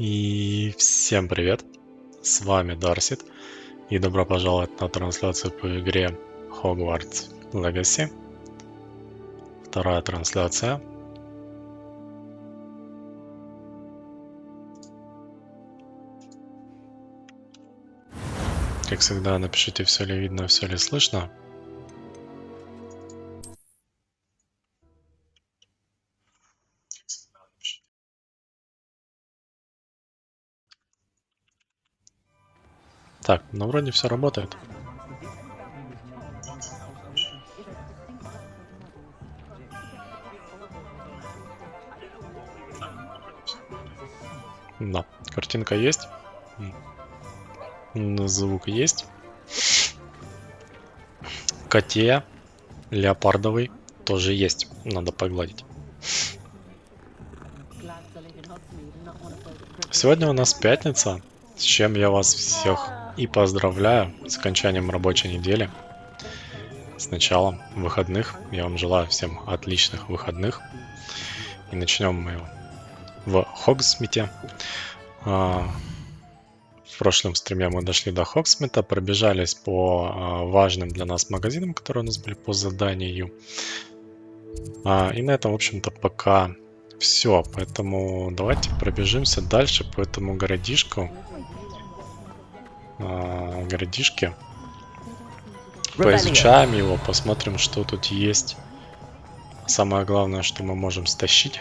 И всем привет, с вами Darseed, и добро пожаловать на трансляцию по игре Hogwarts Legacy. Вторая трансляция. Как всегда, напишите, все ли видно, все ли слышно. Так, ну вроде все работает. Да, картинка есть. Звук есть. Котея леопардовый тоже есть. Надо погладить. Сегодня у нас пятница, с чем я вас всех и поздравляю с окончанием рабочей недели. С началом выходных. Я вам желаю всем отличных выходных. И начнем мы в Хогсмите. В прошлом стриме мы дошли до Хогсмита, пробежались по важным для нас магазинам, которые у нас были по заданию. И на этом, в общем-то, пока все. Поэтому давайте пробежимся дальше по этому городишке. Поизучаем его, посмотрим, что тут есть. Самое главное, что мы можем стащить.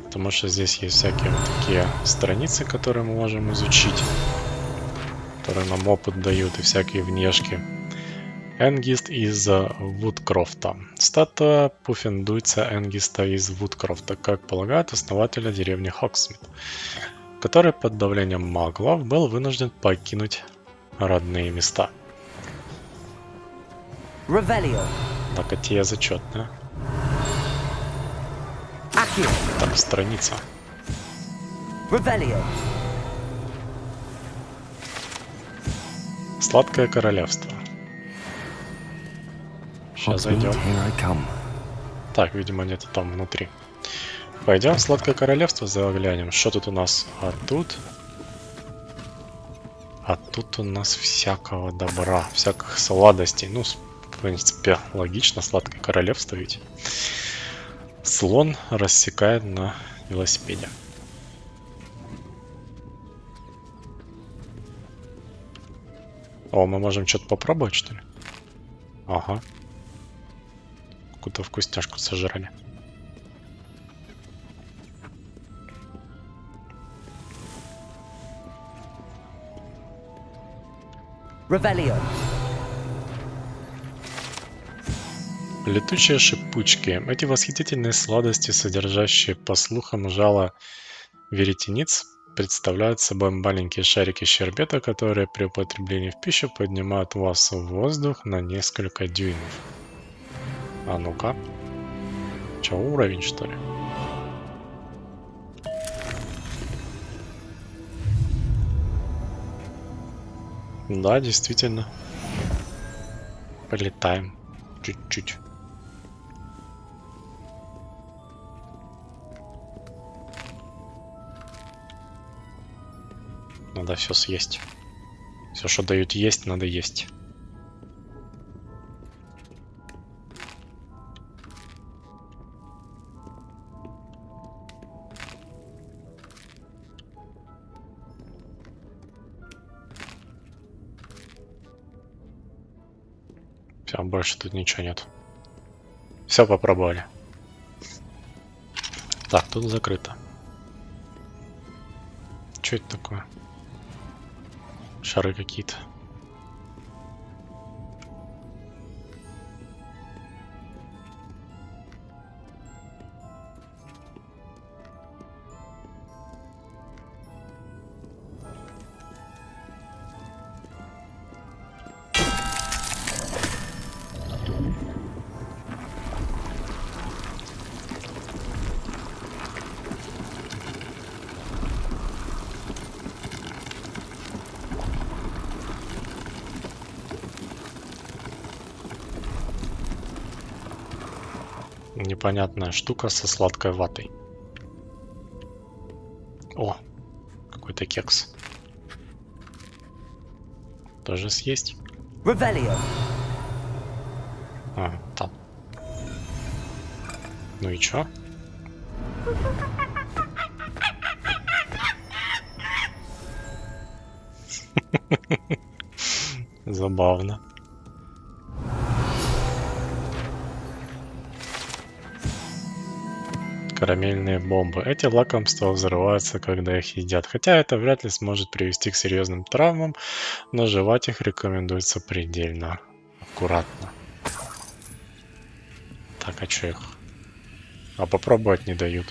Потому что здесь есть всякие вот такие страницы, которые мы можем изучить. Которые нам опыт дают, и всякие внешки. Энгист из Вудкрофта. Статуя пуффендуйца Энгиста из Вудкрофта, как полагают основателя деревни Хогсмит, который под давлением маглов был вынужден покинуть родные места. Так, это я зачетная. Так, страница. Сладкое королевство. Сейчас зайдем. Так, видимо, нет там внутри. Пойдем в сладкое королевство, заглянем. Что тут у нас? А тут у нас всякого добра, всяких сладостей. Ну, в принципе, логично, сладкое королевство ведь. Слон рассекает на велосипеде. О, мы можем что-то попробовать, что ли? Ага. Какую-то вкусняшку сожрали. Летучие шипучки. Эти восхитительные сладости, содержащие, по слухам, жало веретениц, представляют собой маленькие шарики щербета, которые при употреблении в пищу поднимают вас в воздух на несколько дюймов. А ну-ка. Че, уровень, что ли? Да, действительно. Полетаем. Чуть-чуть. Надо все съесть. Все, что дают есть, надо есть. Все, больше тут ничего нет. Все попробовали. Так, тут закрыто. Что это такое? Шары какие-то. Непонятная штука со сладкой ватой. желтый кекс. Тоже съесть. А, там. Ну и чё? Забавно. Карамельные бомбы. Эти лакомства взрываются, когда их едят. Хотя это вряд ли сможет привести к серьезным травмам, но жевать их рекомендуется предельно аккуратно. Так, а чё их? А попробовать не дают.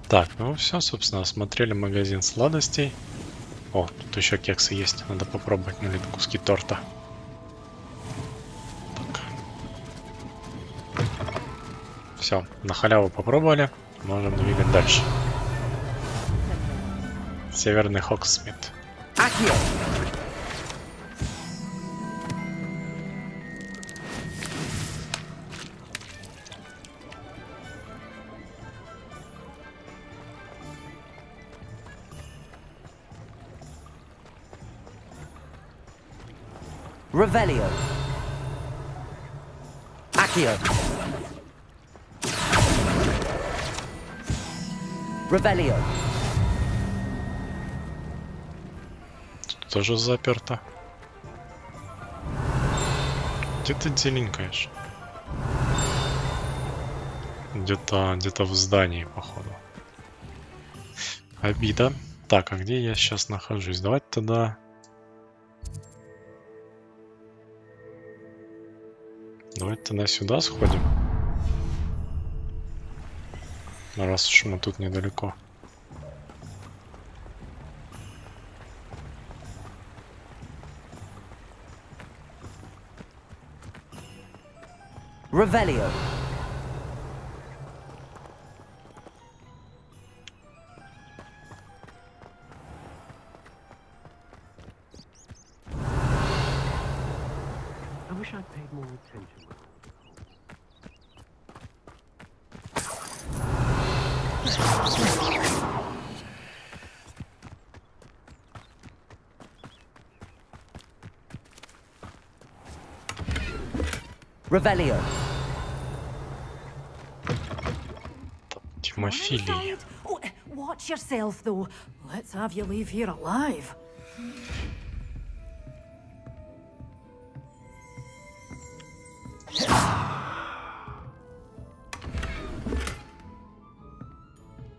Так, ну все, собственно, осмотрели магазин сладостей. О, тут еще кексы есть, надо попробовать, налить куски торта. Все, на халяву попробовали, можем двигать дальше. Северный Хоксмит. Revelio. Accio. Revelio. Тут тоже заперто. Где ты зеленькаешь? Где-то в здании, походу. Обида. Так, а где я сейчас нахожусь? Давайте тогда... Давайте тогда сюда сходим. Раз уж мы тут недалеко. Revelio. I wish I'd paid more attention. Revelio. Тимофилий. Oh, watch yourself, though. Let's have you leave here alive.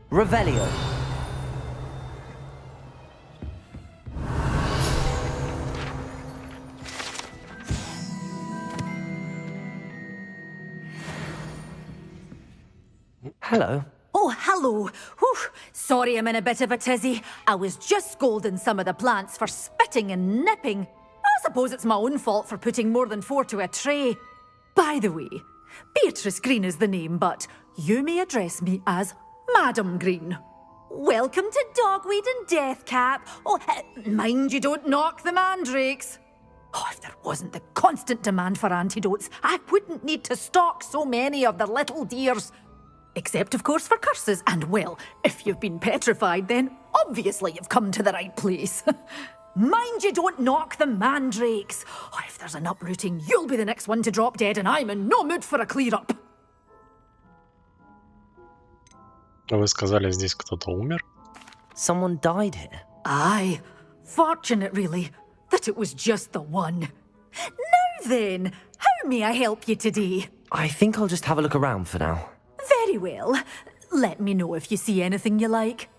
Revelio. Hello. Oh, hello. Whew. Sorry I'm in a bit of a tizzy. I was just scolding some of the plants for spitting and nipping. I suppose it's my own fault for putting more than 4 to a tray. By the way, Beatrice Green is the name, but you may address me as Madam Green. Welcome to Dogweed and Deathcap. Oh, mind you don't knock the mandrakes. Oh, if there wasn't the constant demand for antidotes, I wouldn't need to stock so many of the little dears. Except, of course, for curses. And, well, if you've been petrified, then obviously you've come to the right place. Mind you don't knock the mandrakes. Oh, if there's an uprooting, you'll be the next one to drop dead, and I'm in no mood for a clear-up. Вы сказали, здесь кто-то умер? Someone died here. Aye. Fortunate, really, that it was just the one. Now then, how may I help you today? I think I'll just have a look around for now. Very well. Let me know if you see anything you like.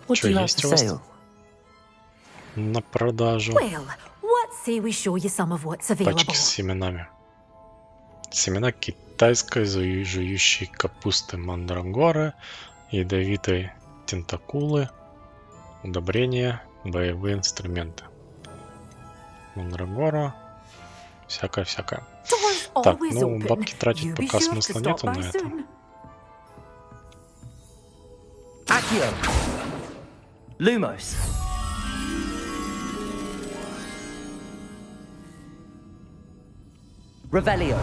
What Чё do you have есть for у вас? sale? На продажу. Well, what say we show you some of what's available? Пачки с семенами. Семена китайской жующей капусты мандрагоры, ядовитой тентакулы, удобрения, боевые инструменты. Мандрагора, всякое. Doors Так, always ну, open. бабки тратить You be пока sure to смысла stop нету by на это. soon. Accio. Lumos. Revelio.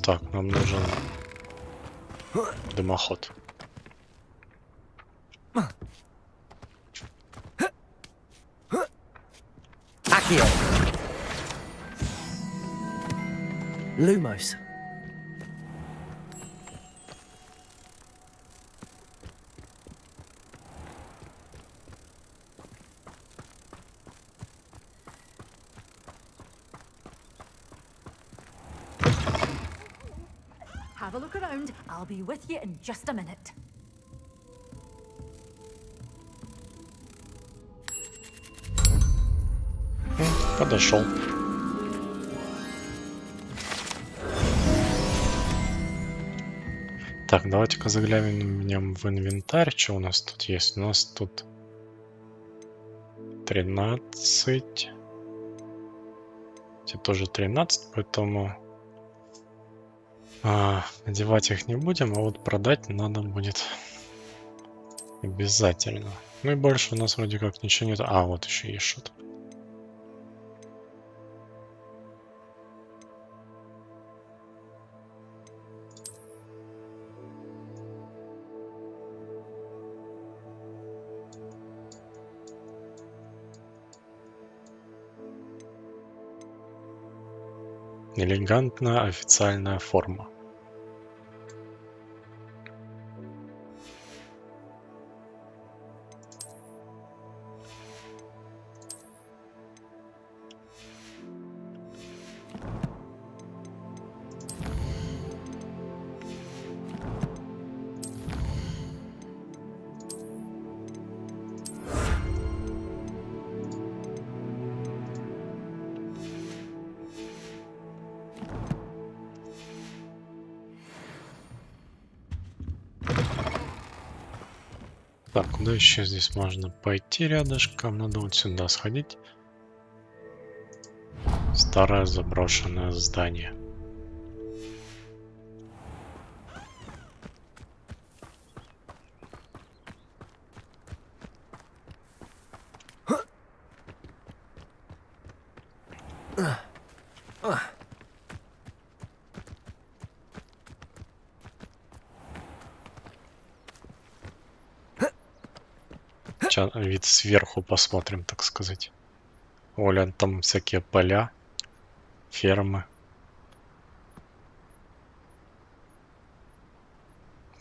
Так, нам нужен дымоход. Accio. Lumos. Have a look around. I'll be with you in just a minute. Подошел. Так, давайте-ка заглянем в инвентарь. Что у нас тут есть? У нас тут 13. Эти тоже 13, поэтому одевать их не будем, а вот продать надо будет обязательно. Ну и больше у нас вроде как ничего нет. А, вот еще есть что-то. Элегантная официальная форма. Так, куда еще здесь можно пойти рядышком? Надо вот сюда сходить. Старое заброшенное здание. Сейчас вид сверху посмотрим, так сказать. Оля, там всякие поля, фермы.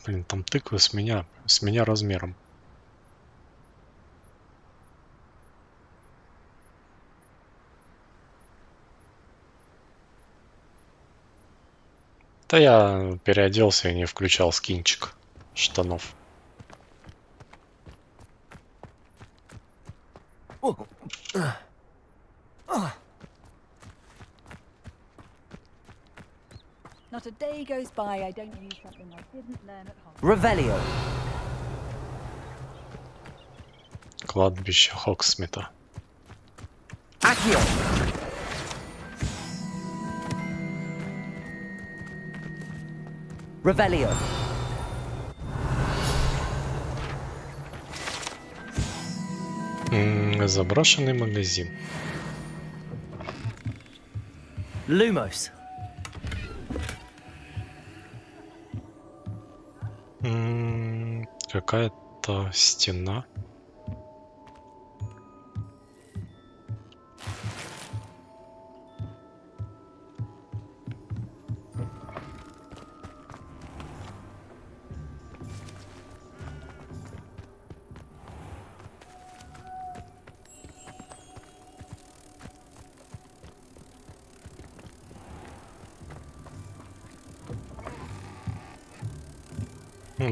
Блин, там тыквы с меня размером. Да я переоделся и не включал скинчик штанов. Not a day goes by I don't use something I didn't learn at home. Revelio. Кладбище Хоксмита. Accio. Revelio. Заброшенный магазин. Lumos. Какая-то стена.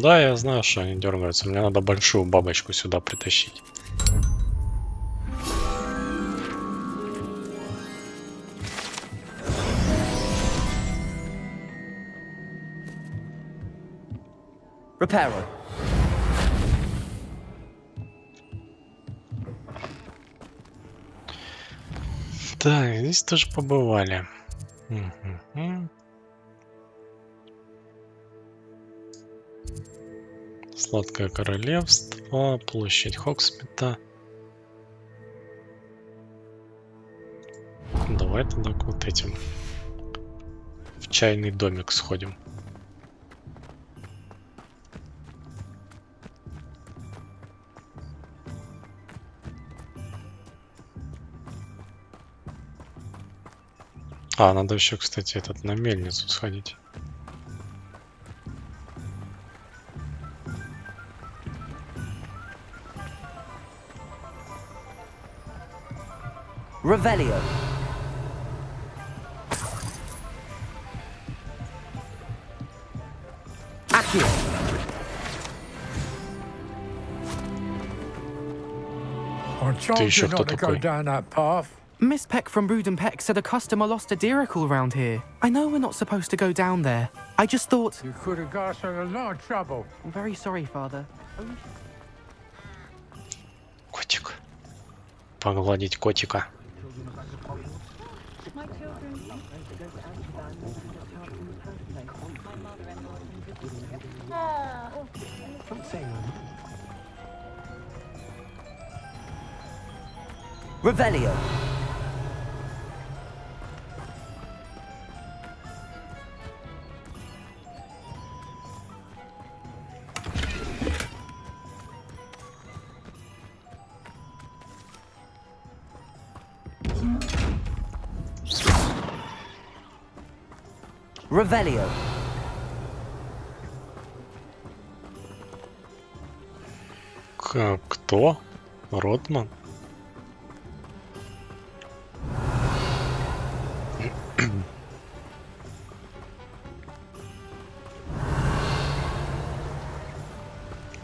Да, я знаю, что они дергаются. Мне надо большую бабочку сюда притащить. Reparo. Так, здесь тоже побывали. Мгм. Сладкое королевство, площадь Хоксмита. Давай тогда к вот этим. В чайный домик сходим. А, надо еще, кстати, на мельницу сходить. Revelio. Accio. I told еще you кто not to go такой? down that path. Miss Peck from Brood and Peck said a customer lost a diricle round here. I know we're not supposed to go down there. I just thought... You could have got us in a lot of trouble. I'm very sorry, Father. Котик. Погладить котика. My children think to go to Amsterdam in the first place. My mother-in-law Revelio. Revelio. Кто? Ротман?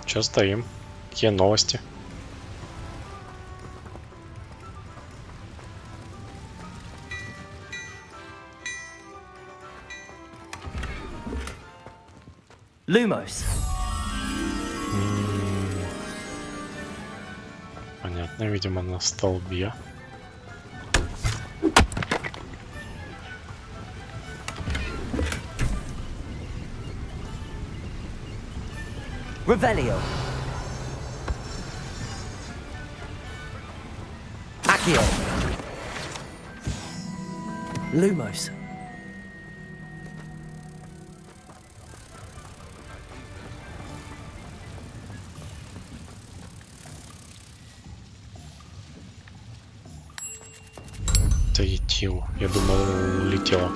Че стоим? Какие новости? Lumos. Понятно, видимо, на столбе. Revelio. Accio. Lumos. Таитил. Я думал, улетела.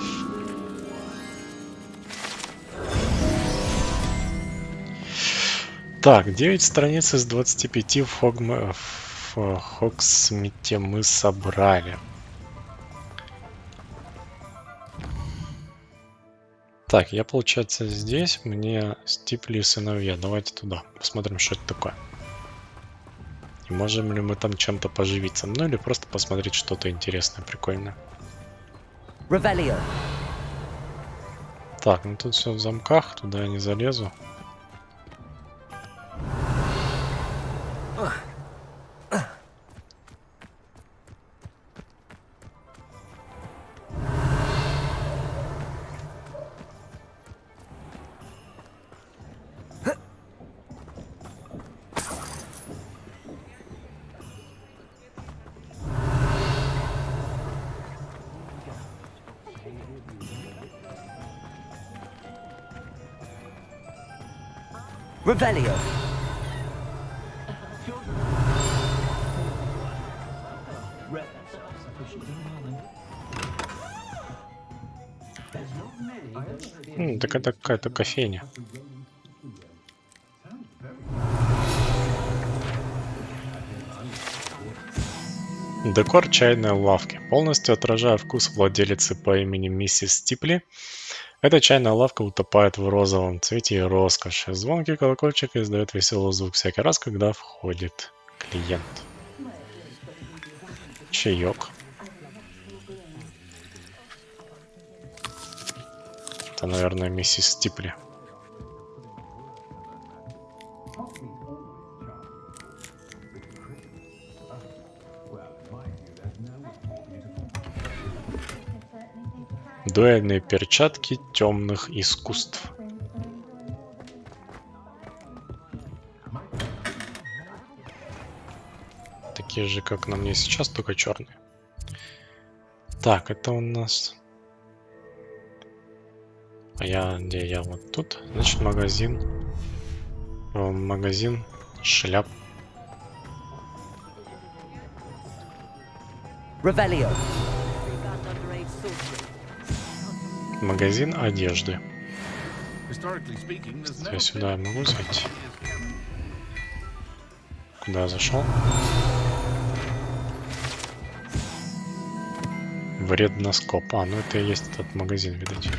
Так, 9 страниц из 25 в Хоксмите мы собрали. Так, я, получается, здесь. Мне Стипли и сыновья. Давайте туда. Посмотрим, что это такое. И можем ли мы там чем-то поживиться. Ну или просто посмотреть что-то интересное, прикольное. Revelio. Так, ну тут все в замках. Туда я не залезу. Revelio. Так это какая-то кофейня. Декор чайной лавки. Полностью отражая вкус владелицы по имени миссис Стипли, эта чайная лавка утопает в розовом цвете и роскоши. Звонкий колокольчик издает веселый звук всякий раз, когда входит клиент. Чаек. Это, наверное, миссис Стипли. Дуэльные перчатки темных искусств. Такие же, как на мне сейчас, только черные. Так, это у нас... А я где? Я вот тут. Значит, магазин. Магазин шляп. Revelio. Магазин одежды. Я сюда могу зайти? Куда я зашел? Вредноскоп. А, ну это и есть этот магазин, видать.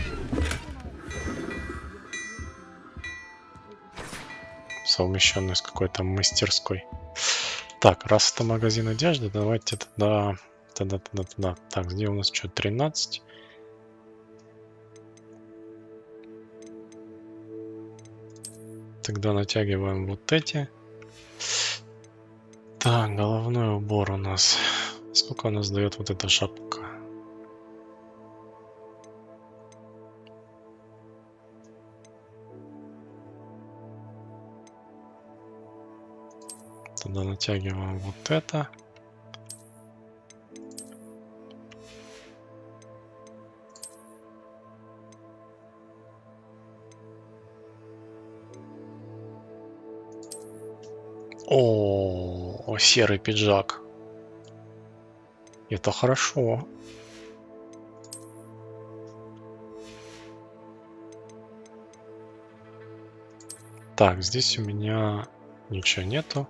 Совмещенный с какой-то мастерской. Так, раз это магазин одежды, давайте тогда... Так, где у нас что? 13. Тогда натягиваем вот эти. Так, головной убор у нас. Сколько у нас дает вот эта шапка? Тогда натягиваем вот это. О, серый пиджак. Это хорошо. Так, здесь у меня ничего нету.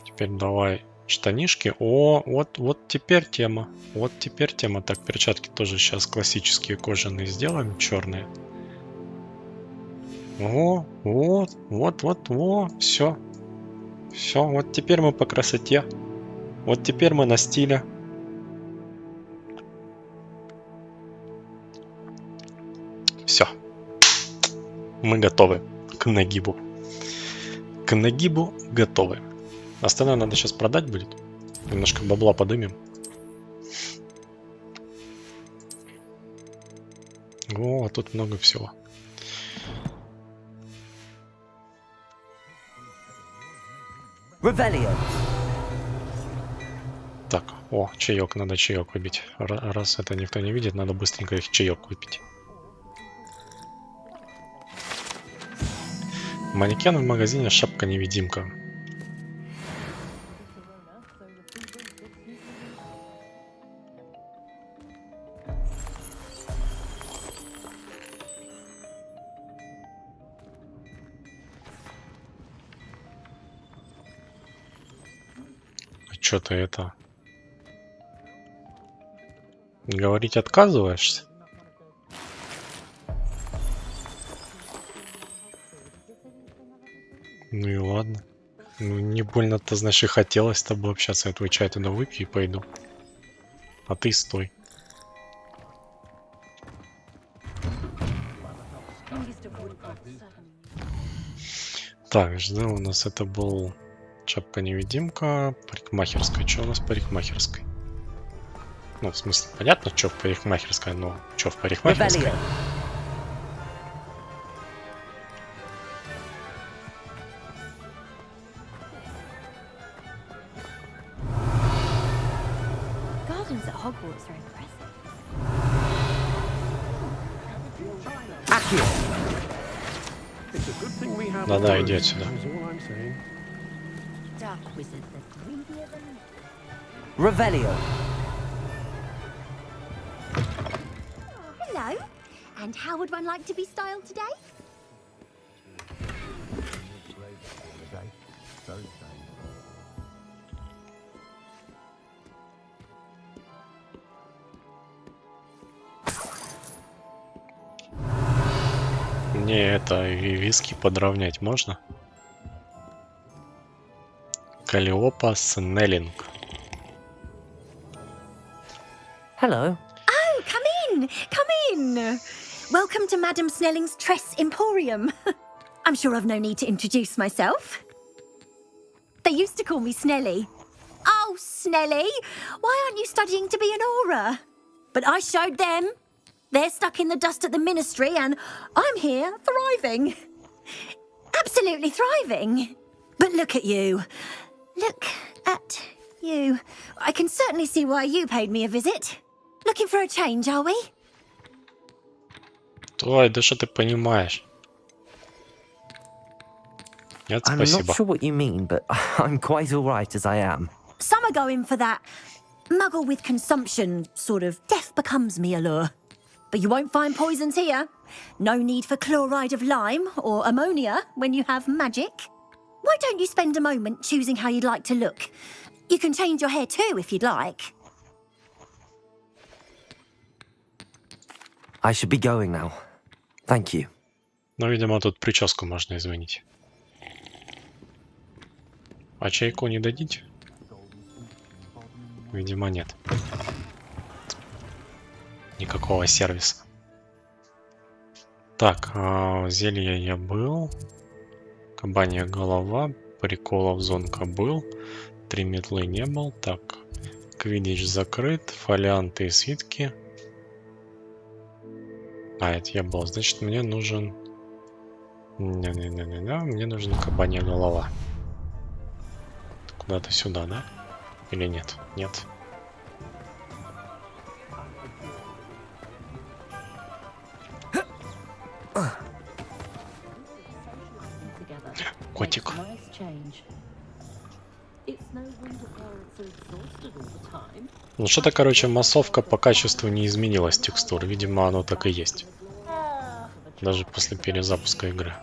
Теперь давай штанишки. О, вот теперь тема. Вот теперь тема. Так, перчатки тоже сейчас классические кожаные сделаем, черные. О, вот, все. Все, вот теперь мы по красоте. Вот теперь мы на стиле. Все. Мы готовы к нагибу. К нагибу готовы. Остальное надо сейчас продать будет. Немножко бабла подымем. О, тут много всего. Revelio. Так, о, чаек, надо чаек выпить. Раз это никто не видит, надо быстренько их чаек выпить. Манекен в магазине, шапка-невидимка. Что ты это... Говорить отказываешься? Ну и ладно. Ну не больно-то, значит, и хотелось с тобой общаться. Я твой чай туда выпью и пойду. А ты стой. Так, жду, у нас это был... Шапка-невидимка, парикмахерская. Что у нас в парикмахерской? Ну, в смысле, понятно, что в парикмахерской, но что в парикмахерской? Gardens at Hogwarts are impressive. Да-да, иди отсюда. Revelio. Hello. And how would one like to be styled today? Мне это виски подровнять можно? Калиопа Снеллинг. Hello. Oh, come in. Come in. Welcome to Madame Snelling's Tress Emporium. I'm sure I've no need to introduce myself. They used to call me Snelly. Oh, Snelly, why aren't you studying to be an aura? But I showed them. They're stuck in the dust at the ministry, and I'm here thriving. Absolutely thriving. But look at you. Look at you. I can certainly see why you paid me a visit. Looking for a change, are we? Ой, да что ты понимаешь? Нет, I'm спасибо. not sure what you mean, but I'm quite alright as I am. Some are going for that muggle with consumption, sort of death becomes me allure. But you won't find poisons here. No need for chloride of lime or ammonia when you have magic. Why don't you spend a moment choosing how you'd like to look? You can change your hair too if you'd like. I should be going now. Thank you. Ну, видимо, тут прическу можно изменить. А чайку не дадите? Видимо, нет. Никакого сервиса. Так, зелье я был. Кабанья голова. Приколов зонка был. 3 метлы не был. Так, квиддич закрыт. Фолианты и свитки. А, это я был. Значит, мне нужен... Мне нужна кабанья голова. Куда-то сюда, да? Или нет? Нет. Котик. Ну что-то, короче, массовка по качеству не изменилась текстур. Видимо, оно так и есть. Даже после перезапуска игры.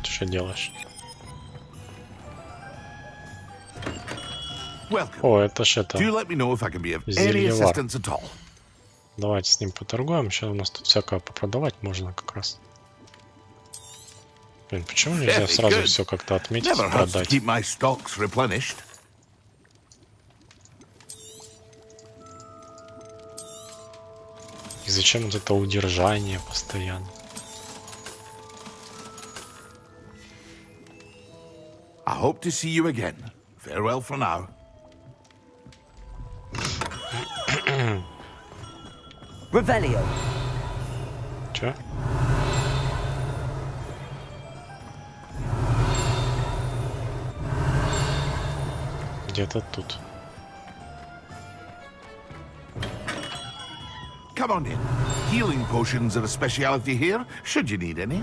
Ты что делаешь? О, это ж это. Зельевар. Давайте с ним поторгуем. Сейчас у нас тут всякое попродавать можно как раз. Блин, почему нельзя сразу все как-то отметить и продать? И зачем вот это удержание постоянно? I hope to see you again. Farewell for now. Revelio. Чё? Где-то тут. Come on in. Healing potions are a speciality here, should you need any.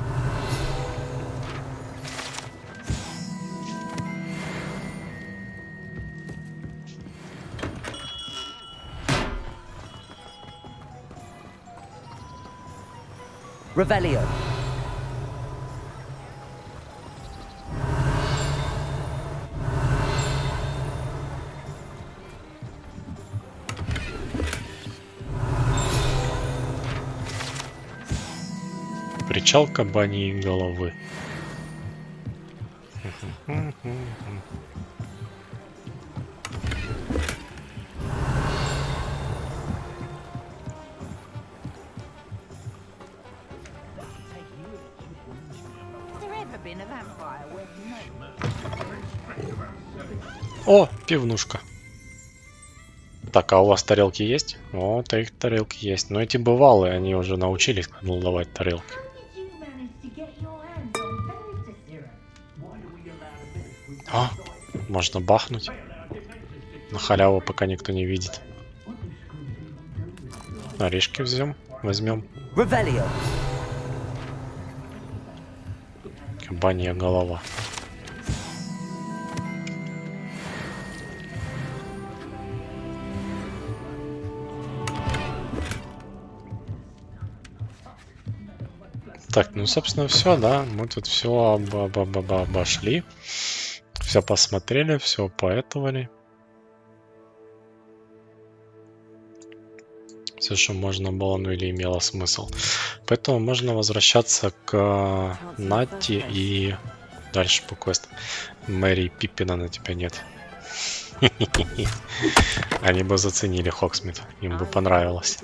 Revelio. Причал кабаньей головы. О, пивнушка. Так, а у вас тарелки есть? О, их тарелки есть. Но эти бывалые, они уже научились надавать тарелки. А, можно бахнуть. На халяву, пока никто не видит. Орешки возьмем. Revelio. Кабанья голова. Так, ну, собственно, все, да. Мы тут все обошли. Все посмотрели, все поэтовали. Все, что можно было, ну или имело смысл. Поэтому можно возвращаться к Натти и дальше по квесту. Мэри Пиппина на тебя нет. Они бы заценили Хоксмит. Им бы понравилось.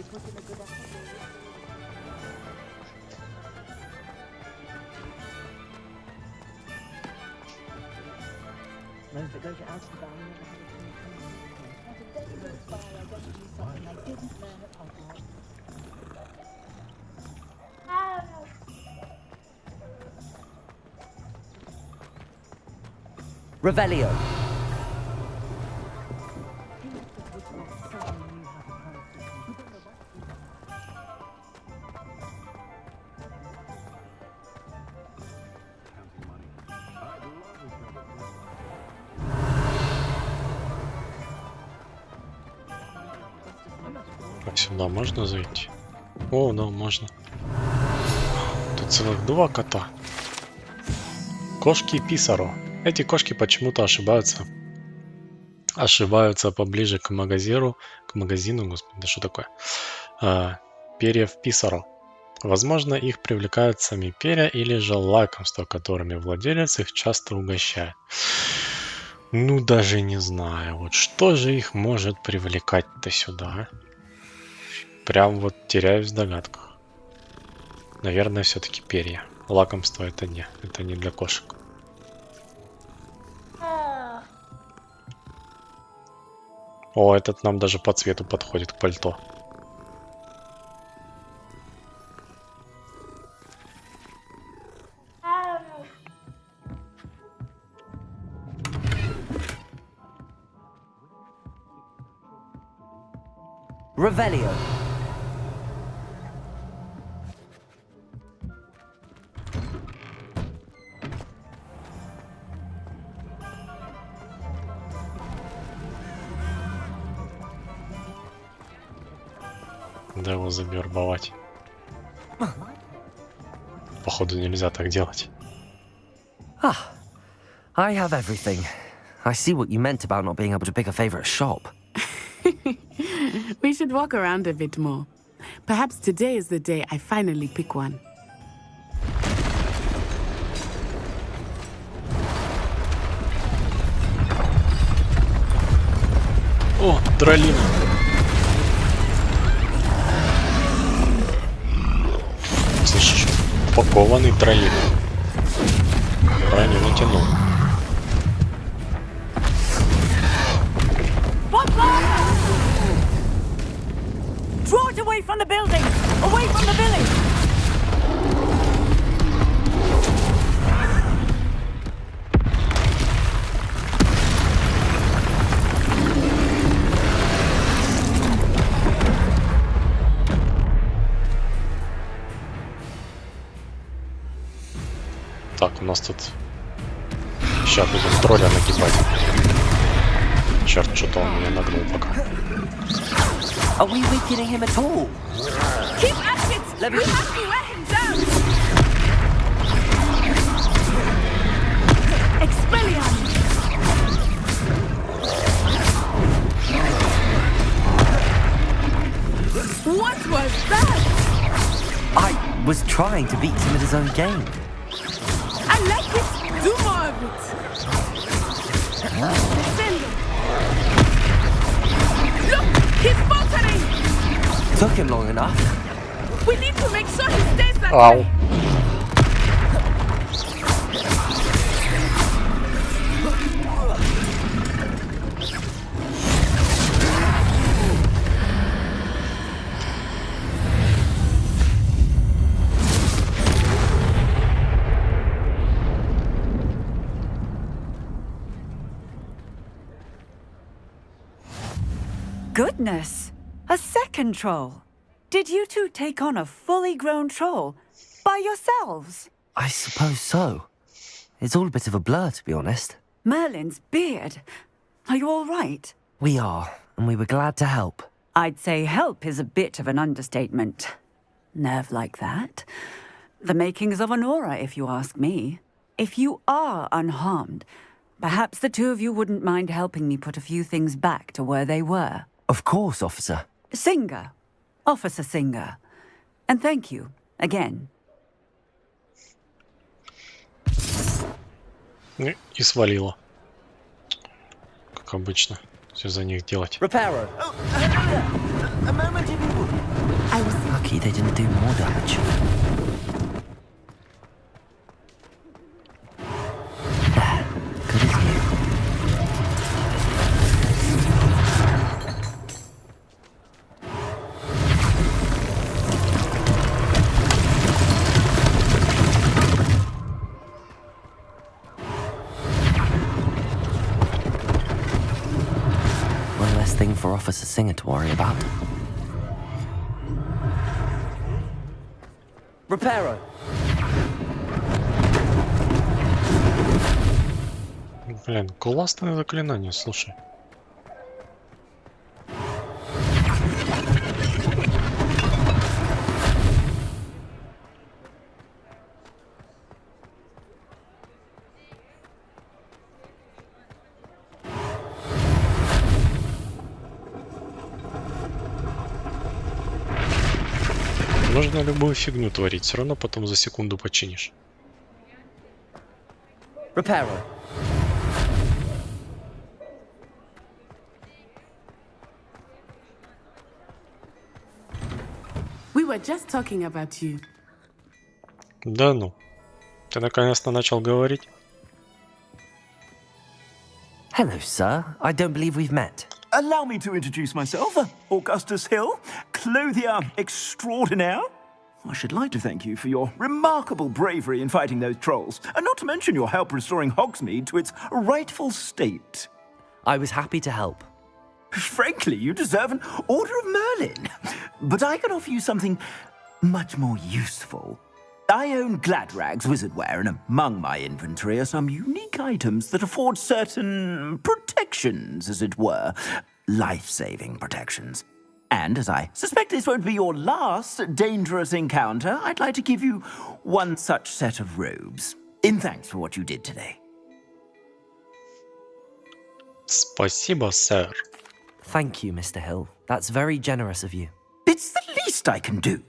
Revelio. А сюда можно зайти? О, да, можно. Тут целых 2 кота. Кошки Писаро. Эти кошки почему-то ошибаются. Ошибаются поближе к магазину, господи, да что такое? Перьев Писаро. Возможно, их привлекают сами перья или же лакомства, которыми владелец их часто угощает. Ну, даже не знаю. Вот что же их может привлекать-то сюда? Прям вот теряюсь в догадках. Наверное, все-таки перья. Лакомство это не для кошек. О, этот нам даже по цвету подходит к пальто. Revelio. Да его завербовать. Походу нельзя так делать. Ah, I have everything. I see what you meant about not being able to pick a favorite shop. We should walk around a bit more. Perhaps today is the day I finally pick one. О, дролина. Слышишь, упакованный дролин. Броню натянул. Draw it away from the building! Away from the village! Так, у нас тут... Сейчас будем тролля нагибать. Черт, что-то он меня нагнул пока. Are we weakening him at all? Keep at it! We have to wear him down! Expelliarm! What was that? I was trying to beat him at his own game. I like it! Do more of it! Send him! Look! He's faltering! Took him long enough. We need to make sure he stays that Ow. way! Goodness! A second troll! Did you two take on a fully grown troll by yourselves? I suppose so. It's all a bit of a blur, to be honest. Merlin's beard. Are you all right? We are, and we were glad to help. I'd say help is a bit of an understatement. Nerve like that. The makings of an aura, if you ask me. If you are unharmed, perhaps the two of you wouldn't mind helping me put a few things back to where they were. Of course, officer. Singer. Officer Singer. And thank you, again. И свалила. Как обычно. Все за них делать. Reparo. A moment, if you would. I was lucky they didn't do more damage. Good as new. nothing for Officer Singer to worry about. Reparo. Блин, классное заклинание, слушай. Можно любую фигню творить, все равно потом за секунду починишь. Reparo. We were just talking about you. Да ну. Ты наконец-то начал говорить? Hello, sir. I don't believe we've met. Allow me to introduce myself, Augustus Hill, clothier extraordinaire. I should like to thank you for your remarkable bravery in fighting those trolls, and not to mention your help restoring Hogsmeade to its rightful state. I was happy to help. Frankly, you deserve an Order of Merlin. But I can offer you something much more useful. I own Gladrag's wizardware, and among my inventory are some unique items that afford certain protections, as it were. Life-saving protections. And as I suspect this won't be your last dangerous encounter, I'd like to give you one such set of robes, in thanks for what you did today. Спасибо, сэр. Thank you, Mr. Hill. That's very generous of you. It's the least I can do.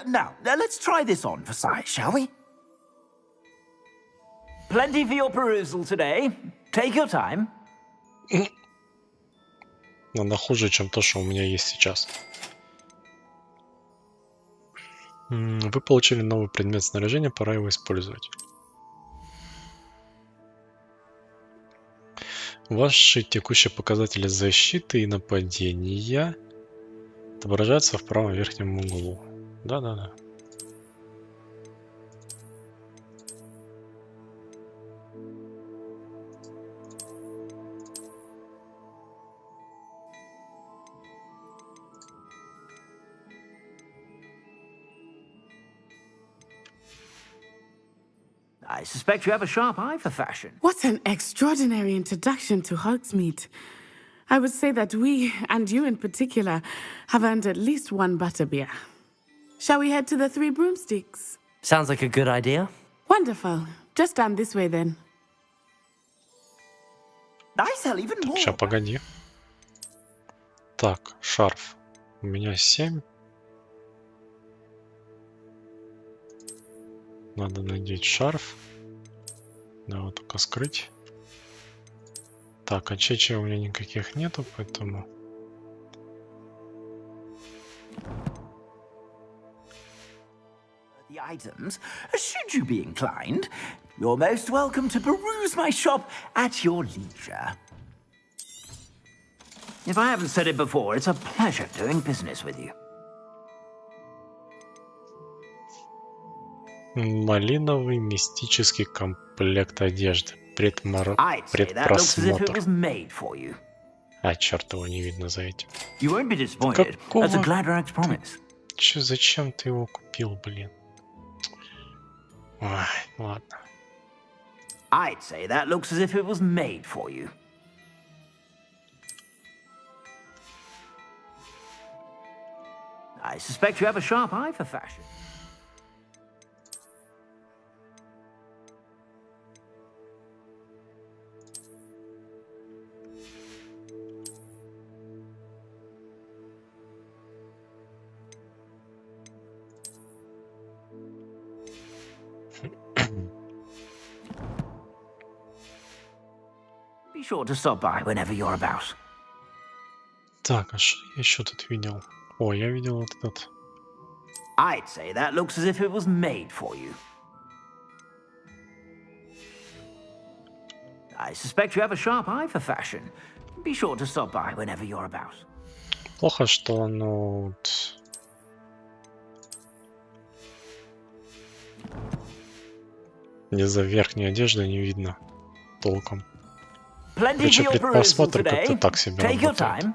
Now, let's try this on for size, shall we? Plenty for your perusal today. Take your time. Она хуже, чем то, что у меня есть сейчас. Вы получили новый предмет снаряжения, пора его использовать. Ваши текущие показатели защиты и нападения отображаются в правом верхнем углу. Да-да-да. I suspect you have a sharp eye for fashion. What an extraordinary introduction to Hogsmeade. I would say that we, and you in particular, have earned at least one butterbeer. Shall we head to the Three Broomsticks? Sounds like a good idea. Wonderful. Just down this way then. I sell even more. Сейчас, погоди. Так, шарф. У меня 7. Надо надеть шарф. Да, вот только скрыть. Так, а чечи у меня никаких нету, поэтому... The items, should you be inclined, you're most welcome to peruse my shop at your leisure. If I haven't said it before, it's a pleasure doing business with you. Малиновый мистический комплект одежды. Предпросмотр. А, черт, его не видно за этим. Какого? Че, зачем ты его купил, блин? Ой, ладно. I'd say that looks as if it was made for you. I suspect you have a sharp eye for fashion. Be sure to stop by whenever you're about. Так, а что я еще тут видел? О, я видел вот этот. I'd say that looks as if it was made for you. I suspect you have a sharp eye for fashion. Be sure to stop by whenever you're about. Плохо, что оно... Вот... Из-за верхней одежды не видно толком. Короче, предпросмотр как-то так себе работает.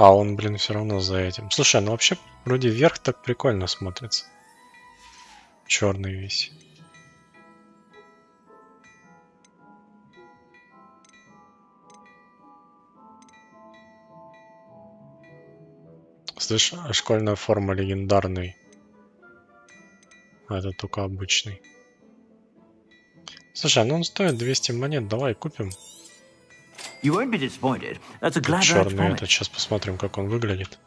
А он, блин, все равно за этим. Слушай, ну вообще вроде вверх так прикольно смотрится. Черный весь. Слышь, а школьная форма легендарный. А это только обычный. Слушай, ну он стоит 200 монет, давай купим. You won't be disappointed. That's a glad Черный этот, сейчас посмотрим, как он выглядит.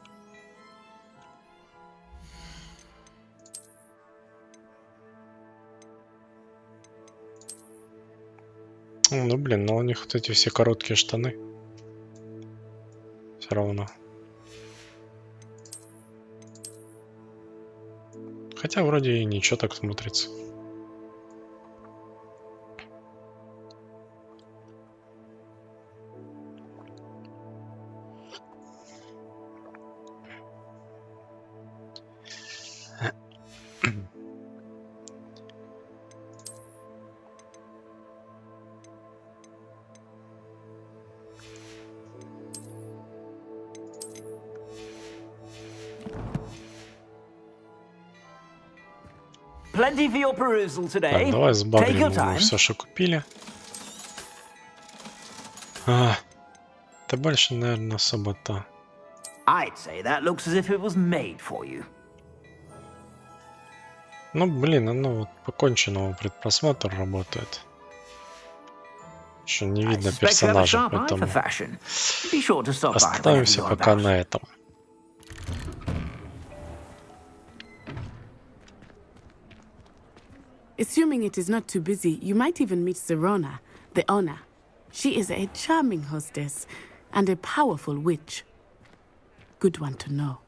Ну блин, но у них вот эти все короткие штаны. Все равно. Хотя вроде и ничего так смотрится. Plenty for your perusal today. Так, давай Take сбагрим your time. все, что купили. А, это больше, наверное, особо-то. I'd say that looks as if it was made for you. Ну, блин, оно вот по конченному предпросмотр работает. Еще не видно I suspect you have a персонажа, sharp eye for поэтому fashion. Be sure to stop by whenever остановимся you're пока about. на этом. Assuming it is not too busy, you might even meet Serona, the owner. She is a charming hostess and a powerful witch. Good one to know.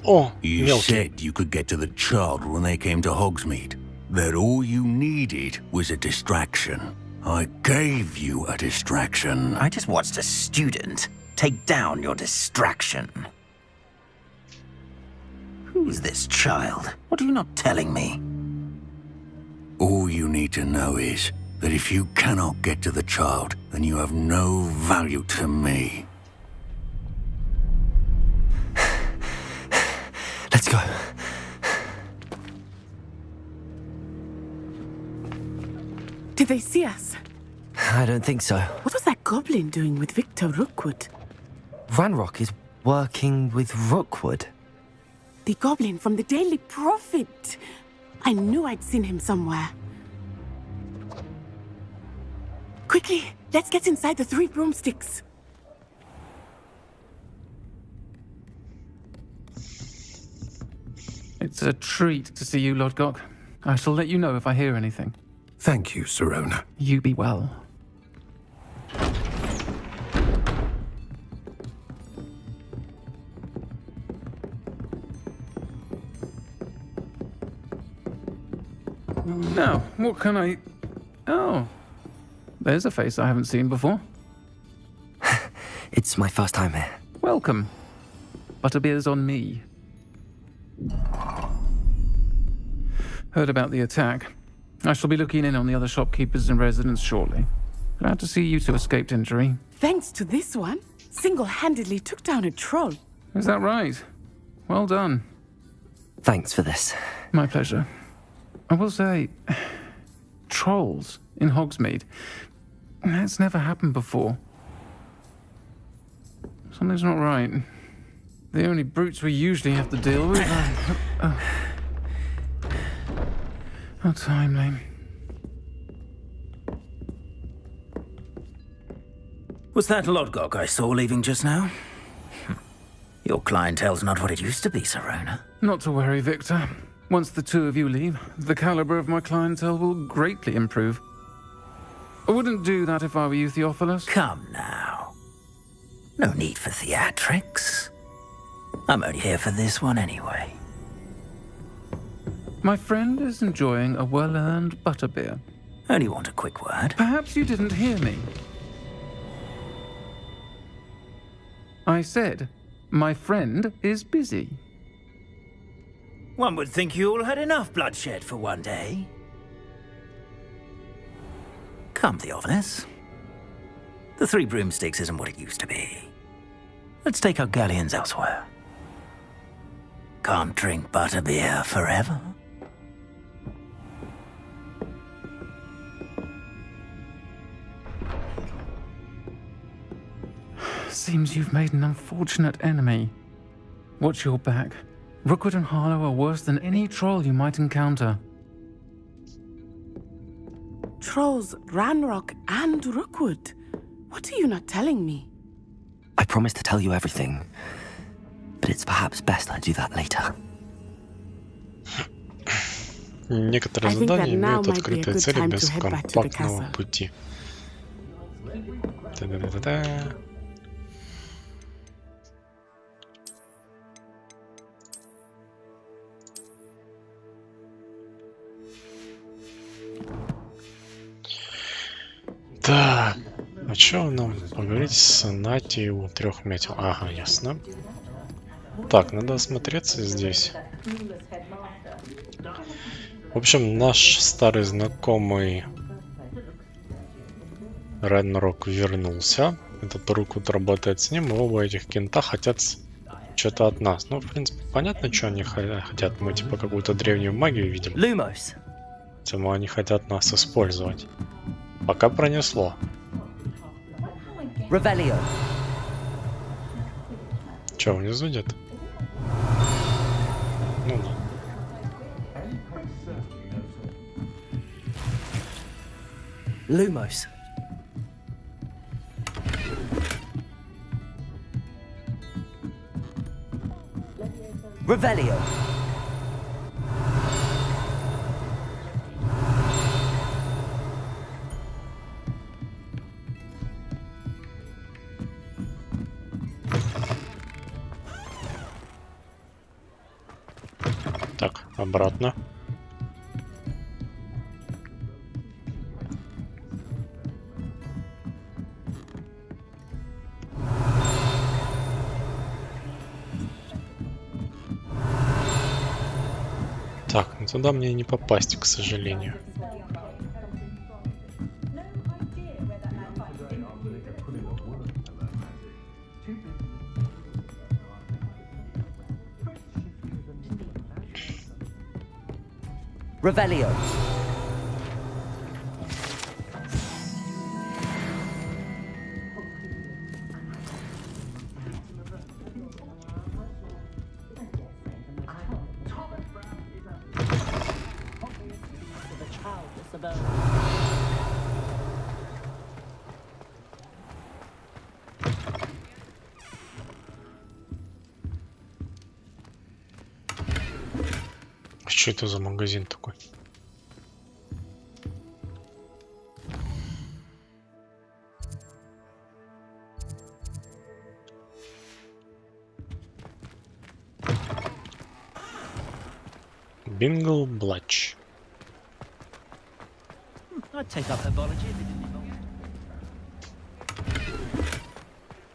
О, You мелкий. said you could get to the child when they came to Hogsmeade. That all you needed was a distraction. I gave you a distraction. I just watched a student take down your distraction. Who's this child? What are you not telling me? All you need to know is that if you cannot get to the child, then you have no value to me. Let's go. Did they see us? I don't think so. What was that goblin doing with Victor Rookwood? Ranrock is working with Rookwood. The goblin from the Daily Prophet. I knew I'd seen him somewhere. Quickly, let's get inside the 3 broomsticks. It's a treat to see you, Lodgok. I shall let you know if I hear anything. Thank you, Serona. You be well. Now, what can I... Oh, there's a face I haven't seen before. It's my first time here. Welcome. Butterbeer's on me. Heard about the attack. I shall be looking in on the other shopkeepers and residents shortly. Glad to see you two escaped injury. Thanks to this one, single-handedly took down a troll. Is that right? Well done. Thanks for this. My pleasure. I will say, trolls in Hogsmeade. That's never happened before. Something's not right. The only brutes we usually have to deal with are... How timely. Was that Lodgok I saw leaving just now? Your clientele's not what it used to be, Serona. Not to worry, Victor. Once the two of you leave, the caliber of my clientele will greatly improve. I wouldn't do that if I were you, Theophilus. Come now. No need for theatrics. I'm only here for this one anyway. My friend is enjoying a well-earned butterbeer. Only want a quick word. Perhaps you didn't hear me. I said, my friend is busy. One would think you all had enough bloodshed for one day. Come, Theophilus. The Three Broomsticks isn't what it used to be. Let's take our galleons elsewhere. Can't drink butterbeer forever. Seems you've made an unfortunate enemy. Watch your back. Rookwood and Harlow are worse than any troll you might encounter. Trolls, Ranrock, and Rookwood. What are you not telling me? I promised to tell you everything, but it's perhaps best I do that later. Некоторые задания имеют открытые цели без компактного пути. Та-да-да-да-да. Так, а что нам поговорить с Нати у 3 метил? Ага, ясно. Так, надо осмотреться здесь. В общем, наш старый знакомый Ренрок вернулся. Этот Рукут работает с ним, и оба этих кента хотят что-то от нас. Ну, в принципе, понятно, что они хотят. Мы типа какую-то древнюю магию видим. Lumos. Поэтому они хотят нас использовать. Пока пронесло. Revelio. Че, внизу где-то? Ну да. Lumos. Revelio. Так, обратно. Так, ну туда мне не попасть, к сожалению. Revelio. Что это за магазин такой? Бингл Блач. I'd take up herbology if it didn't involve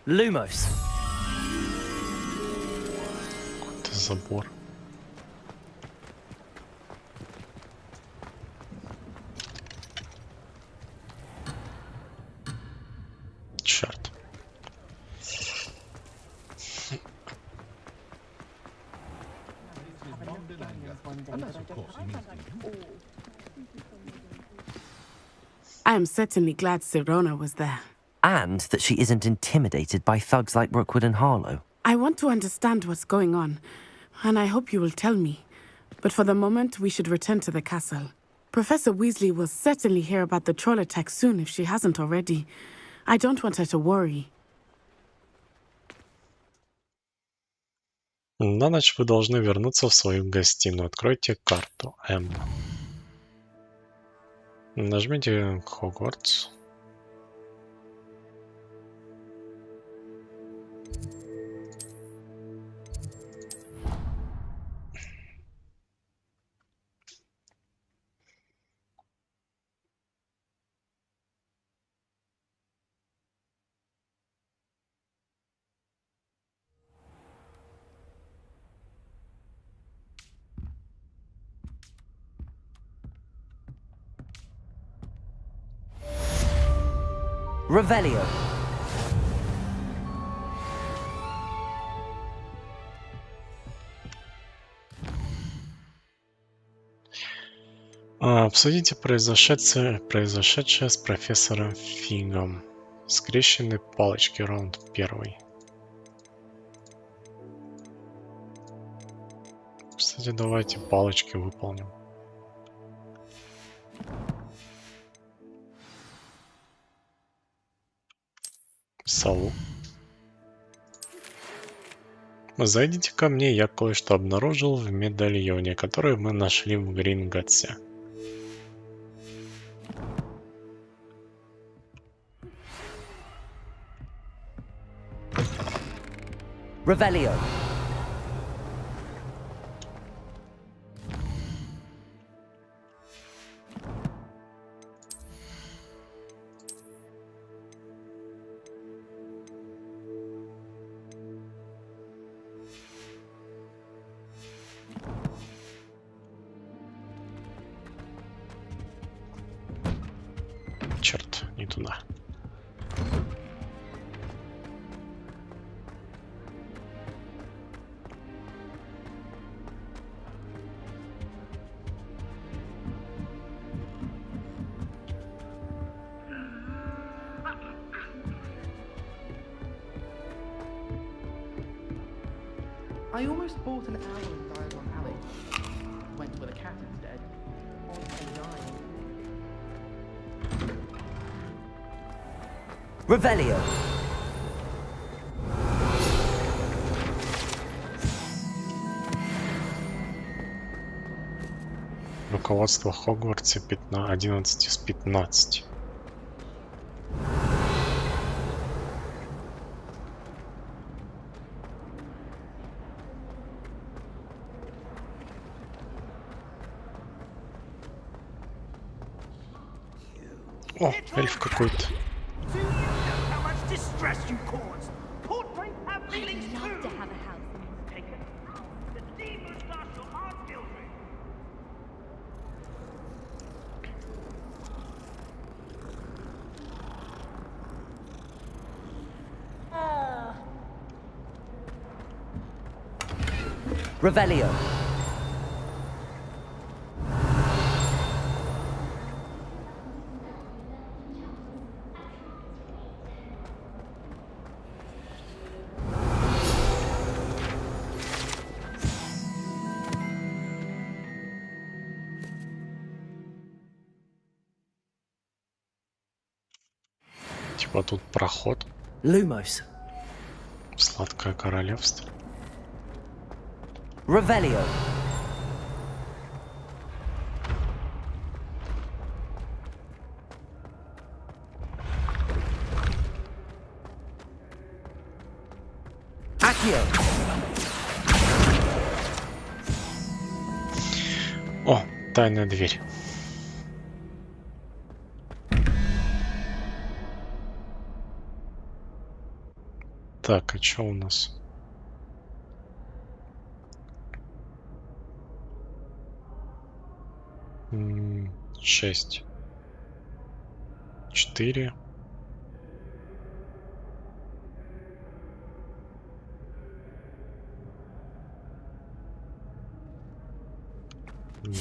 Lumos. Какой-то забор. Черт. I am certainly glad Sirona was there. And that she isn't intimidated by thugs like Rookwood and Harlow. I want to understand what's going on, and I hope you will tell me. But for the moment, we should return to the castle. Professor Weasley will certainly hear about the troll attack soon if she hasn't already. I don't want her to worry. На ночь вы должны вернуться в свою гостиную. Откройте карту М. Нажмите Хогвартс. Revelio. Обсудите произошедшее с профессором Фигом. Скрещенные палочки, раунд 1. Кстати, давайте палочки выполним. Сову. Зайдите ко мне, я кое-что обнаружил в медальоне, который мы нашли в Гринготсе. Revelio. Черт, не туда. I almost bought an owl in Diagon Alley. Went with a cat instead. Honestly dying. Revelio. Руководство Хогвартса 11 из 15. О, эльф какой-то. Revelio. Типа тут проход. Lumos. Сладкое королевство. Revelio. Accio. О, тайная дверь. Так, а что у нас? Шесть. 4.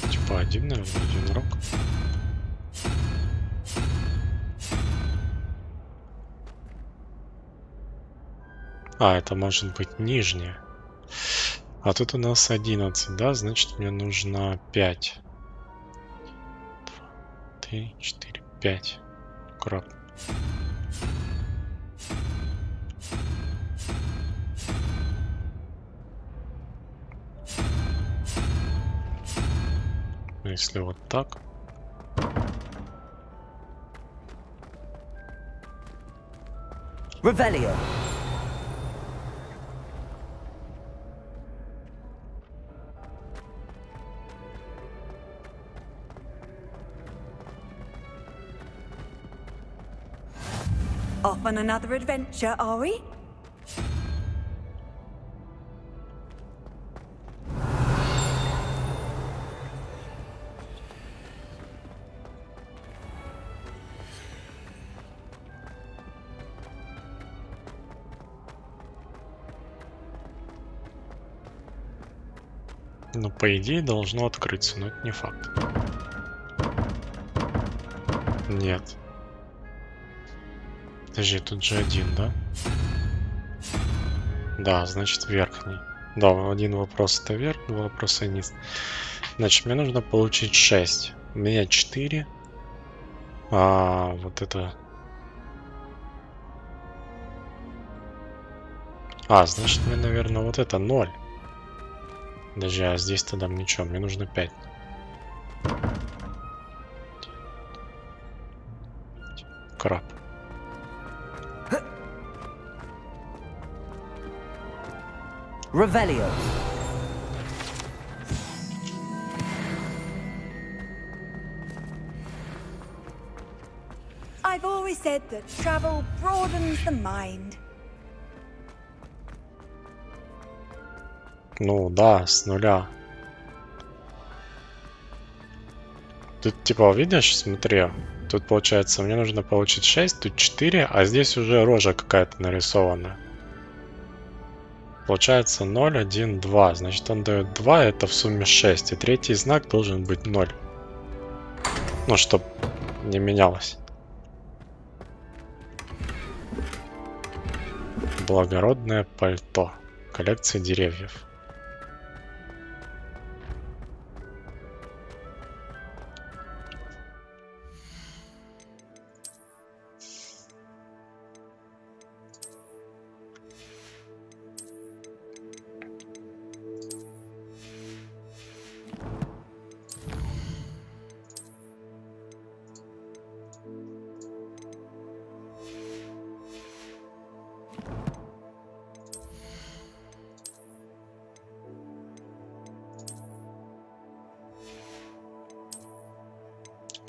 Типа один, наверное, один рок. А, это может быть нижняя. А тут у нас 11, да? Значит, мне нужно 5. 2, 3, 4, 5. Аккуратно. Если вот так. Revelio. Off on another adventure, are we? Ну, по идее, должно открыться, но это не факт. Нет. Подожди, тут же один, да? Да, значит верхний. Да, один вопрос это вверх, два вопроса вниз. Значит, мне нужно получить 6. У меня 4. А вот это... А, значит, мне, наверное, вот это 0. Даже, а здесь тогда ничего, мне нужно 5. Краб. Revelio. I've always said that travel broadens the mind. Ну да, с нуля. Тут типа, видишь, смотри. Тут получается, мне нужно получить 6, тут 4, а здесь уже рожа какая-то нарисована. Получается 0, 1, 2. Значит, он дает 2, это в сумме 6. И третий знак должен быть 0. Ну, чтоб не менялось. Благородное пальто. Коллекция деревьев.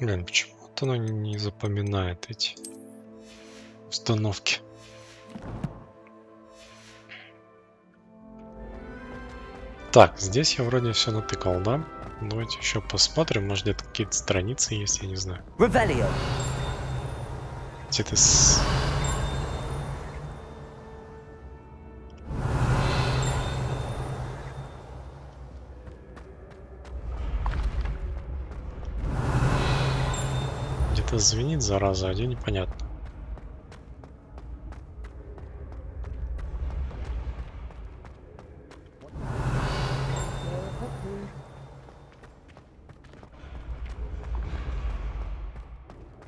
Блин, почему-то оно не запоминает эти установки. Так, здесь я вроде все натыкал, да? Давайте еще посмотрим, может где-то какие-то страницы есть, я не знаю. Revelio. Где-то с... Где-то звенит, зараза, а где непонятно.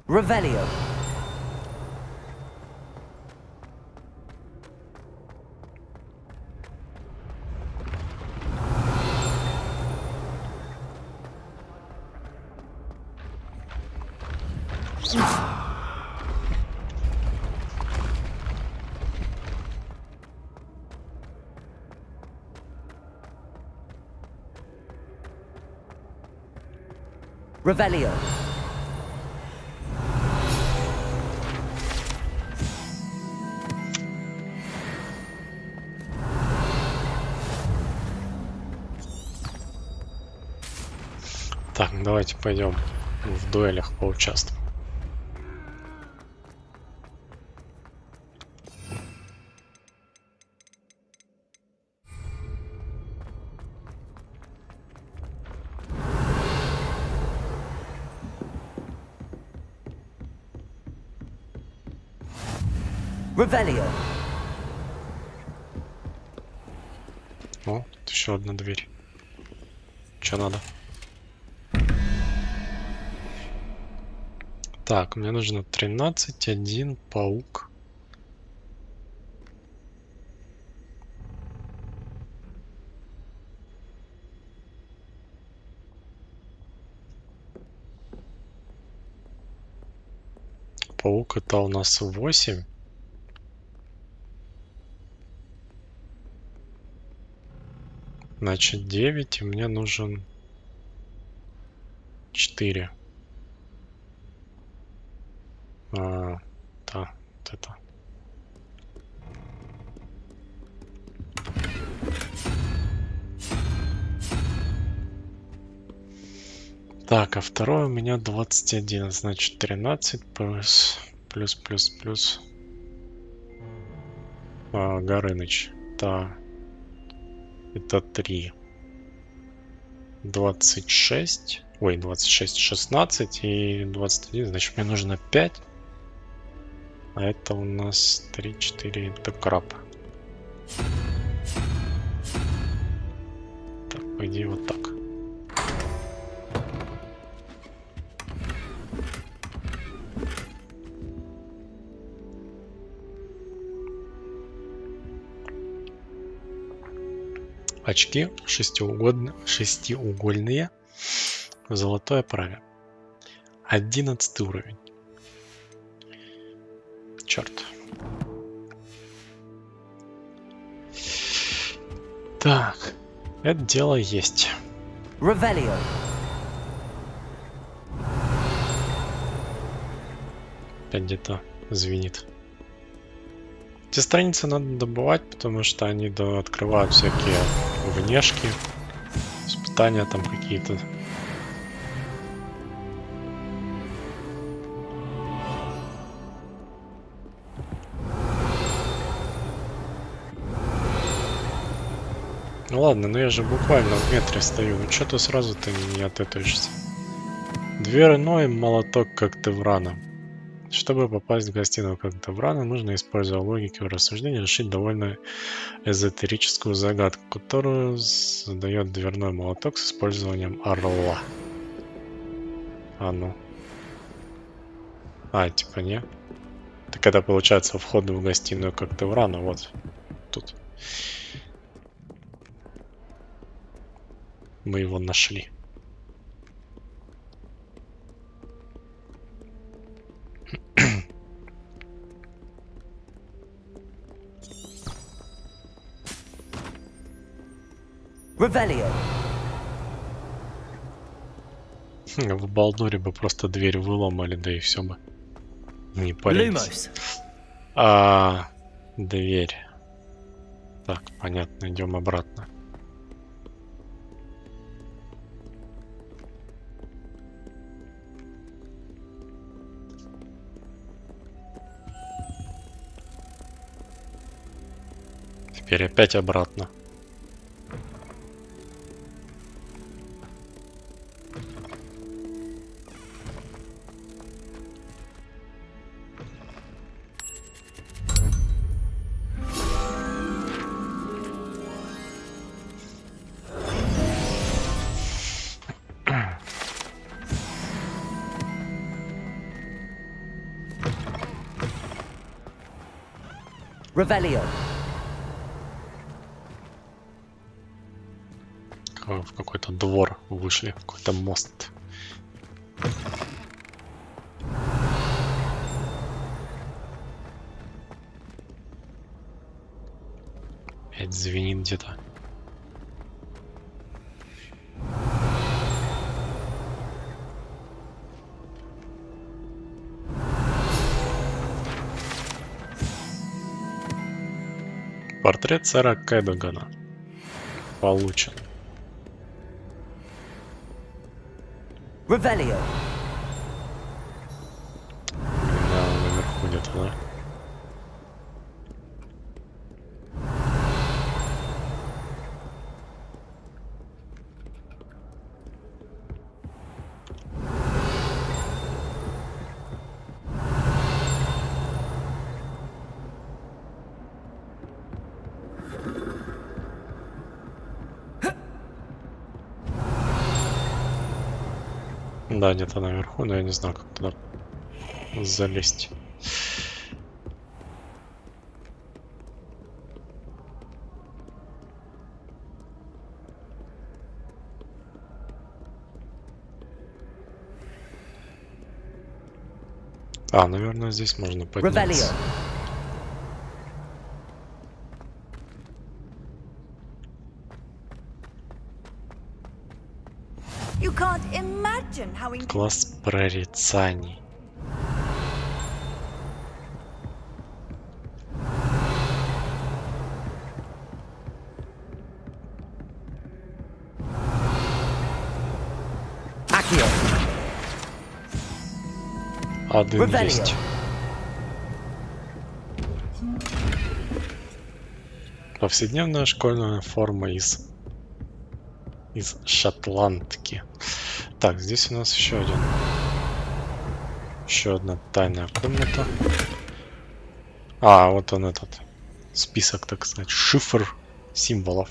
Revelio. Revelio. Так, давайте пойдем в дуэлях поучаствуем. Revelio. О, тут еще одна дверь. Че надо? Так, мне нужно 13, 1, паук. Паук это у нас 8. Значит 9, и мне нужен 4. Да, вот это. Так, а второй у меня 21, значит 13 плюс. Горыныч. Это 3. 26. Ой, 26, 16 и 21. Значит, мне нужно 5. А это у нас 3, 4. Это краб. Так, по идее, вот так. Очки шестиугольные в золотой оправе. 11 уровень. Черт. Так, это дело есть. Revelio. Опять где-то звенит. Эти страницы надо добывать, потому что они открывают всякие внешки, испытания там какие-то. Ну ладно, но я же буквально в метре стою. Ну что ты сразу-то не отэтуешься? Дверной молоток как Теврана. Чтобы попасть в гостиную как Теврана, нужно, используя логику и рассуждения, решить довольно эзотерическую загадку, которую задает дверной молоток с использованием орла. А ну. А, типа не. Так это получается вход в гостиную как Теврана. Вот. Тут. Мы его нашли. Revelio. В Балдуре бы просто дверь выломали, да и все бы. Не парились. Дверь. Так, понятно, идем обратно. Теперь опять обратно. Revelio. В какой-то двор вышли, какой-то мост. Опять звенит где-то. Портрет сэра Кэдогана. Получен. Revelio. Да, он наверху где-то, да? Да, где-то наверху, но я не знаю, как туда залезть. А, наверное, здесь можно подняться. You can't imagine how Класс прорицаний. Один есть. Повседневная школьная форма из из Шотландки. Так, здесь у нас еще одна тайная комната. А, вот он этот список, так сказать, шифр символов.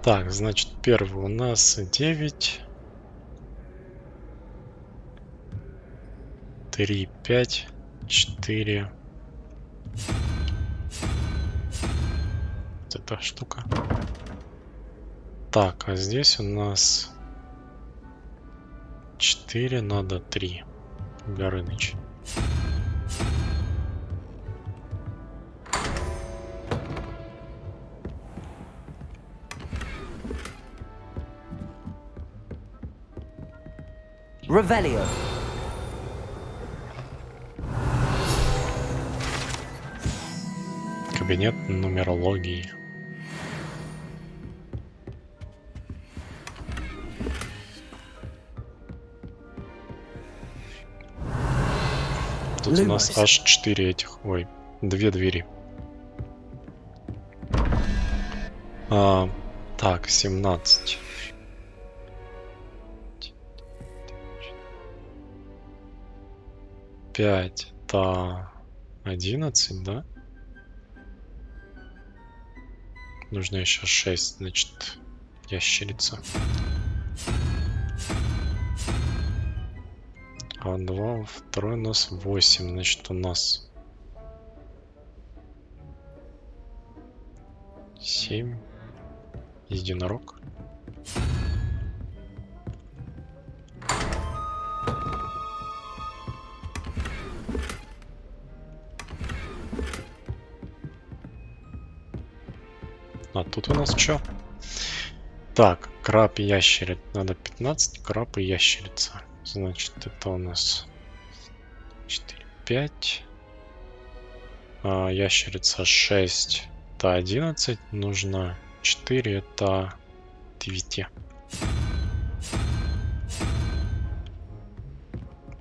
Так, значит, первый у нас 9, 3, 5, 4. Вот эта штука. Так, а здесь у нас 4, надо 3. Горыныч. Revelio. Кабинет нумерологии. Тут у нас аж 4 этих. Ой, 2 двери. Так, 17. 5, это 11, да? Нужно еще 6, значит, ящерица. А 2, второй у нас 8, значит, у нас 7. Единорог. А тут у нас что? Так, краб и ящерица. Надо 15, краб и ящерица. Значит, это у нас 4, 5. Ящерица 6. Это 11. Нужно 4. Это 9.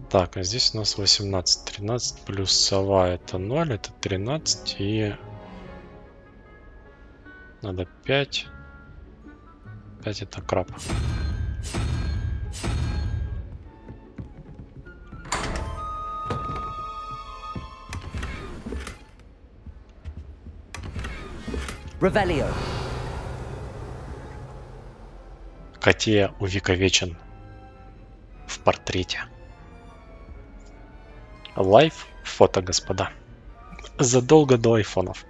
Так, а здесь у нас 18. 13 плюс сова это 0. Это 13. И надо 5. 5 это краб. Revelio. Котея увековечен в портрете. Лайв фото, господа. Задолго до айфонов.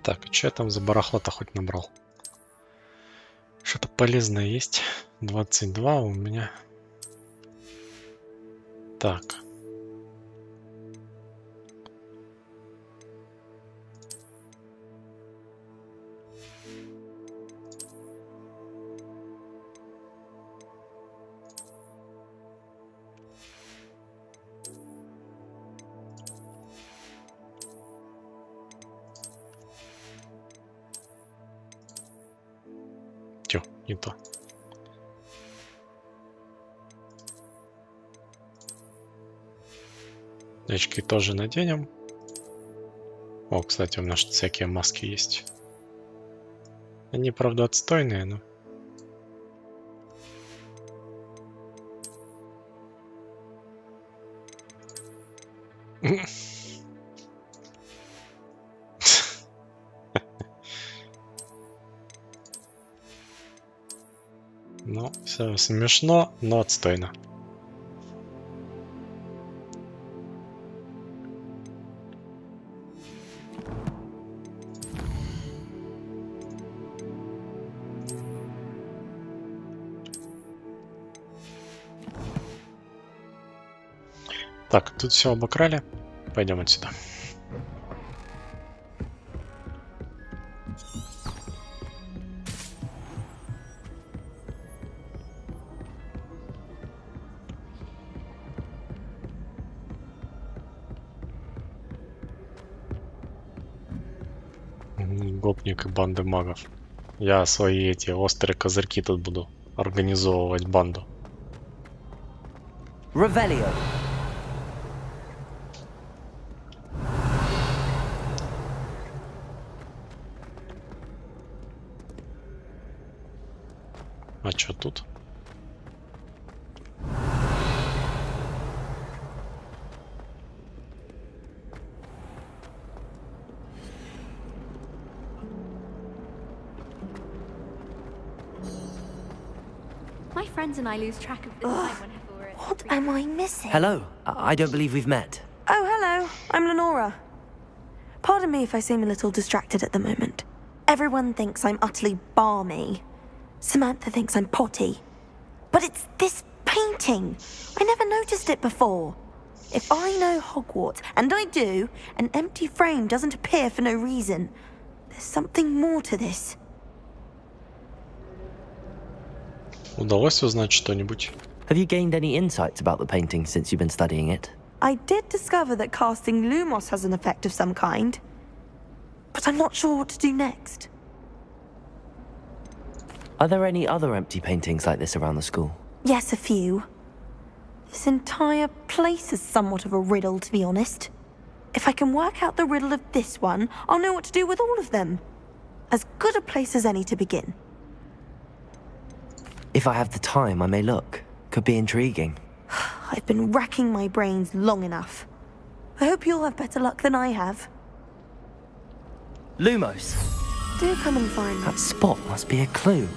Так, что я там за барахло-то хоть набрал? Что-то полезное есть. 22 у меня. Так. Тё, не то. Очки тоже наденем. О, кстати, у нас всякие маски есть. Они, правда, отстойные, но... Ну, все смешно, но отстойно. Так, тут все обокрали. Пойдем отсюда. гопник и банды магов. Я свои эти острые козырьки тут буду организовывать банду. Revelio. А чё тут? My friends and I lose track of the time whenever we're at What am I missing? Hello. I don't believe we've met. Oh, hello. I'm Lenora. Pardon me if I seem a little distracted at the moment. Everyone thinks I'm utterly balmy. Samantha thinks I'm potty. But it's this painting. I never noticed it before. If I know Hogwarts, and I do, an empty frame doesn't appear for no reason. There's something more to this. Удалось узнать что-нибудь? Have you gained any insights about the painting since you've been studying it? I did discover that casting Lumos has an effect of some kind. But I'm not sure what to do next. Are there any other empty paintings like this around the school? Yes, a few. This entire place is somewhat of a riddle, to be honest. If I can work out the riddle of this one, I'll know what to do with all of them. As good a place as any to begin. If I have the time, I may look. Could be intriguing. I've been racking my brains long enough. I hope you'll have better luck than I have. Lumos. Do come and find me. That spot must be a clue.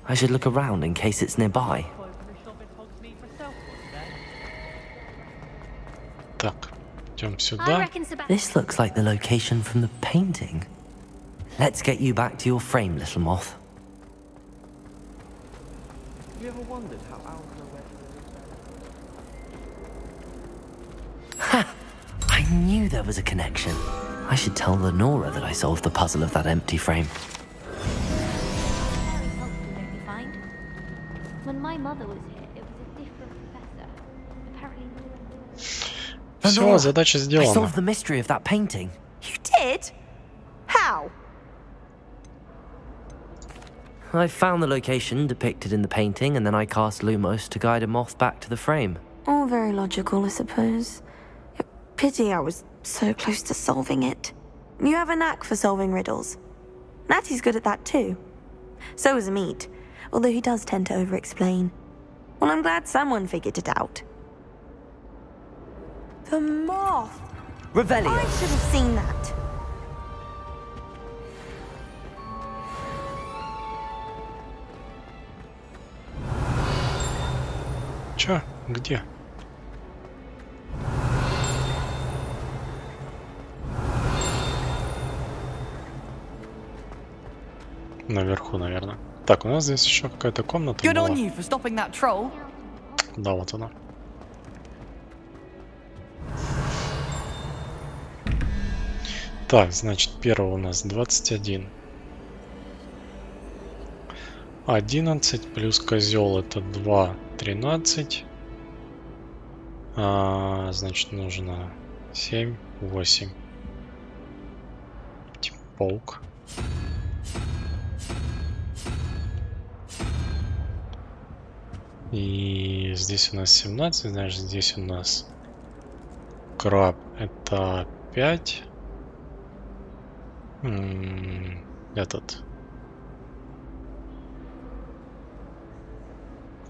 I should look around in case it's nearby. Так, идем сюда. This looks like the location from the painting. Let's get you back to your frame, little moth. You ever wondered how Ha! I knew there was a connection. I should tell Lenora that I solved the puzzle of that empty frame. very helpful, don't you find? When my mother was here, it was a different professor. Apparently. Все, задача I сделана. solved the mystery of that painting. You did? How? I found the location depicted in the painting, and then I cast Lumos to guide a moth back to the frame. All very logical, I suppose. Pity I was so close to solving it. You have a knack for solving riddles. Natty's good at that too. So is Amit, although he does tend to over-explain. Well, I'm glad someone figured it out. The moth! Revelio. I should have seen that. Чё? Где? Наверху, наверное. Так, у нас здесь еще какая-то комната Good была. on you for stopping that troll. Да, вот она. Так, значит, первый у нас 21. 11 плюс козел это 2, 13. Значит, нужно 7, 8. Типа паук. И здесь у нас 17, значит, здесь у нас краб это 5. Этот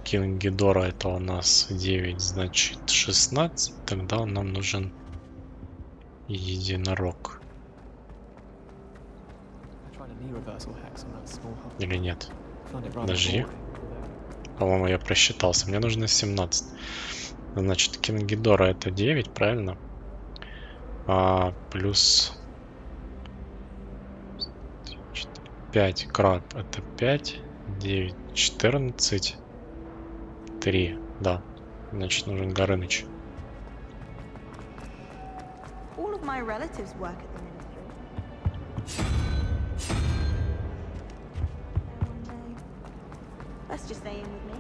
Кингидора это у нас 9, значит 16. Тогда нам нужен единорог. Или нет? Подожди. По-моему, я просчитался. Мне нужно 17. Значит, Кингидора это 9, правильно? Плюс 5 краб это 5, 9, 14, 3, да. Значит, нужен Горыныч. All of my relatives work at the ministry. Let's just stay in with me.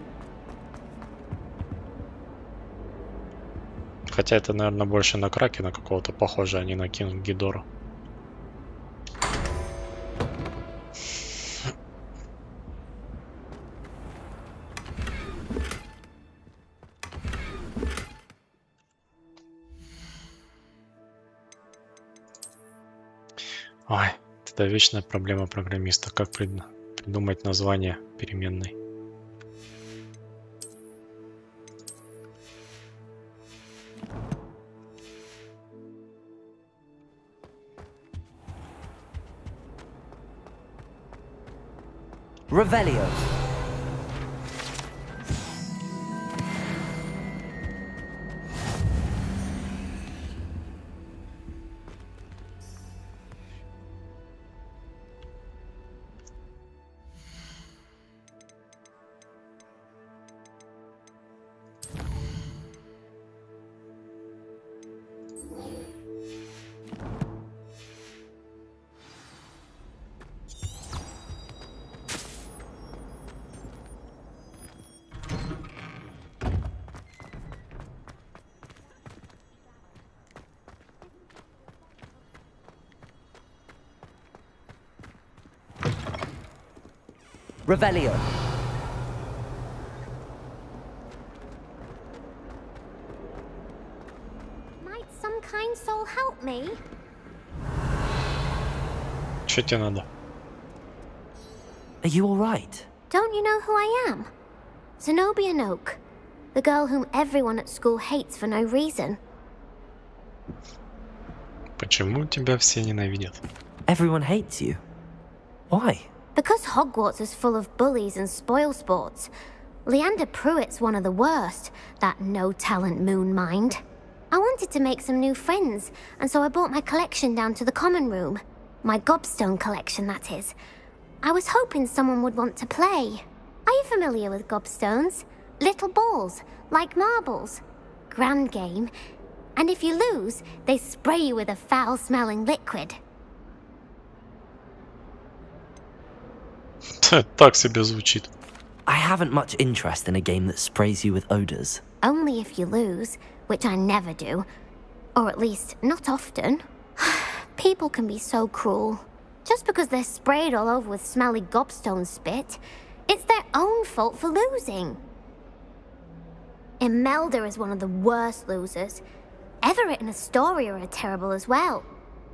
Хотя это, наверное, больше на Кракена какого-то похоже, а не на Кингидора. Это вечная проблема программиста. Как придумать название переменной? Revelio. Revelio. Might some kind soul help me? Что тебе надо? Are you all right? Don't you know who I am? Zenobia Noak, the girl whom everyone at school hates for no reason. Почему тебя все ненавидят? Everyone hates you. Why? Because Hogwarts is full of bullies and spoilsports. Leander Pruitt's one of the worst, that no-talent moon mind. I wanted to make some new friends, and so I brought my collection down to the common room. My gobstone collection, that is. I was hoping someone would want to play. Are you familiar with gobstones? Little balls, like marbles. Grand game. And if you lose, they spray you with a foul-smelling liquid. Так себе звучит. I haven't much interest in a game that sprays you with odors. Only if you lose, which I never do. Or at least, not often. People can be so cruel. Just because they're sprayed all over with smelly gobstone spit, it's their own fault for losing. Imelda is one of the worst losers. Everett and Astoria are terrible as well.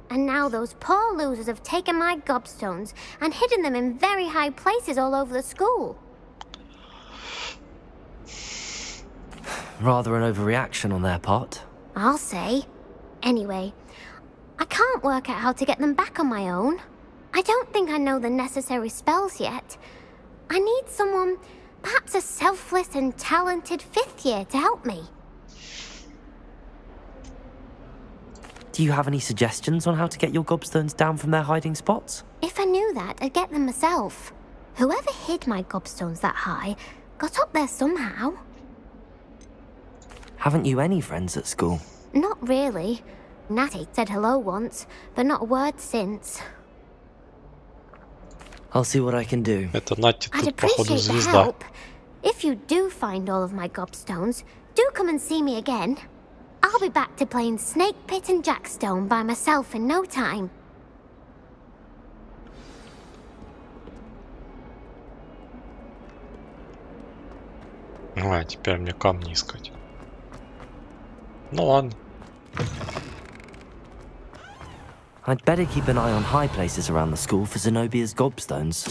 And now those poor losers have taken my gobstones and hidden them in very high places all over the school. Rather an overreaction on their part. I'll say. Anyway, I can't work out how to get them back on my own. I don't think I know the necessary spells yet. I need someone, perhaps a selfless and talented fifth year to help me. Do you have any suggestions on how to get your gobstones down from their hiding spots? If I knew that, I'd get them myself. Whoever hid my gobstones that high got up there somehow. Haven't you any friends at school? Not really. Natty said hello once, but not a word since. I'll see what I can do. Это Натти I'd тут, походу, appreciate the звезда. help. If you do find all of my gobstones, do come and see me again. I'll be back to playing Snake Pit and Jackstone by myself in no time. А, теперь мне камни искать. Ну ладно. I'd better keep an eye on high places around the school for Zenobia's gobstones.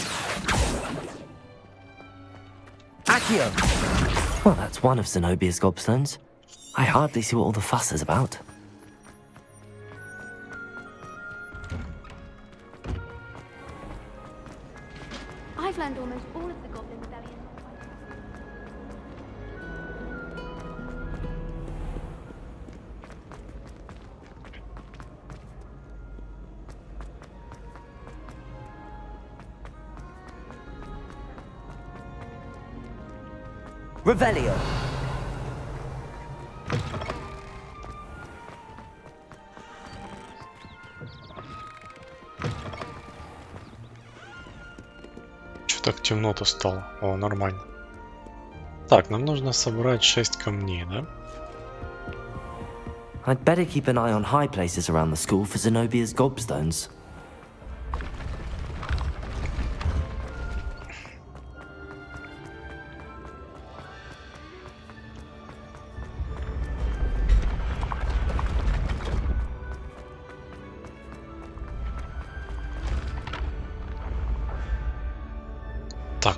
Accio! Well, that's one of Zenobia's gobstones. I hardly see what all the fuss is about. I've learned almost all of the Goblin Rebellion. Revelio! Чё так темно-то стало? О, нормально. Так, нам нужно собрать 6 камней, да? I'd better keep an eye on high places around the school for Zenobia's gobstones.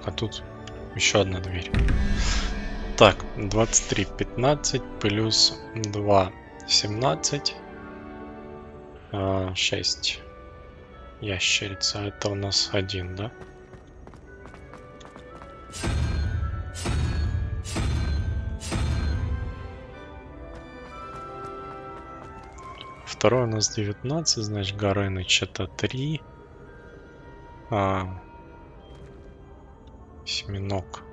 Так, а тут еще одна дверь. Так, 23, 15 плюс 2, 17. 6. Ящерица. Это у нас 1, да? Второй у нас 19, значит, Горыныч это 3. Семенок.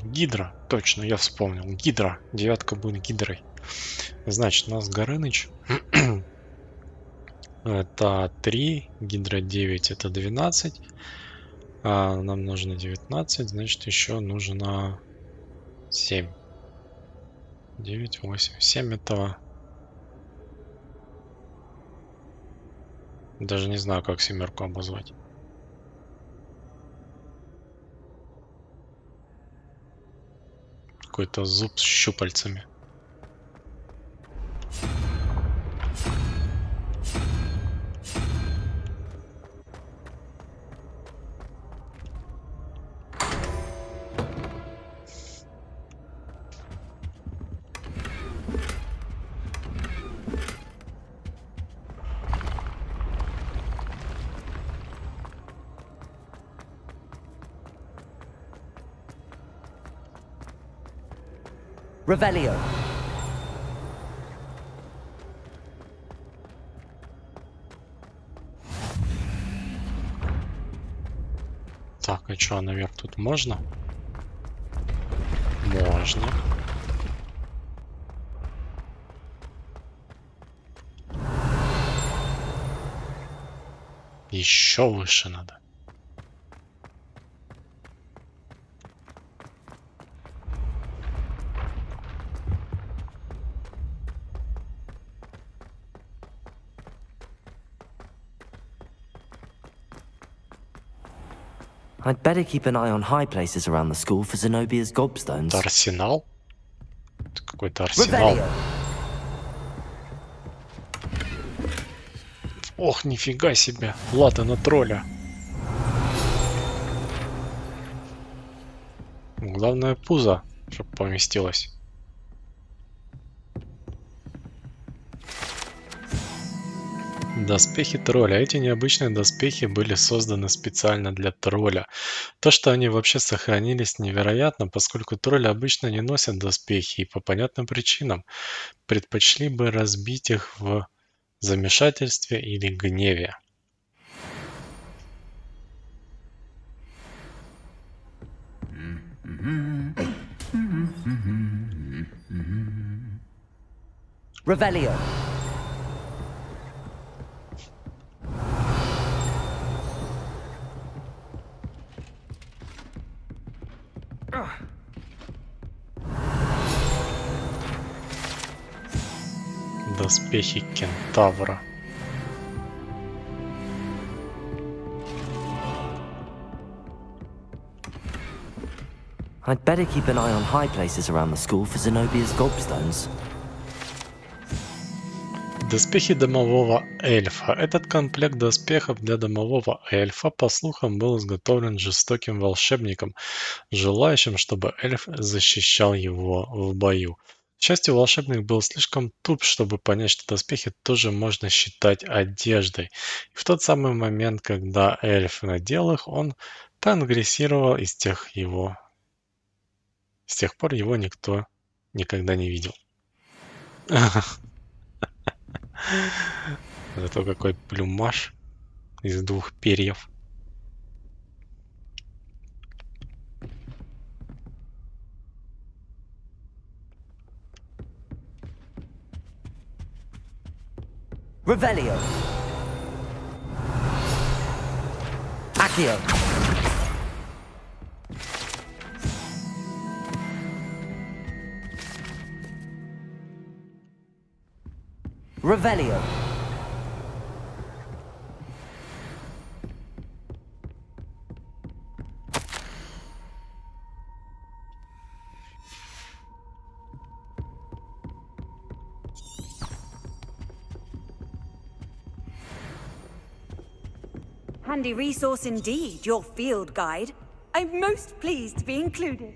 Гидра. Точно, я вспомнил. Гидра. 9 будет гидрой. Значит, у нас Горыныч это 3. Гидра 9 это 12. Нам нужно 19. Значит, еще нужно 7. 9, 8. 7 это... Даже не знаю, как семерку обозвать. Какой-то зуб с щупальцами. Revelio. Так, а что, наверх тут можно? Можно. Еще выше надо. I'd better keep an eye on high places around the school for Zenobia's gobstones. Арсенал? Это какой-то арсенал. Ох, нифига себе. Плата на тролля. Главное пузо, чтобы поместилось. Доспехи тролля. Эти необычные доспехи были созданы специально для тролля. То, что они вообще сохранились, невероятно, поскольку тролли обычно не носят доспехи и по понятным причинам предпочли бы разбить их в замешательстве или гневе. Revelio. Доспехи кентавра. I'd better keep an eye on high places around the school for Zenobia's gobstones. Доспехи домового эльфа. Этот комплект доспехов для домового эльфа, по слухам, был изготовлен жестоким волшебником, желающим, чтобы эльф защищал его в бою. К счастью, волшебник был слишком туп, чтобы понять, что доспехи тоже можно считать одеждой. И в тот самый момент, когда эльф надел их, он трансгрессировал, и с тех пор его никто никогда не видел. Зато какой плюмаж из 2 перьев. Revelio. Accio. Revelio. handy resource indeed, your field guide. I'm most pleased to be included.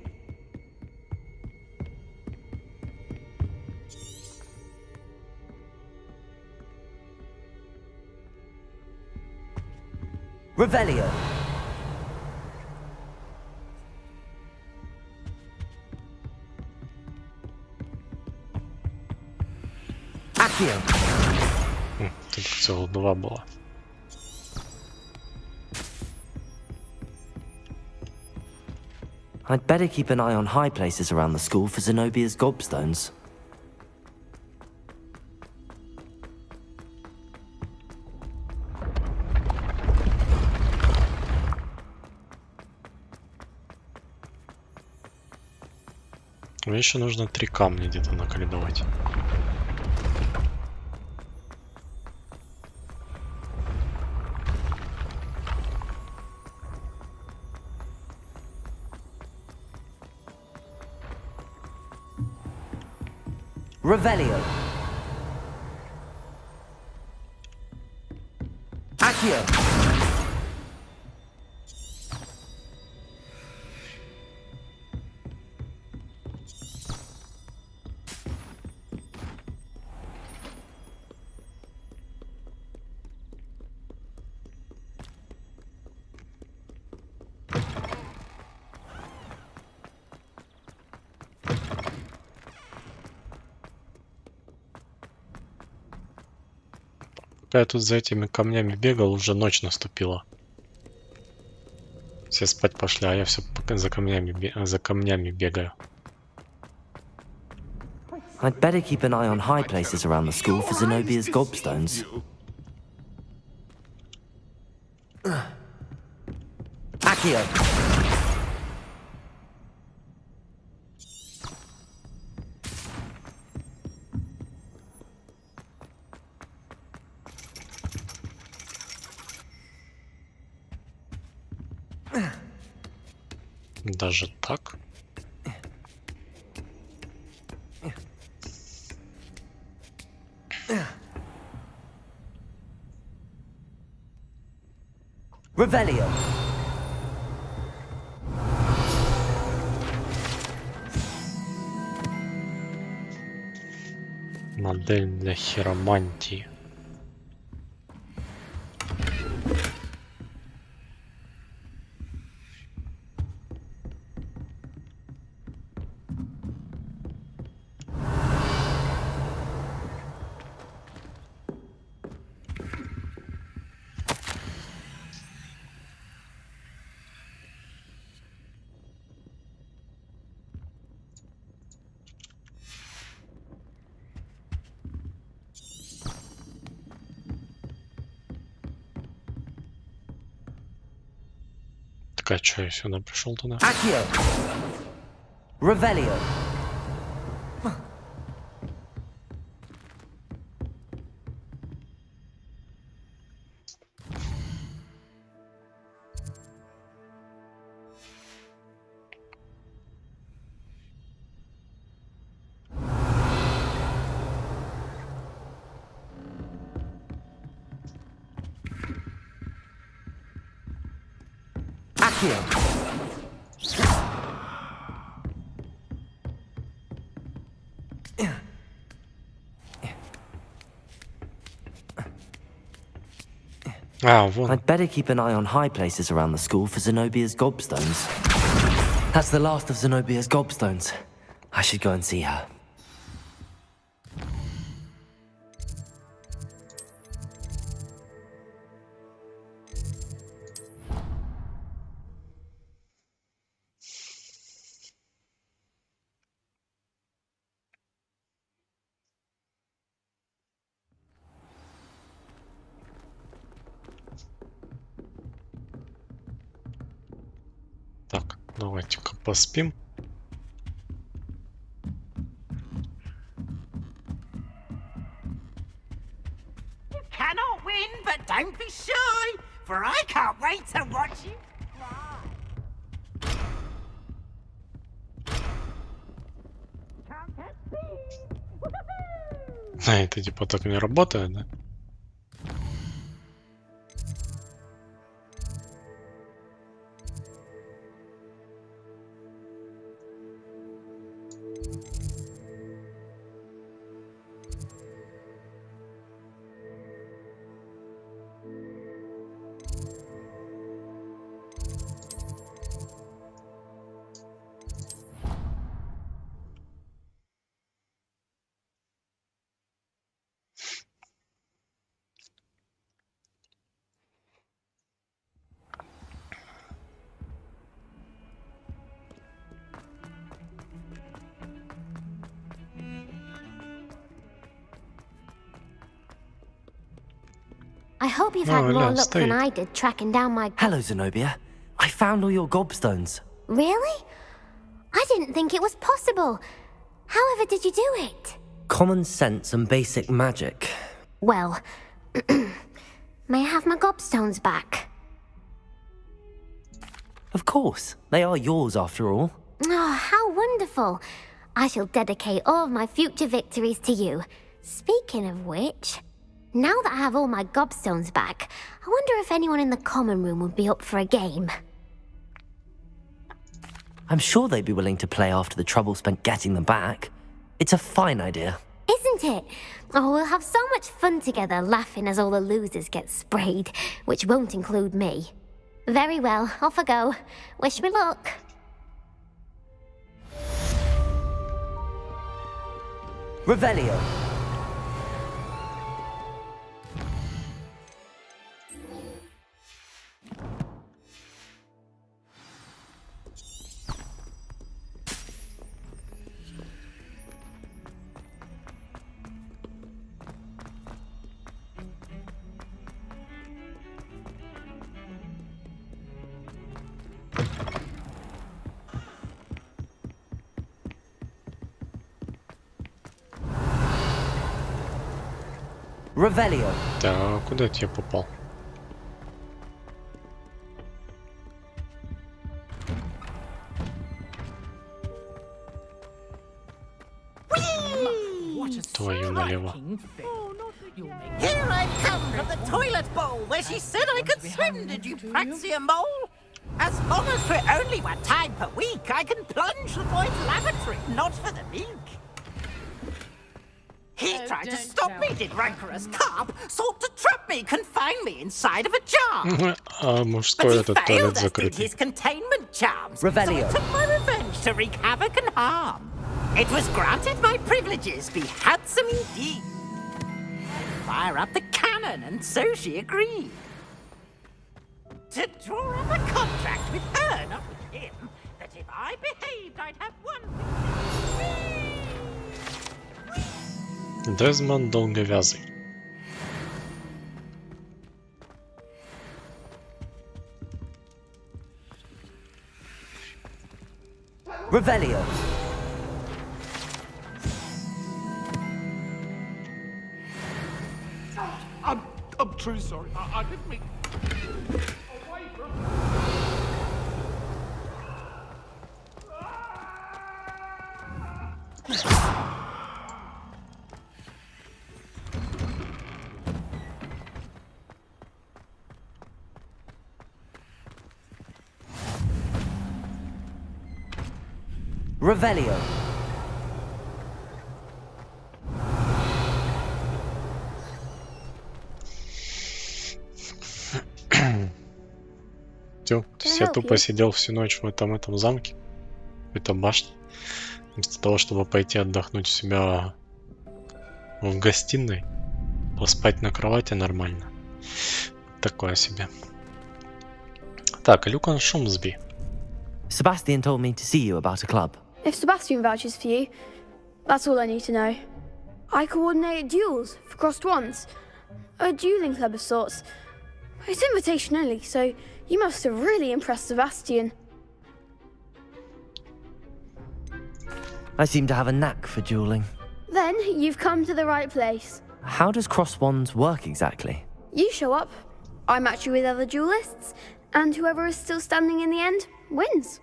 Revelio. Accio. Тут всього 2 було. I'd better keep an eye on high places around the school for Zenobia's gobstones. Мне еще нужно 3 камня где-то наколедовать. Revelio. Accio. Пока я тут за этими камнями бегал, уже ночь наступила. Все спать пошли, а я все за камнями бегаю. I'd better keep an eye on high places around the school for Zenobia's gobstones. Accio. Даже так? Revelio. Модель для хиромантии. А чё я сюда пришел туда? Accio. Revelio. Accio. I'd better keep an eye on high places around the school for Zenobia's gobstones. That's the last of Zenobia's gobstones. I should go and see her. Так, давайте-ка поспим. You cannot win, but don't be shy, for I can't wait to watch you cry. А, это типа так не работает, да? I hope you've had more luck than I did tracking down my... Hello, Zenobia. I found all your gobstones. Really? I didn't think it was possible. However did you do it? Common sense and basic magic. Well, may I have my gobstones back? Of course. They are yours after all. Oh, how wonderful. I shall dedicate all of my future victories to you. Speaking of which, now that I have all my gobstones back, I wonder if anyone in the common room would be up for a game. I'm sure they'd be willing to play after the trouble spent getting them back. It's a fine idea. Isn't it? Oh, we'll have so much fun together laughing as all the losers get sprayed, which won't include me. Very well, off I go. Wish me luck. Revelio. Revelio. Да, куда я тебе попал? Твою налево. Here I've come from the toilet bowl where she said I could swim, did you praxia mole? As long as for only 1 time per week, I can plunge the boy's lavatory, not for the meek. He tried to stop me, did rancorous carp, sought to trap me, confine me inside of a jar. А мужской этот туалет закрытый. His containment charms, Revelio. so I took my revenge to wreak havoc and harm. It was granted my privileges be handsome indeed. Fire up the cannon, and so she agreed. To draw up a contract with her, not with him, that if I behaved, I'd have one. Дезмонд долговязый. Revelio. I'm truly sorry. I didn't mean... Revelio. Все, то есть я тупо сидел всю ночь в этом замке, в этой башне, вместо того, чтобы пойти отдохнуть у себя в гостиной, поспать на кровати нормально. Такое себе. Так, Люкан Шумсби. Sebastian told me to see you about a club. If Sebastian vouches for you, that's all I need to know. I coordinate duels for crossed wands. A dueling club of sorts. It's invitation only, so you must have really impressed Sebastian. I seem to have a knack for dueling. Then you've come to the right place. How does cross wands work exactly? You show up, I match you with other duelists, and whoever is still standing in the end wins.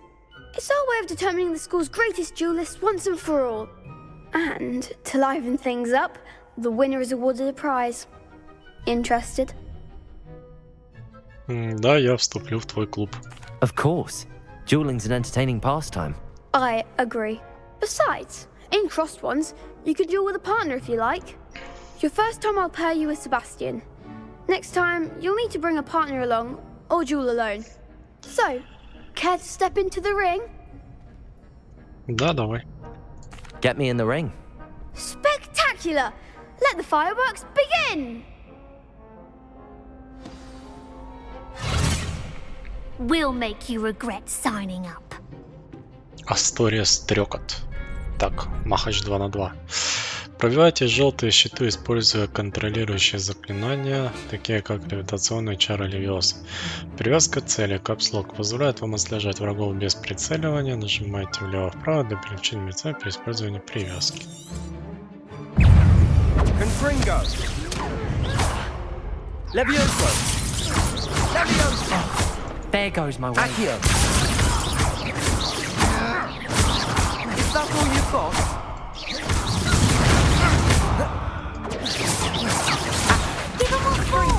It's our way of determining the school's greatest duelist once and for all. And to liven things up, the winner is awarded a prize. Interested? Да, я вступлю в твой клуб. Of course. Dueling's an entertaining pastime. I agree. Besides, In crossed ones, you could duel with a partner if you like. Your first time I'll pair you with Sebastian. Next time, you'll need to bring a partner along, or duel alone. So, care to step into the ring? Да, давай. Get me in the ring. Spectacular! Let the fireworks begin! We'll make you regret signing up. Астория стрекот. Так, махач 2 на 2. Пробивайте желтые щиты, используя контролирующие заклинания, такие как левитационный чар Левиоса. Привязка цели, капслок, позволяет вам отслеживать врагов без прицеливания. Нажимайте влево-вправо для переключения меча при использовании привязки. Confringo. Levioso. Levioso. There goes my way. Accio. Is that all you've got? Give him what for!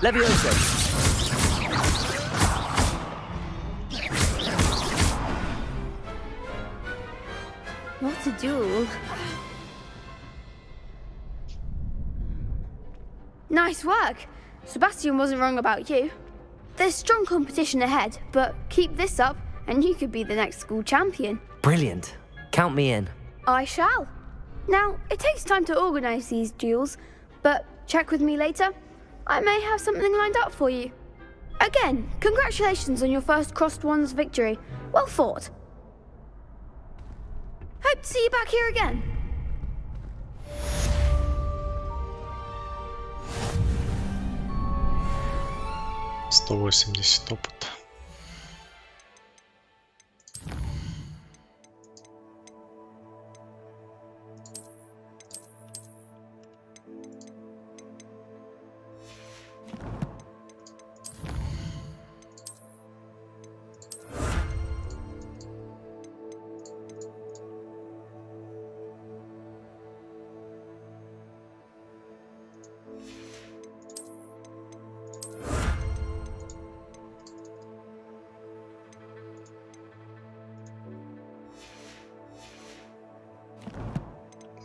Levioso. What a duel. Nice work. Sebastian wasn't wrong about you. There's strong competition ahead, but keep this up and you could be the next school champion. Brilliant. Count me in. I shall. Now, it takes time to organise these duels, but check with me later. I may have something lined up for you. Again, congratulations on your first Crossed Ones victory. Well fought. Hope to see you back here again. $180 опыта.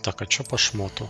Так, а чё по шмоту?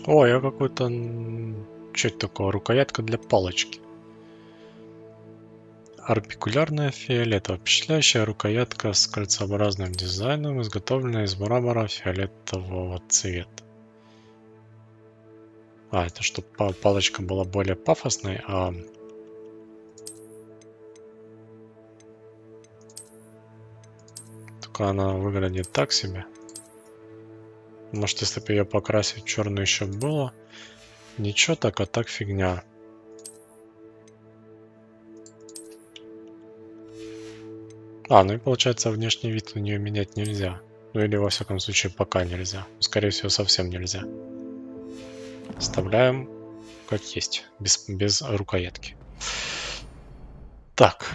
О, я какой-то... Что это такое? Рукоятка для палочки. Орбикулярная фиолетовая. Впечатляющая рукоятка с кольцеобразным дизайном, изготовленная из мрамора фиолетового цвета. А, это чтобы палочка была более пафосной, а... Только она выглядит так себе. Может, если бы ее покрасить в черную еще было. Ничего так, а так фигня. А, ну и получается, внешний вид у нее менять нельзя. Ну или во всяком случае пока нельзя. Скорее всего, совсем нельзя. Оставляем как есть, без рукоятки. Так.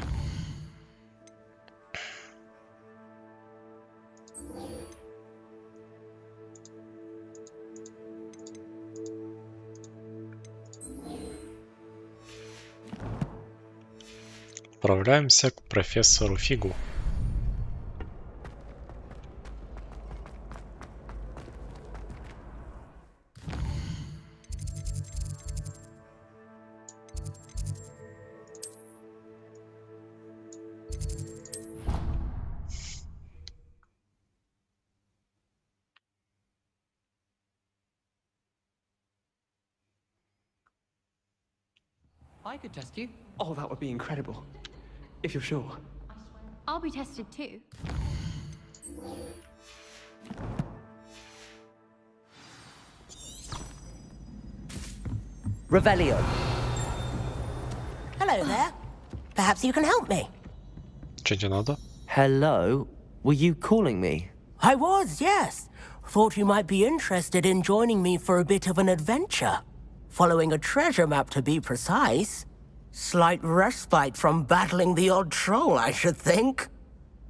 Отправляемся к профессору Фигу. I could test you. Oh, that would be incredible. If you're sure. I'll be tested too. Revelio. Hello there. Perhaps you can help me. Что тебе надо? Hello. were you calling me? I was, yes. Thought you might be interested in joining me for a bit of an adventure. Following a treasure map, to be precise. Slight respite from battling the odd troll, I should think.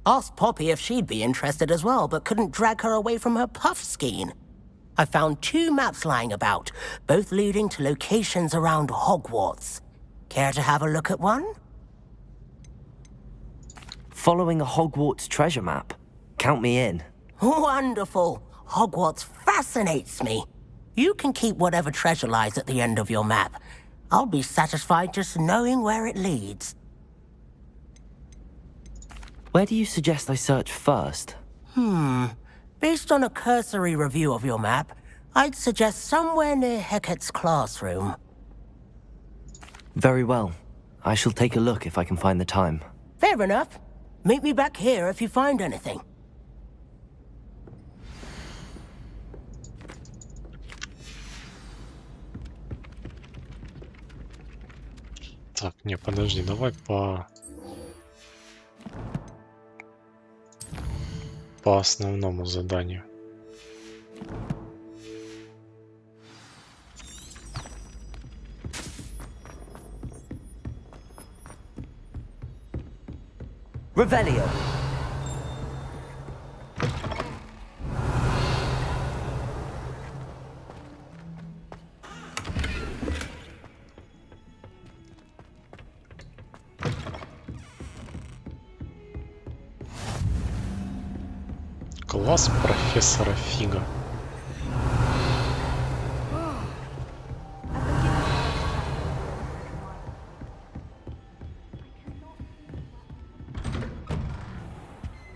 Asked Poppy if she'd be interested as well, but couldn't drag her away from her puff skein. I found 2 maps lying about, both leading to locations around Hogwarts. Care to have a look at one? Following a Hogwarts treasure map? Count me in. Wonderful. Hogwarts fascinates me. You can keep whatever treasure lies at the end of your map. I'll be satisfied just knowing where it leads. Where do you suggest I search first? Based on a cursory review of your map, I'd suggest somewhere near Hecat's classroom. Very well. I shall take a look if I can find the time. Fair enough. Meet me back here if you find anything. Так, не, подожди, давай по основному заданию. Revelio. Класс профессора Фига.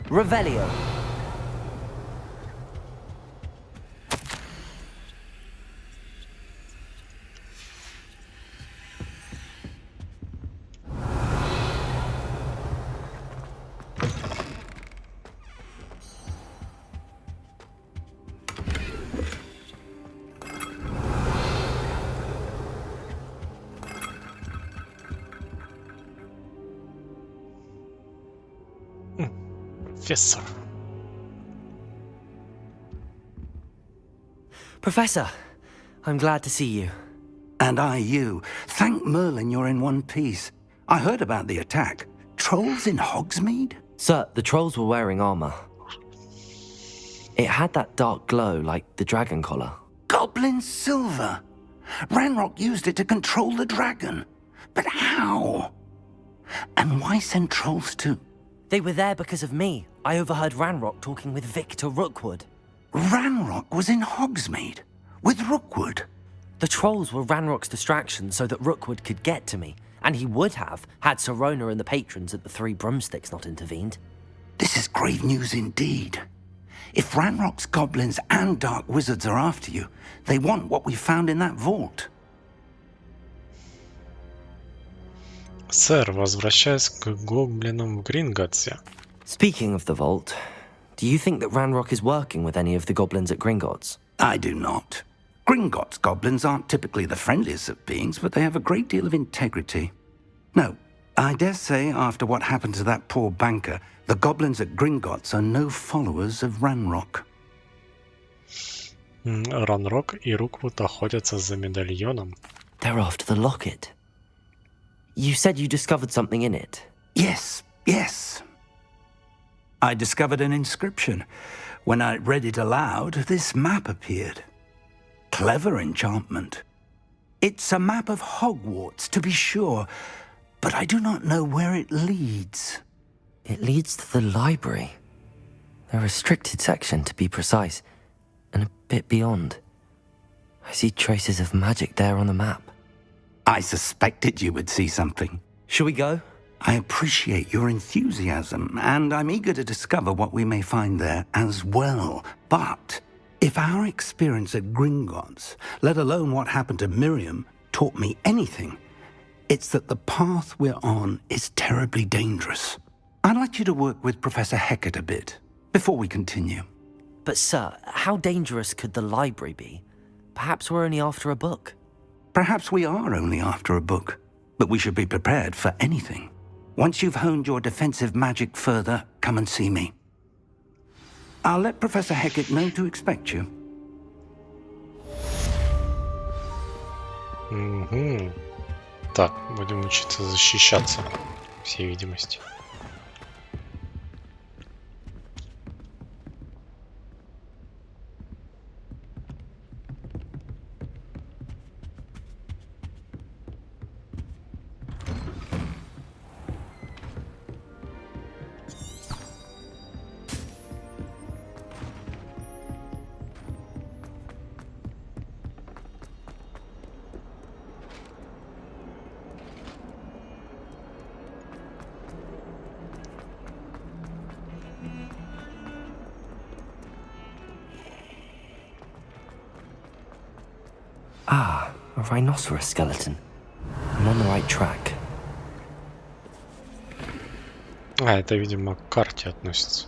Revelio. Professor. Professor, I'm glad to see you. And I you. Thank Merlin you're in one piece. I heard about the attack. Trolls in Hogsmeade? Sir, the trolls were wearing armor. It had that dark glow like the dragon collar. Goblin silver. Ranrock used it to control the dragon. But how? And why send trolls too? They were there because of me. I overheard Ranrock talking with Victor Rookwood. Ranrock was in Hogsmeade? With Rookwood? The trolls were Ranrock's distraction so that Rookwood could get to me. And he would have, had Serona and the patrons at the Three Broomsticks not intervened. This is grave news indeed. If Ranrock's goblins and dark wizards are after you, they want what we found in that vault. Сэр, возвращаясь к гоблинам в Гринготсе. Speaking of the vault, do you think that Ranrock is working with any of the goblins at Gringotts? I do not. Gringotts goblins aren't typically the friendliest of beings, but they have a great deal of integrity. No, I dare say after what happened to that poor banker, the goblins at Gringotts are no followers of Ranrock. Ранрок и Руквуд охотятся за медальоном. They're after the locket. You said you discovered something in it. Yes, yes. I discovered an inscription. When I read it aloud, this map appeared. Clever enchantment. It's a map of Hogwarts, to be sure, but I do not know where it leads. It leads to the library. A restricted section, to be precise, and a bit beyond. I see traces of magic there on the map. I suspected you would see something. Shall we go? I appreciate your enthusiasm, and I'm eager to discover what we may find there as well. But if our experience at Gringotts, let alone what happened to Miriam, taught me anything, it's that the path we're on is terribly dangerous. I'd like you to work with Professor Hecat a bit, before we continue. But sir, how dangerous could the library be? Perhaps we're only after a book. Perhaps we are only after a book, but we should be prepared for anything. Once you've honed your defensive magic further, come and see me. I'll let Professor Hecat know to expect you. Угу. Так, будем учиться защищаться, по всей видимости. Ah, a rhinoceros skeleton. I'm on the right track. А, это, видимо, к карте относится.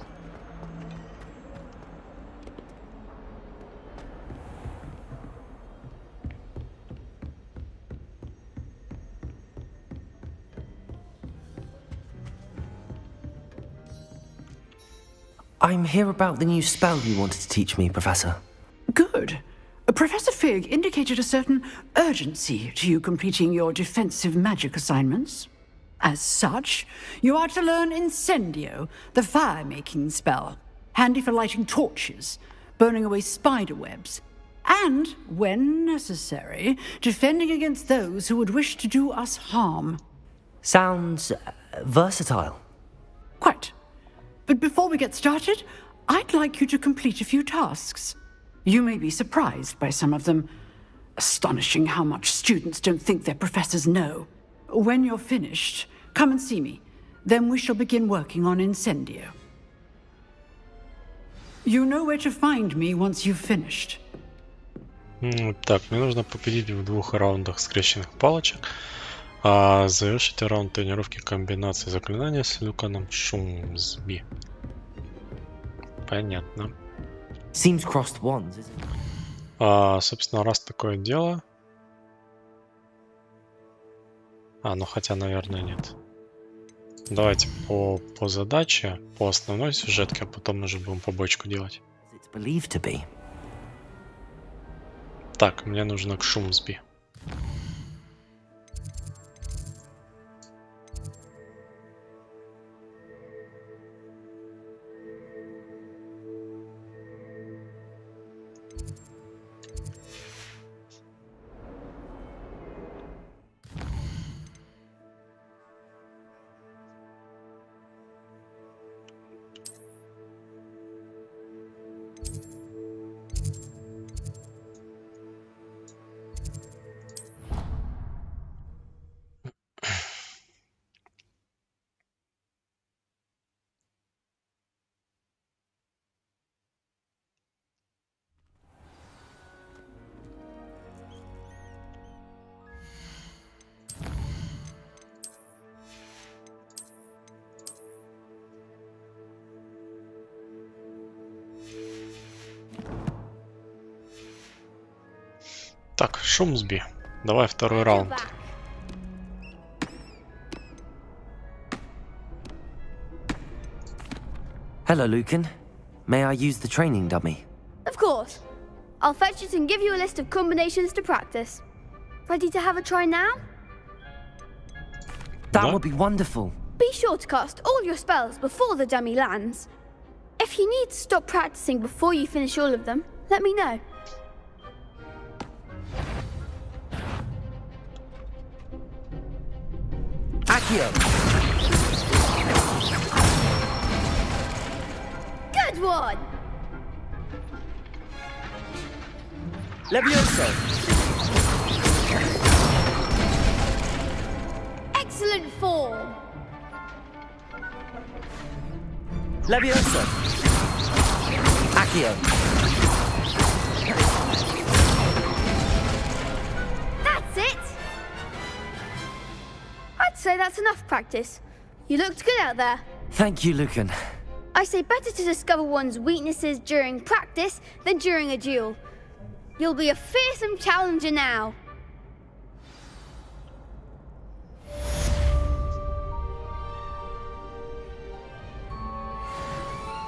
I'm here about the new spell you wanted to teach me, Professor. Good. Professor Fig indicated a certain urgency to you completing your defensive magic assignments. As such, you are to learn Incendio, the fire-making spell, handy for lighting torches, burning away spider webs, and, when necessary, defending against those who would wish to do us harm. Sounds versatile. Quite. But before we get started, I'd like you to complete a few tasks. You may be surprised by some of them. Astonishing how much students don't think their professors know. When you're finished, come and see me. Then we shall begin working on Incendio. You know where to find me once you've finished. Так, мне нужно победить в 2 раундах скрещенных палочек. Завершите раунд тренировки комбинации заклинания с Люканом Шумсби. Понятно. Seems crossed wands, isn't it? Собственно, раз такое дело. Ну хотя, наверное, нет. Давайте по задаче, по основной сюжетке, а потом уже будем побочку делать. It's believed to be. Так, мне нужно к Шумсби. Так, Шумсби. Давай второй раунд. Hello, Lucan. May I use the training dummy? Of course. I'll fetch it and give you a list of combinations to practice. Ready to have a try now? That would be wonderful. Be sure to cast all your spells before the dummy lands. If you need to stop practicing before you finish all of them, let me know. Accio! Good one! Levioso! Excellent form! Levioso! Accio! That's it! I'd say that's enough practice. You looked good out there. Thank you, Lucan. I say better to discover one's weaknesses during practice than during a duel. You'll be a fearsome challenger now.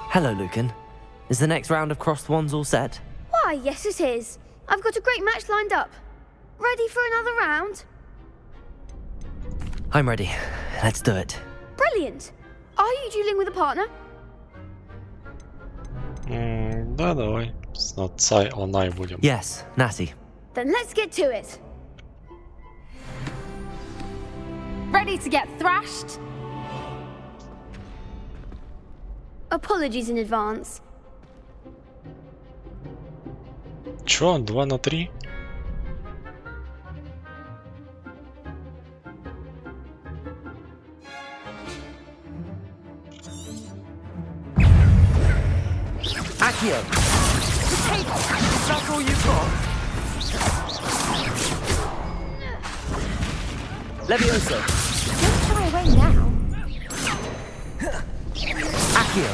Hello, Lucan. Is the next round of crossed wands all set? Why, yes it is. I've got a great match lined up. Ready for another round? I'm ready. Let's do it. Brilliant. Are you dueling with a partner? Да, давай. На Цай онай будем. Yes, Natty. Then let's get to it. Ready to get thrashed? Apologies in advance. Чё, 2 на 3? Accio! Is that all you've got? Levioso! Don't shy away now. Accio!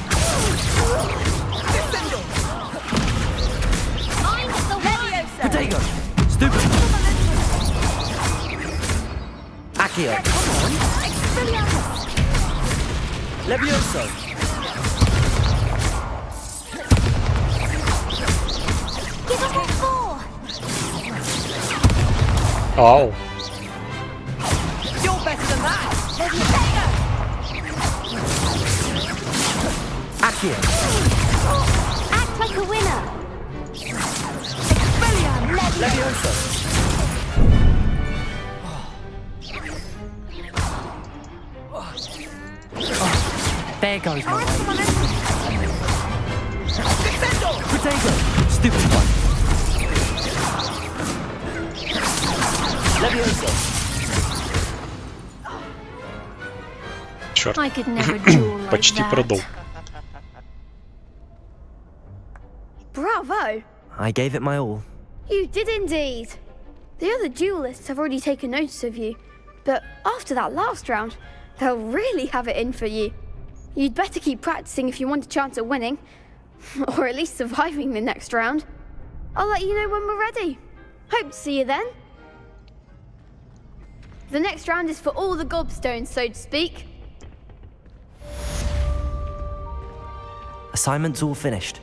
I'm the Levioso! Potato! Stupid! Accio! Come on! Expelliarmus! Levioso! Give us what for! Ow! You're better than that! Levioso! Accio! Act like a winner! Expelliarmus! Levioso! There goes my way. Potato! Stupid one! Levioso! Черт. I could never duel like Почти that. продул. Bravo! I gave it my all. You did indeed. The other duelists have already taken notice of you, but after that last round, they'll really have it in for you. You'd better keep practicing if you want a chance at winning, or at least surviving the next round. I'll let you know when we're ready. Hope to see you then. The next round is for all the gobstones, so to speak. Assignment's all finished.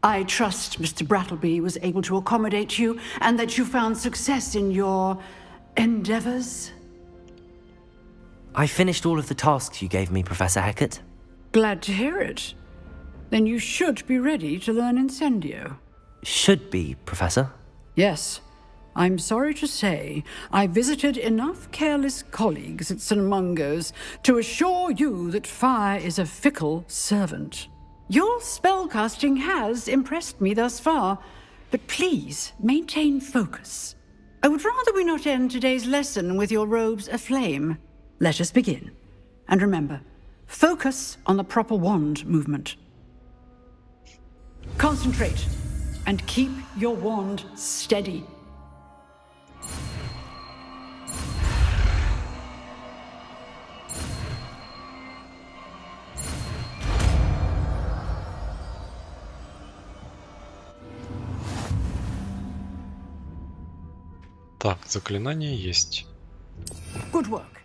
I trust Mr. Brattleby was able to accommodate you and that you found success in your endeavors. I finished all of the tasks you gave me, Professor Hecat. Glad to hear it. Then you should be ready to learn Incendio. Should be, Professor. Yes. I'm sorry to say, I visited enough careless colleagues at St. Mungo's to assure you that fire is a fickle servant. Your spellcasting has impressed me thus far, but please maintain focus. I would rather we not end today's lesson with your robes aflame. Let us begin. And remember, focus on the proper wand movement. Concentrate and keep your wand steady. Так, заклинание есть. Good work.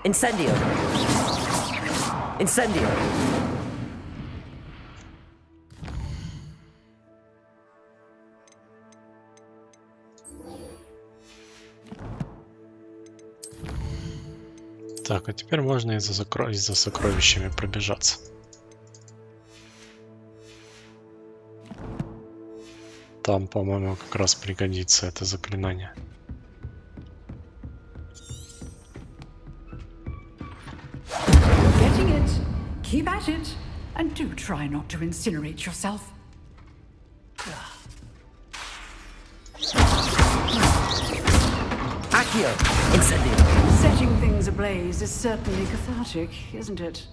Incendio! Incendio! Так, а теперь можно и за сокровищами пробежаться. Там, по-моему, как раз пригодится это заклинание. Getting it. Keep at it. And do try not to incinerate yourself. Accio! Incendio! Setting things ablaze is certainly cathartic, isn't it?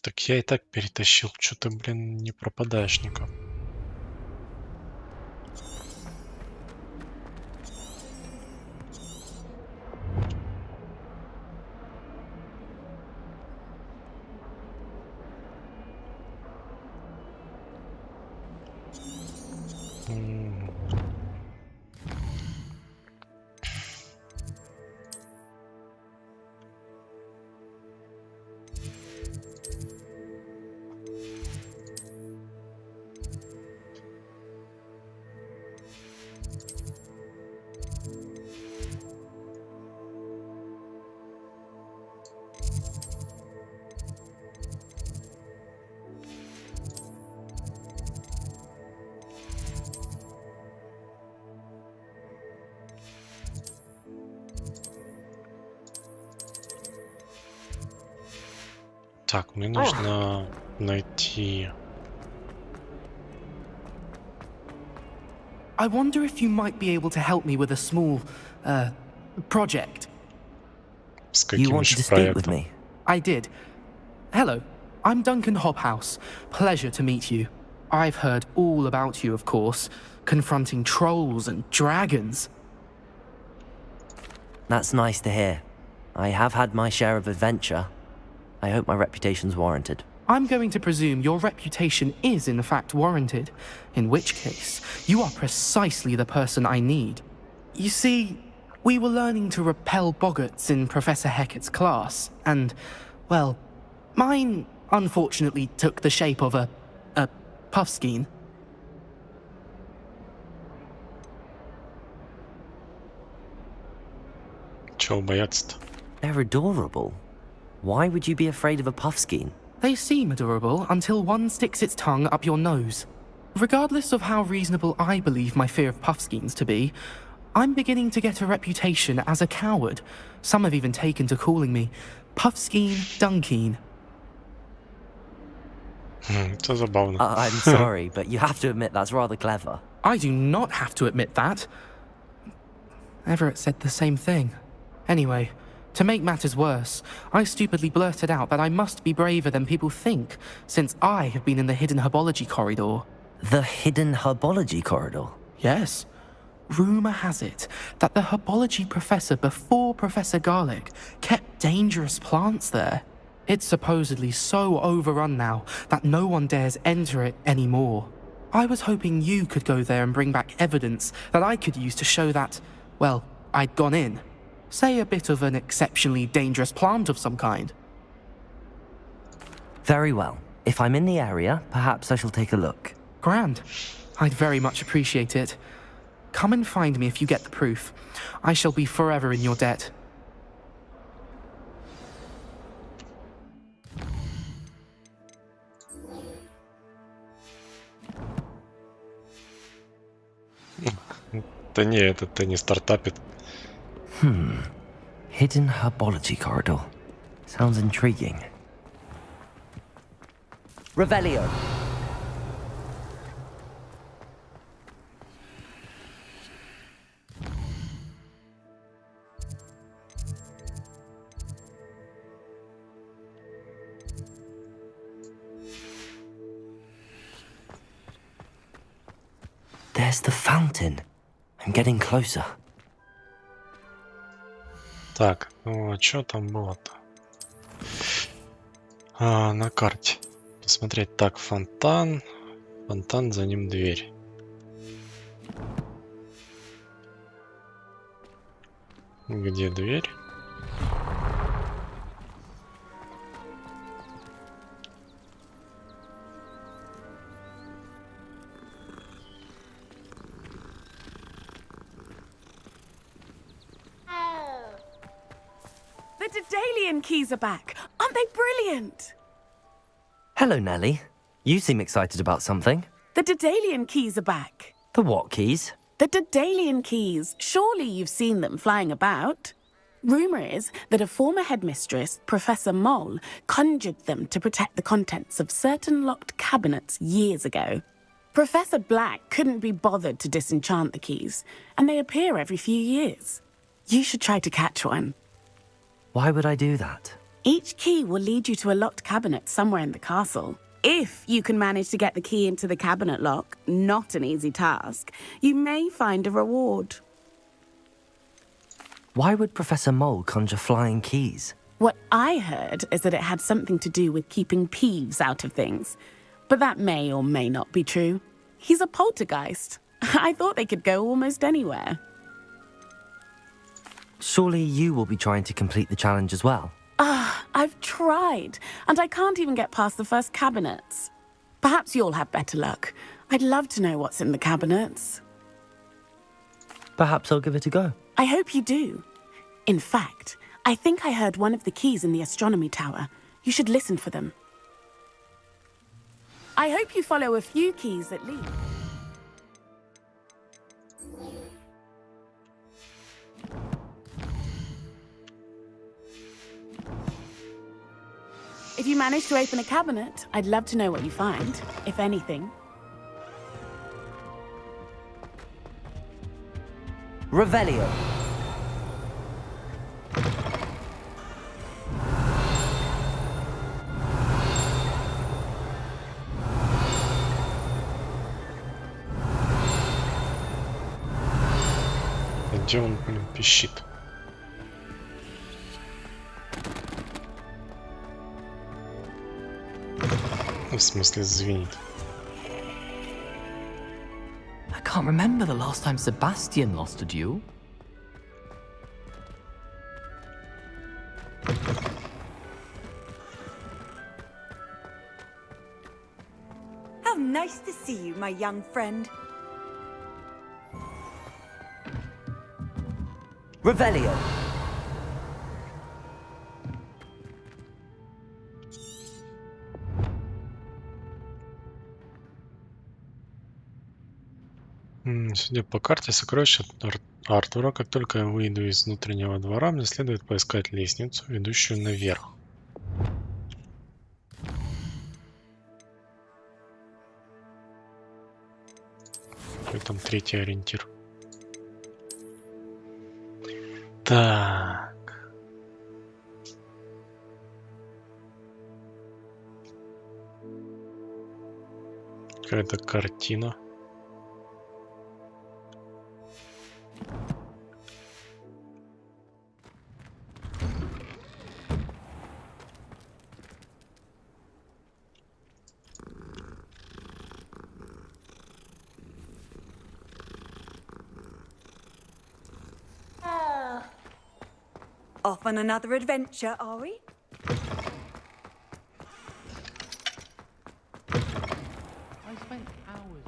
Так я и так перетащил. Что ты, блин, не пропадаешь никак. Так, мне нужно найти... I wonder if you might be able to help me with a small, project. С каким You wanted еще to speak with проектом? me? I did. Hello, I'm Duncan Hobhouse. Pleasure to meet you. I've heard all about you, of course, confronting trolls and dragons. That's nice to hear. I have had my share of adventure. I hope my reputation's warranted. I'm going to presume your reputation is in fact warranted, in which case, you are precisely the person I need. You see, we were learning to repel boggarts in Professor Hecat's class, and, well, mine unfortunately took the shape of a puffskein. Чего бояться-то? They're adorable. Why would you be afraid of a puffskein? They seem adorable until one sticks its tongue up your nose. Regardless of how reasonable I believe my fear of puffskeins to be, I'm beginning to get a reputation as a coward. Some have even taken to calling me Puffskein Dunkeen. Это забавно. I'm sorry, but you have to admit that's rather clever. I do not have to admit that. Everett said the same thing. Anyway, to make matters worse, I stupidly blurted out that I must be braver than people think, since I have been in the hidden herbology corridor. The hidden herbology corridor? Yes. Rumour has it that the herbology professor before Professor Garlic kept dangerous plants there. It's supposedly so overrun now that no one dares enter it anymore. I was hoping you could go there and bring back evidence that I could use to show that, well, I'd gone in. Say a bit of an exceptionally dangerous plant of some kind. Very well. If I'm in the area, perhaps I shall take a look. Grand. I'd very much appreciate it. Come and find me if you get the proof. I shall be forever in your debt. Да не, это не стартапит. Hidden herbology corridor. Sounds intriguing. Revelio. There's the fountain. I'm getting closer. Так, ну а что там было-то? На карте. Посмотреть. Так, фонтан. Фонтан, за ним дверь. Где дверь? The Daedalian keys are back. Aren't they brilliant? Hello, Nellie. You seem excited about something. The Daedalian keys are back. The what keys? The Daedalian keys. Surely you've seen them flying about. Rumour is that a former headmistress, Professor Mole, conjured them to protect the contents of certain locked cabinets years ago. Professor Black couldn't be bothered to disenchant the keys, and they appear every few years. You should try to catch one. Why would I do that? Each key will lead you to a locked cabinet somewhere in the castle. If you can manage to get the key into the cabinet lock, not an easy task, you may find a reward. Why would Professor Mole conjure flying keys? What I heard is that it had something to do with keeping Peeves out of things. But that may or may not be true. He's a poltergeist. I thought they could go almost anywhere. Surely you will be trying to complete the challenge as well. I've tried, and I can't even get past the first cabinets. Perhaps you'll have better luck. I'd love to know what's in the cabinets. Perhaps I'll give it a go. I hope you do. In fact, I think I heard one of the keys in the astronomy tower. You should listen for them. I hope you follow a few keys that lead. If you manage to open a cabinet, I'd love to know what you find, if anything. Revelio. Где он, блин, пищит? В смысле, звенит. I can't remember the last time Sebastian lost a duel. How nice to see you, my young friend. Revelio. Судя по карте сокровища Артура, как только я выйду из внутреннего двора, мне следует поискать лестницу, ведущую наверх. Какой там третий ориентир? Так. Какая-то картина. Off on another adventure, are we? I spent hours.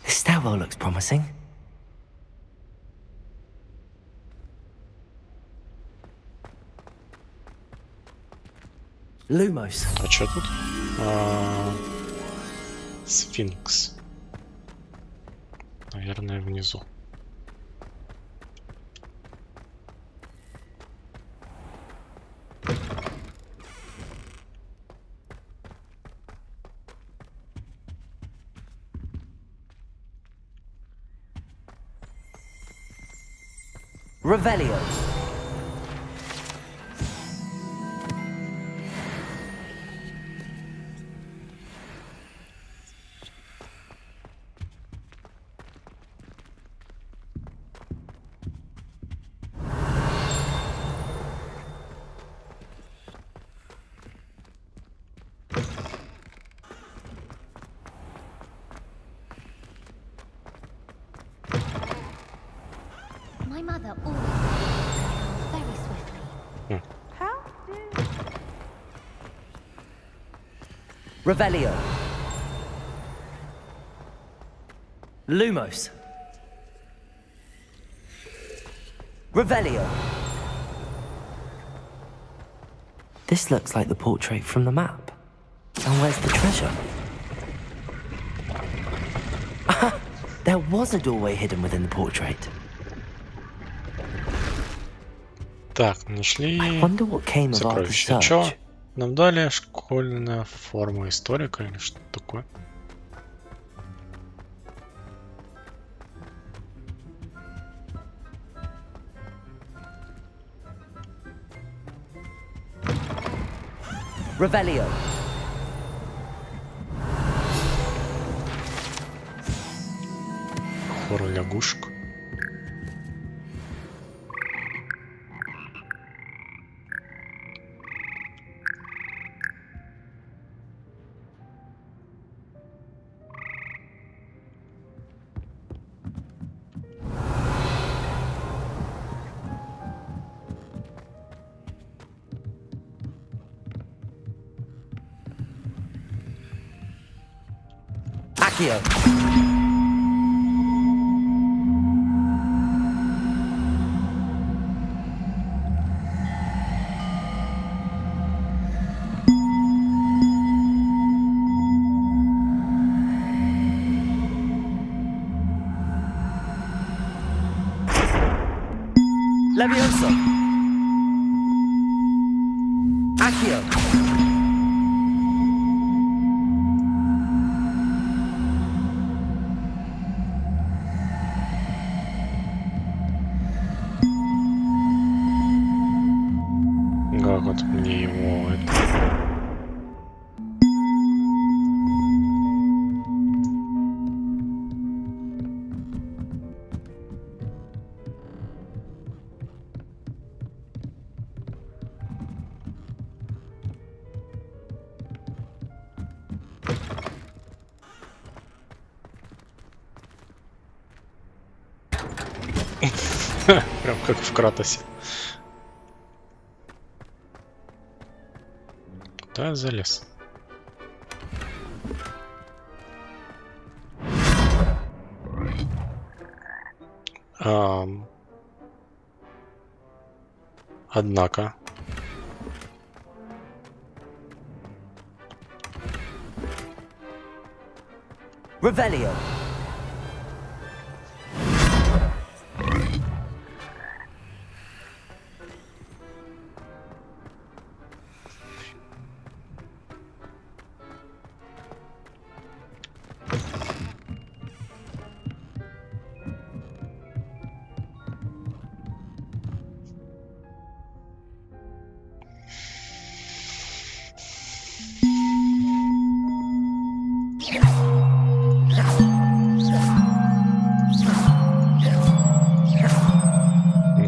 This stairwell looks promising. Lumos. А что тут? Сфинкс. Наверное, внизу. Revelio. My mother always very swiftly. Revelio. Lumos. Revelio. This looks like the portrait from the map. And where's the treasure? There was a doorway hidden within the portrait. Так, нашли I wonder what came of our сокровища. search. Чё? Нам дали школьная форма историка или что такое? Revelio. Хор лягушек. Accio. Levioso. Accio. Как вот мне его это... Прям как в Кратосе. Куда я залез? Однако. Revelio.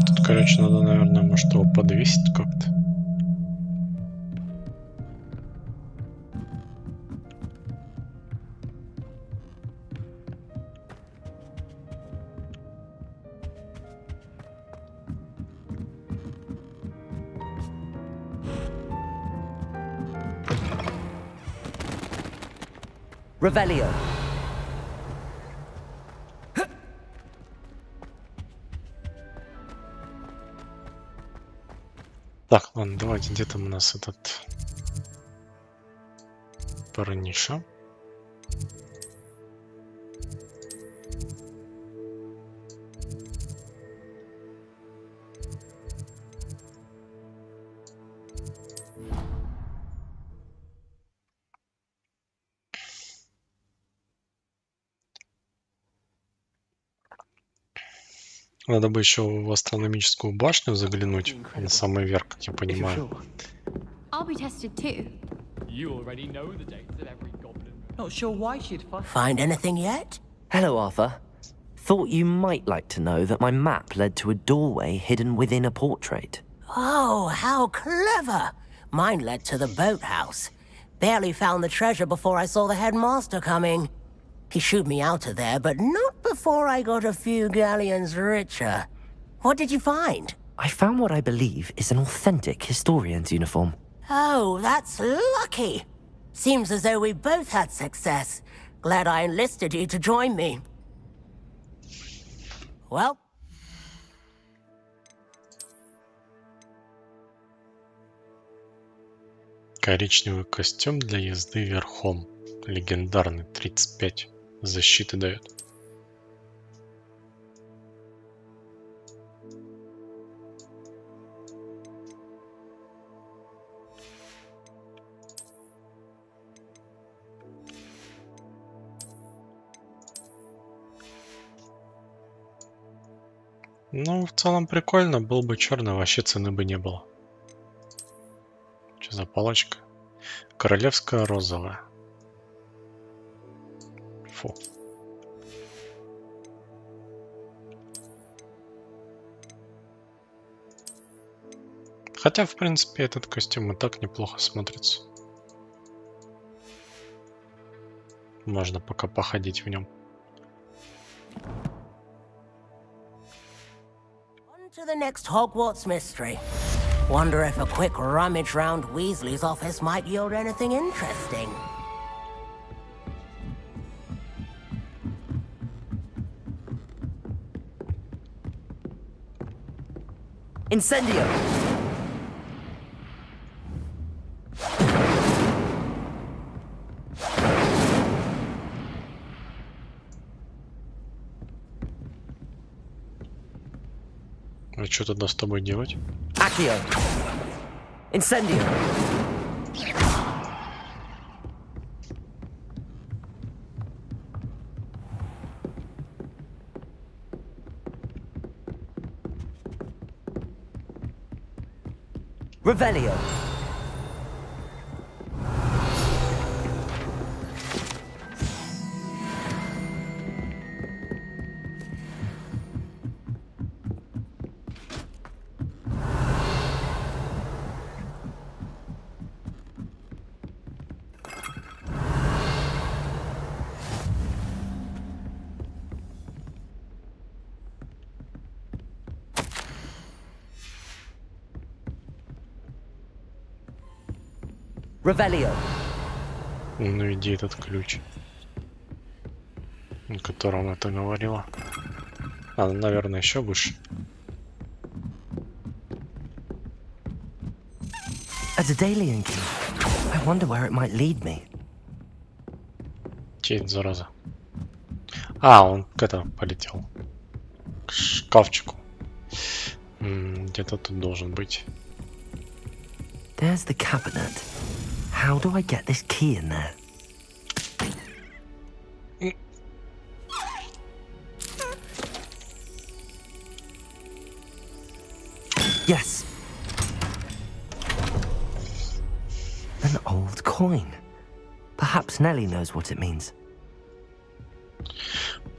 Тут, короче, надо, наверное, может, его подвесить как-то. Revelio. Так, ладно, давайте, где там у нас этот парниша. Надо бы еще в астрономическую башню заглянуть, на самый верх, как я понимаю. I'll be tested too. You already know the dates of every goblin. Not sure why she'd Find anything yet? Hello, Arthur. Thought you might like to know that my map led to a doorway hidden within a portrait. Oh, how clever! Mine led to the boathouse. Barely found the treasure before I saw the headmaster coming. He shooed me out of there, but not before I got a few galleons richer. What did you find? I found what I believe is an authentic historian's uniform. Oh, that's lucky. Seems as though we both had success. Glad I enlisted you to join me. Well... Коричневый костюм для езды верхом. Легендарный, 35. Защиты дает. Ну, в целом прикольно. Был бы черный, вообще цены бы не было. Что за палочка? Королевская розовая. Фу. Хотя, в принципе, этот костюм и так неплохо смотрится. Можно пока походить в нем. On to the next Hogwarts mystery. Wonder if a quick rummage round Weasley's office might yield anything interesting. Incendio! А что тогда с тобой делать? Accio! Incendio! Revelio! Revelio. Ну иди этот ключ, о котором это говорила. А, наверное, еще выше. A Daedalian key. I wonder where it might lead me. Чей это, зараза? А, он к этому полетел. К шкафчику. Где-то тут должен быть. There's the cabinet. How do I get this key in there? Yes. An old coin. Perhaps Nellie knows what it means.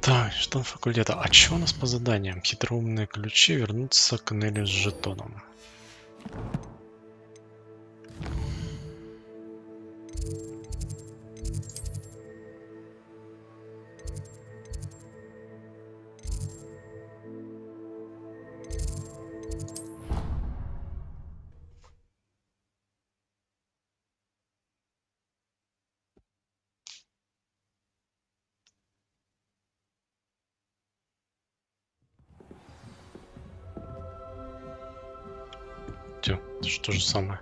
Так, жетон факультета. А что у нас по заданиям? Хитроумные ключи, вернуться к Нелли с жетоном. Это же то же самое.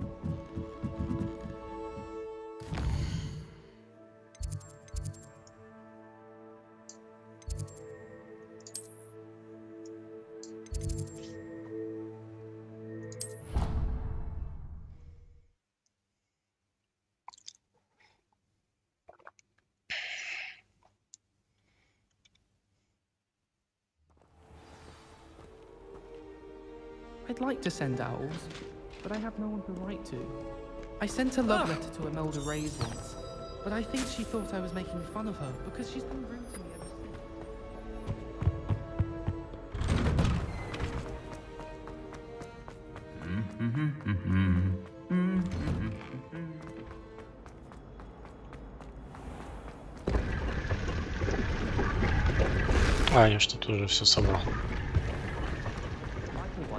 I'd like to send owls, but I have no one to write to. I sent a love letter to Imelda Reyes once, but I think she thought I was making fun of her because she's been rude to me ever А, я что-то уже все собрал.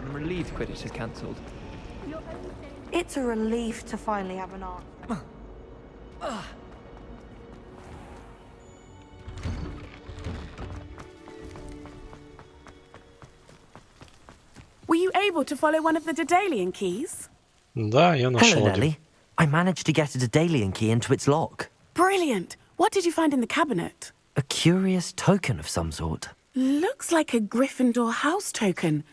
I'm relieved Quidditch is cancelled. It's a relief to finally have an answer. Were you able to follow one of the Daedalian keys? Да, я нашел Hello, один. Nelly. I managed to get a Daedalian key into its lock. Brilliant. What did you find in the cabinet? A curious token of some sort. Looks like a Gryffindor house token.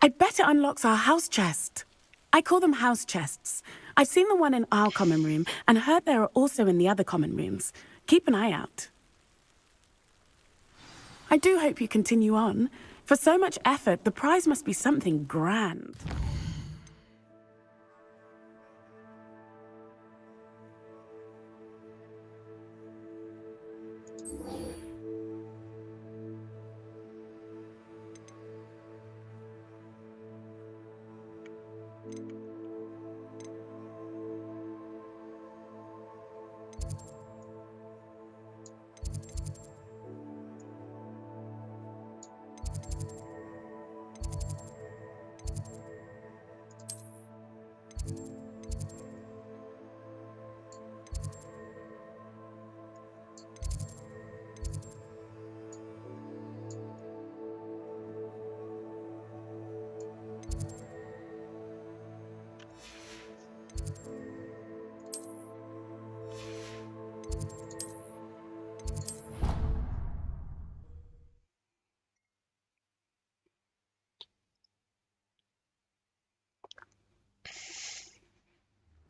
I bet it unlocks our house chest. I call them house chests. I've seen the one in our common room and heard there are also in the other common rooms. Keep an eye out. I do hope you continue on. For so much effort, the prize must be something grand.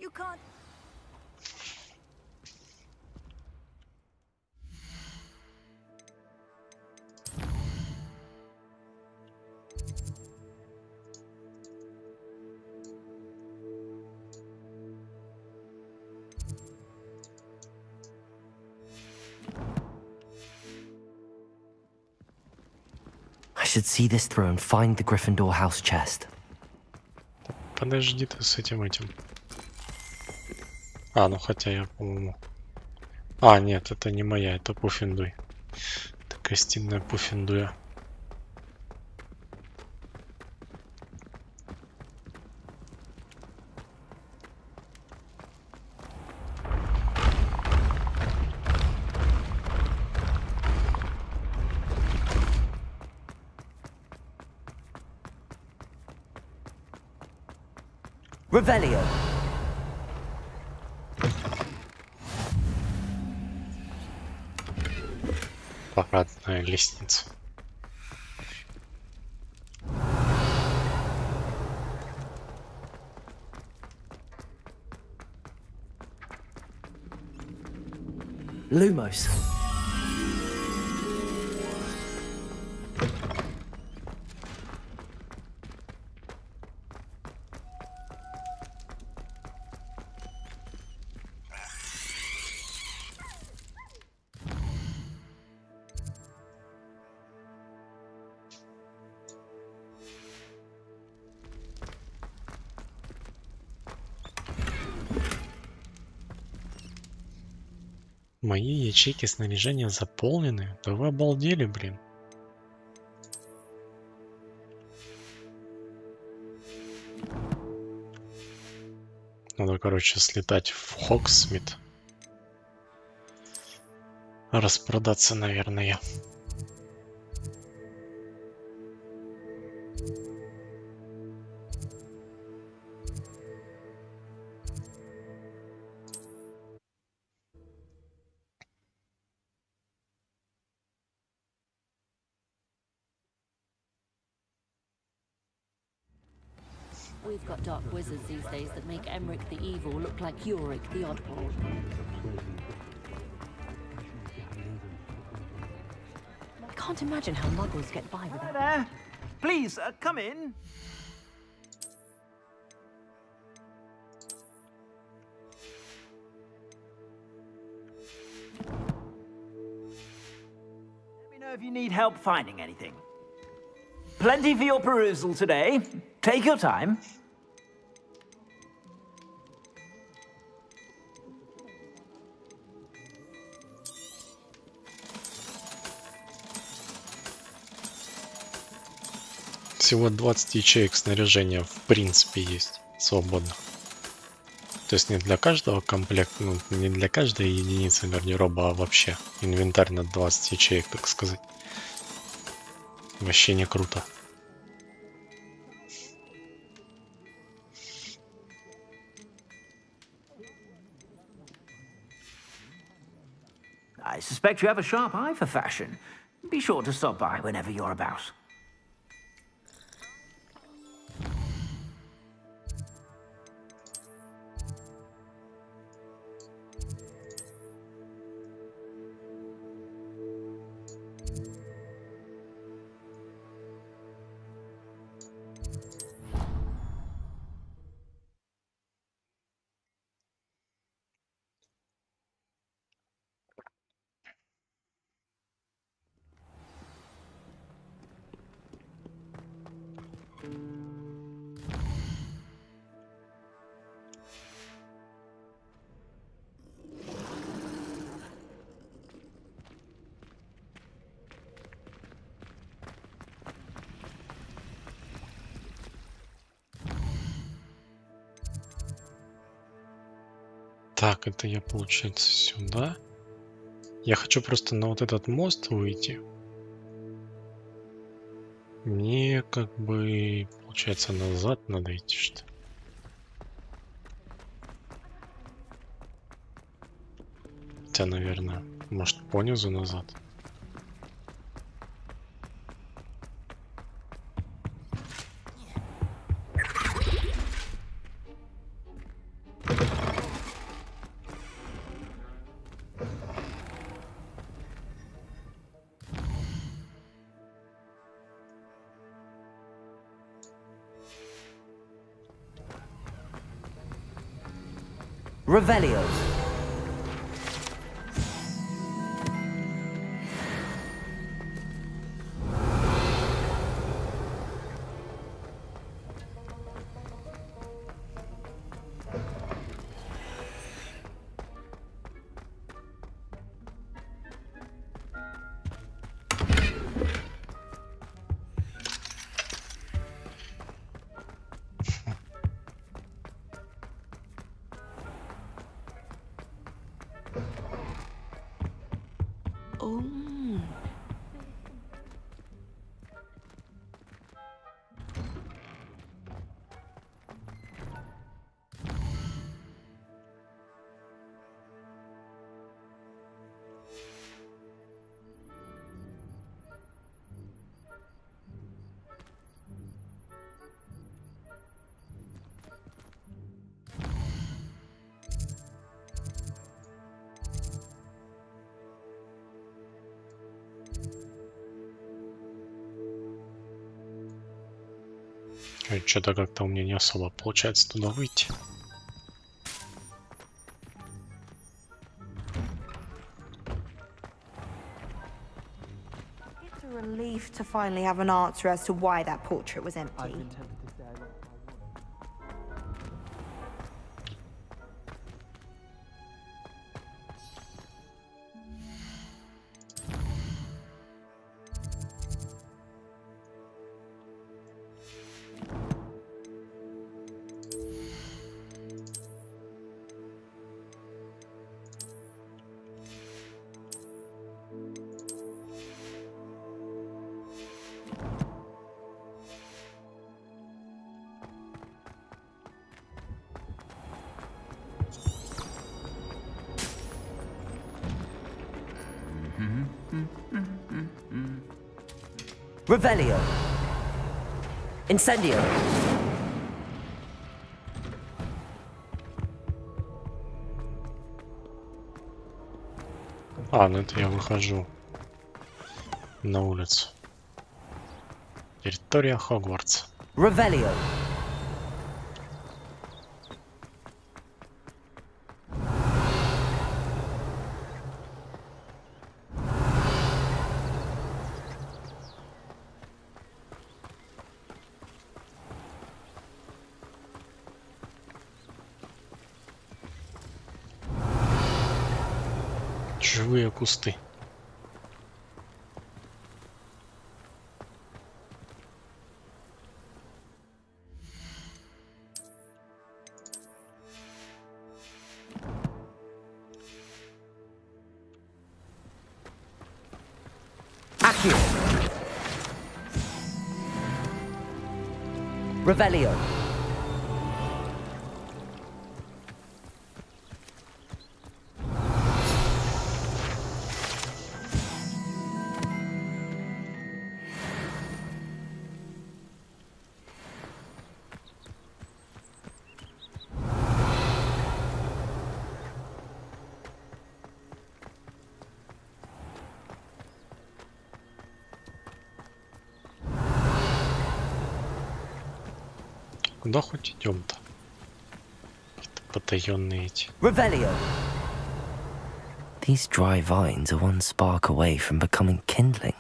You can't. I should see this through and find the Gryffindor house chest. Подожди ты с этим. А, ну хотя я, по-моему... А, нет, это не моя, это Пуффиндуй. Это гостиная Пуффиндуя. Revelio. Парадная лестница. Lumos. Мои ячейки снаряжения заполнены? Да вы обалдели, блин. Надо, короче, слетать в Хогсмит. Распродаться, наверное. We've got dark wizards these days that make Emmerich the Evil look like Yorick the Oddball. I can't imagine how muggles get by with Hi that. there. Please, come in. if you need help finding anything. Plenty for your perusal today. Take your time. Всего 20 ячеек снаряжения в принципе есть свободно. То есть не для каждого комплекта, ну, не для каждой единицы гардероба, а вообще инвентарь на 20 ячеек, так сказать. Вообще не круто. I suspect you have a sharp eye for fashion. Be sure to stop by whenever you're about. Так, это я, получается, сюда. Я хочу просто на вот этот мост выйти. Мне как бы, получается, назад надо идти, что ли? Хотя, наверное, может, понизу назад. Revelio. Что-то как-то у меня не особо получается туда выйти. It's a relief to finally have an answer as to why that portrait was empty. Revelio. Incendio. А, ну это я выхожу на улицу. Территория Хогвартса. Revelio. Живые кусты. Accio. Revelio. Куда хоть идем-то? Какие-то потаенные эти. Revelio. These dry vines are one spark away from becoming kindling.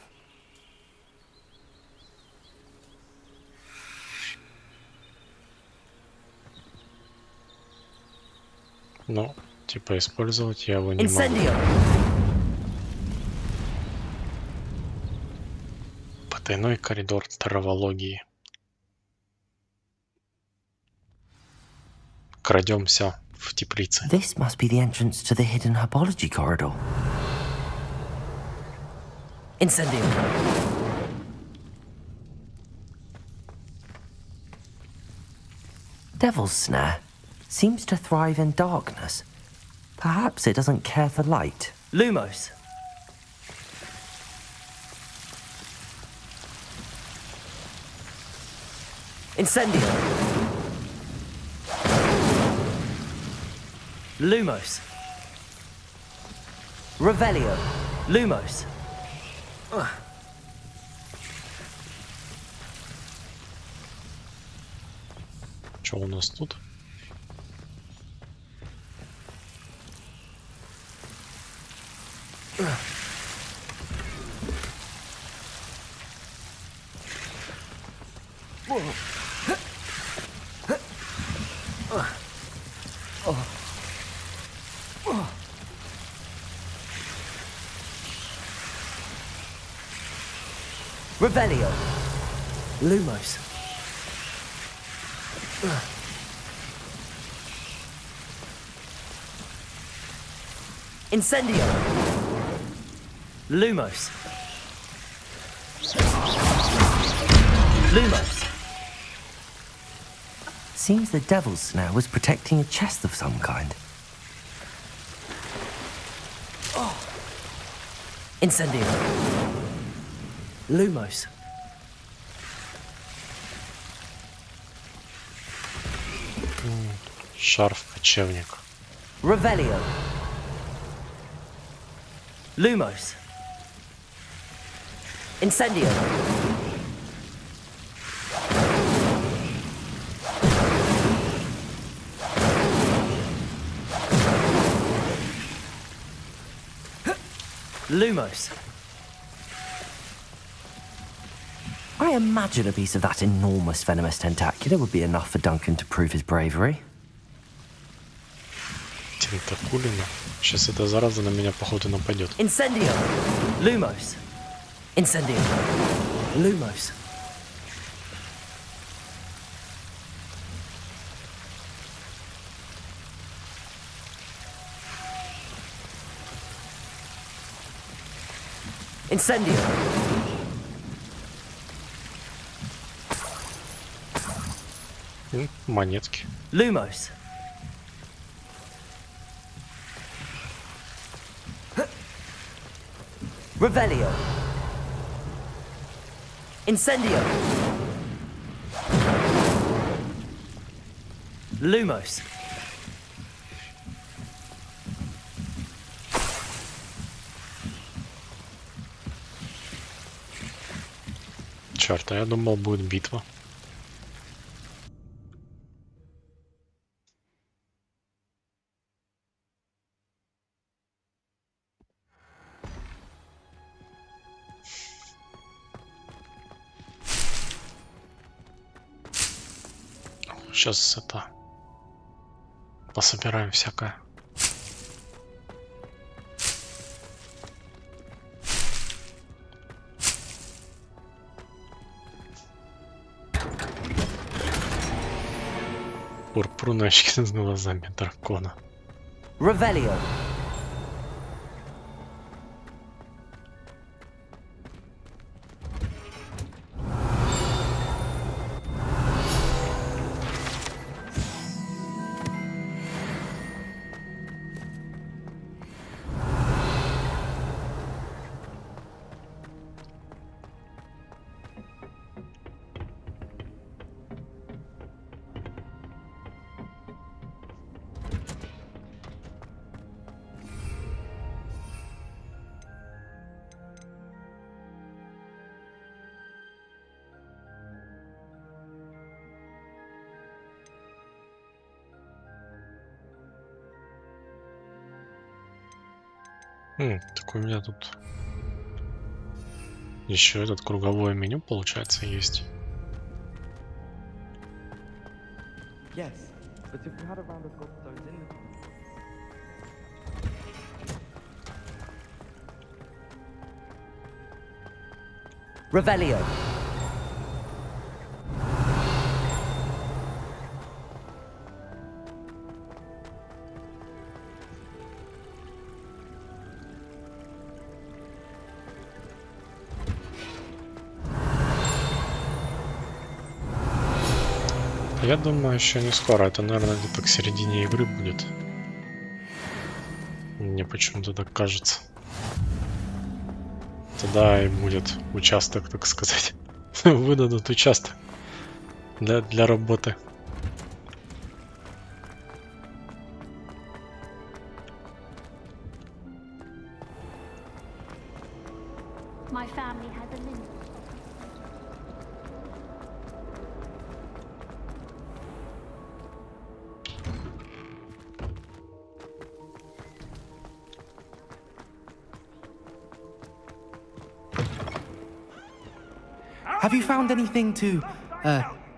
Ну, типа использовать я его не могу. Потайной коридор травологии. Крадемся в теплице. This must be the entrance to the hidden herbology corridor. Incendio. Devil's Snare seems to thrive in darkness. Perhaps it doesn't care for light. Lumos. Incendio. Lumos. Revelio. Lumos. Что у нас тут? Revelio. Lumos. Incendio. Lumos. Lumos. Seems the Devil's Snare was protecting a chest of some kind. Incendio. Lumos. Шарф кочевник. Revelio. Lumos. Incendio. Lumos. I imagine a piece of that enormous venomous tentacular would be enough for Duncan to prove his bravery. Тентакулина. Сейчас эта зараза на меня походу нападет. Incendio. Lumos. Incendio. Lumos. Incendio. Монетки. Lumos. Revelio. Incendio. Lumos. Черт, а я думал, будет битва. Сейчас это пособираем всякое. Пурпурные очки с глазами дракона. Revelio. Так у меня тут еще этот круговое меню, получается, есть. Yes, but if we had a round of those in the Revelio. Я думаю, еще не скоро. Это, наверное, где-то к середине игры будет. Мне почему-то так кажется. Тогда и будет участок, так сказать. Выдадут участок для работы. My family has a limit. Have you found anything to,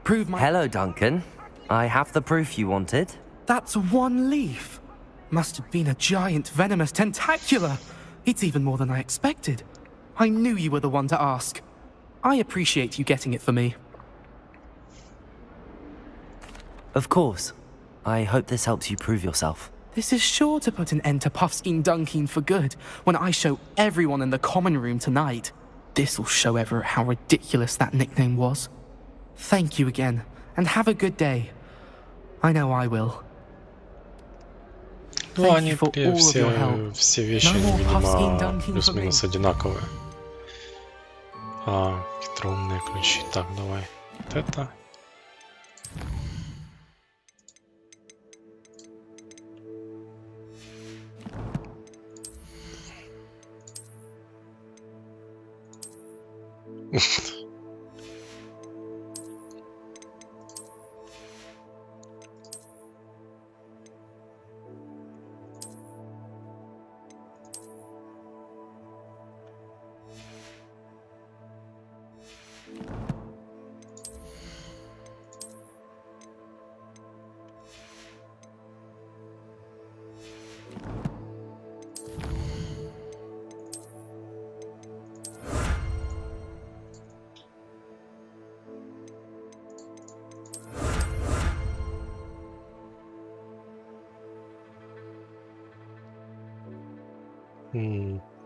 prove my... Hello, Duncan. I have the proof you wanted. That's one leaf. Must have been a giant venomous tentacula. It's even more than I expected. I knew you were the one to ask. I appreciate you getting it for me. Of course. I hope this helps you prove yourself. This is sure to put an end to Puffskein Dunkeen for good when I show everyone in the common room tonight. This'll show Everett how ridiculous that nickname was. Thank you again, and have a good day. I know I will. Ну, они все вещи, видимо, плюс-минус одинаковые. Хитроумные ключи. Так, давай. Вот это.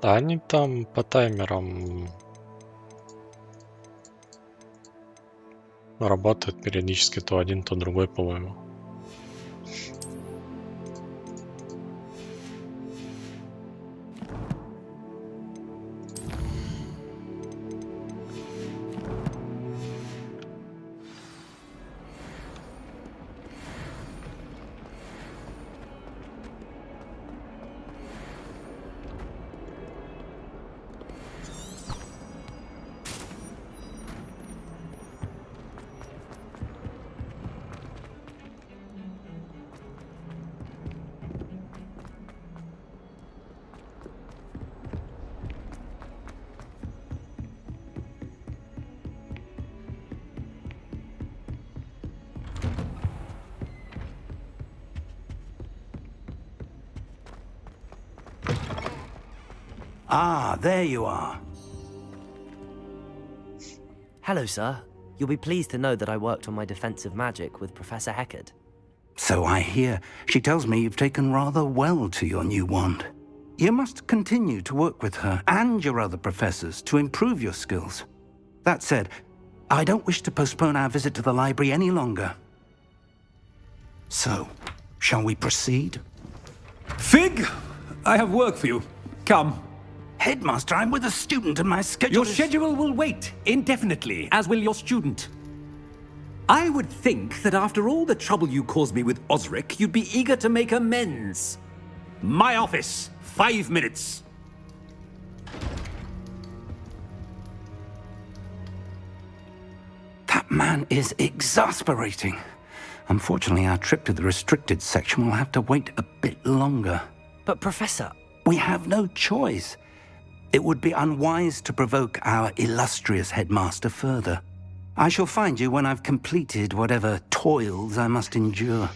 Они там по таймерам работают периодически то один, то другой, по-моему. Ah, there you are. Hello, sir. You'll be pleased to know that I worked on my defensive magic with Professor Heckard. So I hear. She tells me you've taken rather well to your new wand. You must continue to work with her and your other professors to improve your skills. That said, I don't wish to postpone our visit to the library any longer. So, shall we proceed? Fig! I have work for you. Come. Headmaster, I'm with a student and my schedule Your schedule will wait indefinitely, as will your student. I would think that after all the trouble you caused me with Osric, you'd be eager to make amends. My office, 5 minutes. That man is exasperating. Unfortunately, our trip to the restricted section will have to wait a bit longer. But Professor... We have no choice. It would be unwise to provoke our illustrious headmaster further. I shall find you when I've completed whatever toils I must endure.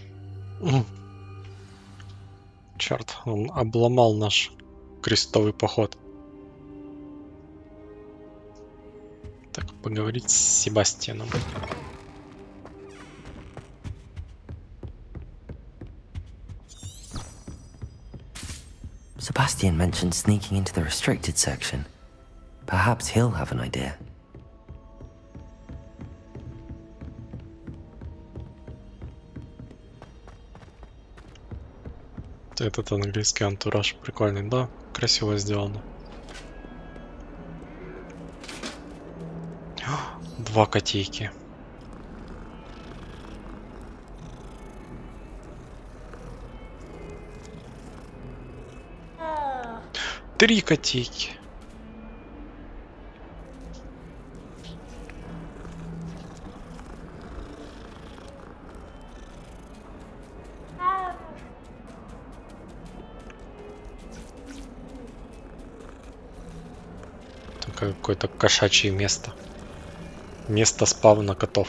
Черт, он обломал наш крестовый поход. Так, поговорить с Себастьяном. Sebastian mentioned sneaking into the restricted section. Perhaps he'll have an idea. Этот английский антураж прикольный, да? Красиво сделано. 2 котейки. Три котейки. Какое-то кошачье место. Место спавна котов.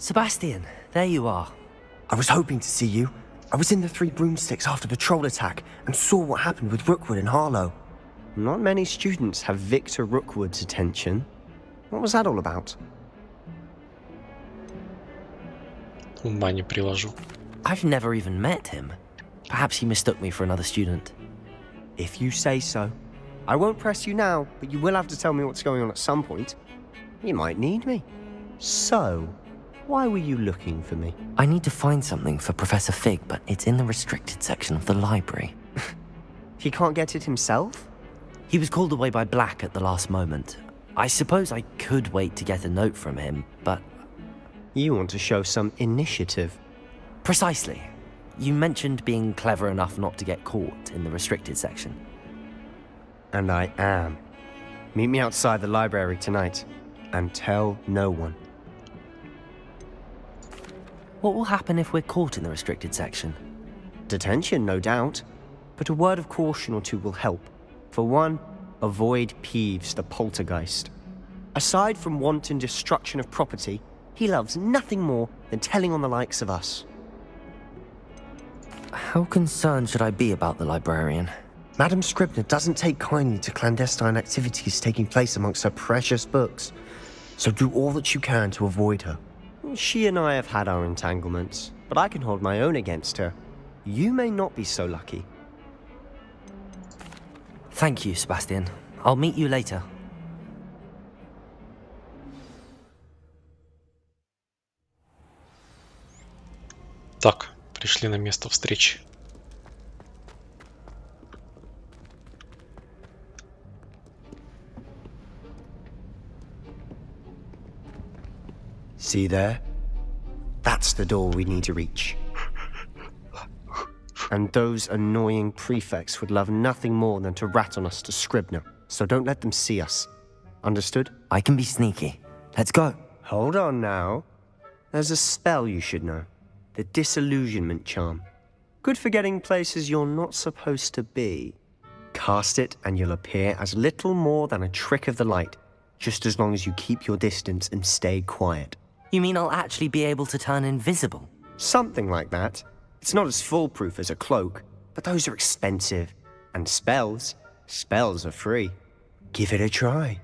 Sebastian, there you are. I was hoping to see you. I was in the Three Broomsticks after the troll attack and saw what happened with Rookwood and Harlow. Not many students have Victor Rookwood's attention. What was that all about? Ума не приложу. I've never even met him. Perhaps he mistook me for another student. If you say so. I won't press you now, but you will have to tell me what's going on at some point. You might need me. So, why were you looking for me? I need to find something for Professor Fig, but it's in the restricted section of the library. He can't get it himself? He was called away by Black at the last moment. I suppose I could wait to get a note from him, but... You want to show some initiative. Precisely. You mentioned being clever enough not to get caught in the restricted section. And I am. Meet me outside the library tonight, and tell no one. What will happen if we're caught in the restricted section? Detention, no doubt. But a word of caution or two will help. For one, avoid Peeves, the poltergeist. Aside from wanton destruction of property, he loves nothing more than telling on the likes of us. How concerned should I be about the librarian? Madam Scribner doesn't take kindly to clandestine activities taking place amongst her precious books. So do all that you can to avoid her. She and I have had our entanglements, but I can hold my own against her. You may not be so lucky. Thank you, Sebastian. I'll meet you later. Так, пришли на место встречи. See there? That's the door we need to reach. And those annoying prefects would love nothing more than to rat on us to Scribner, so don't let them see us. Understood? I can be sneaky. Let's go. Hold on now. There's a spell you should know. The Disillusionment Charm. Good for getting places you're not supposed to be. Cast it and you'll appear as little more than a trick of the light, just as long as you keep your distance and stay quiet. You mean I'll actually be able to turn invisible? Something like that. It's not as foolproof as a cloak, but those are expensive. And spells are free. Give it a try.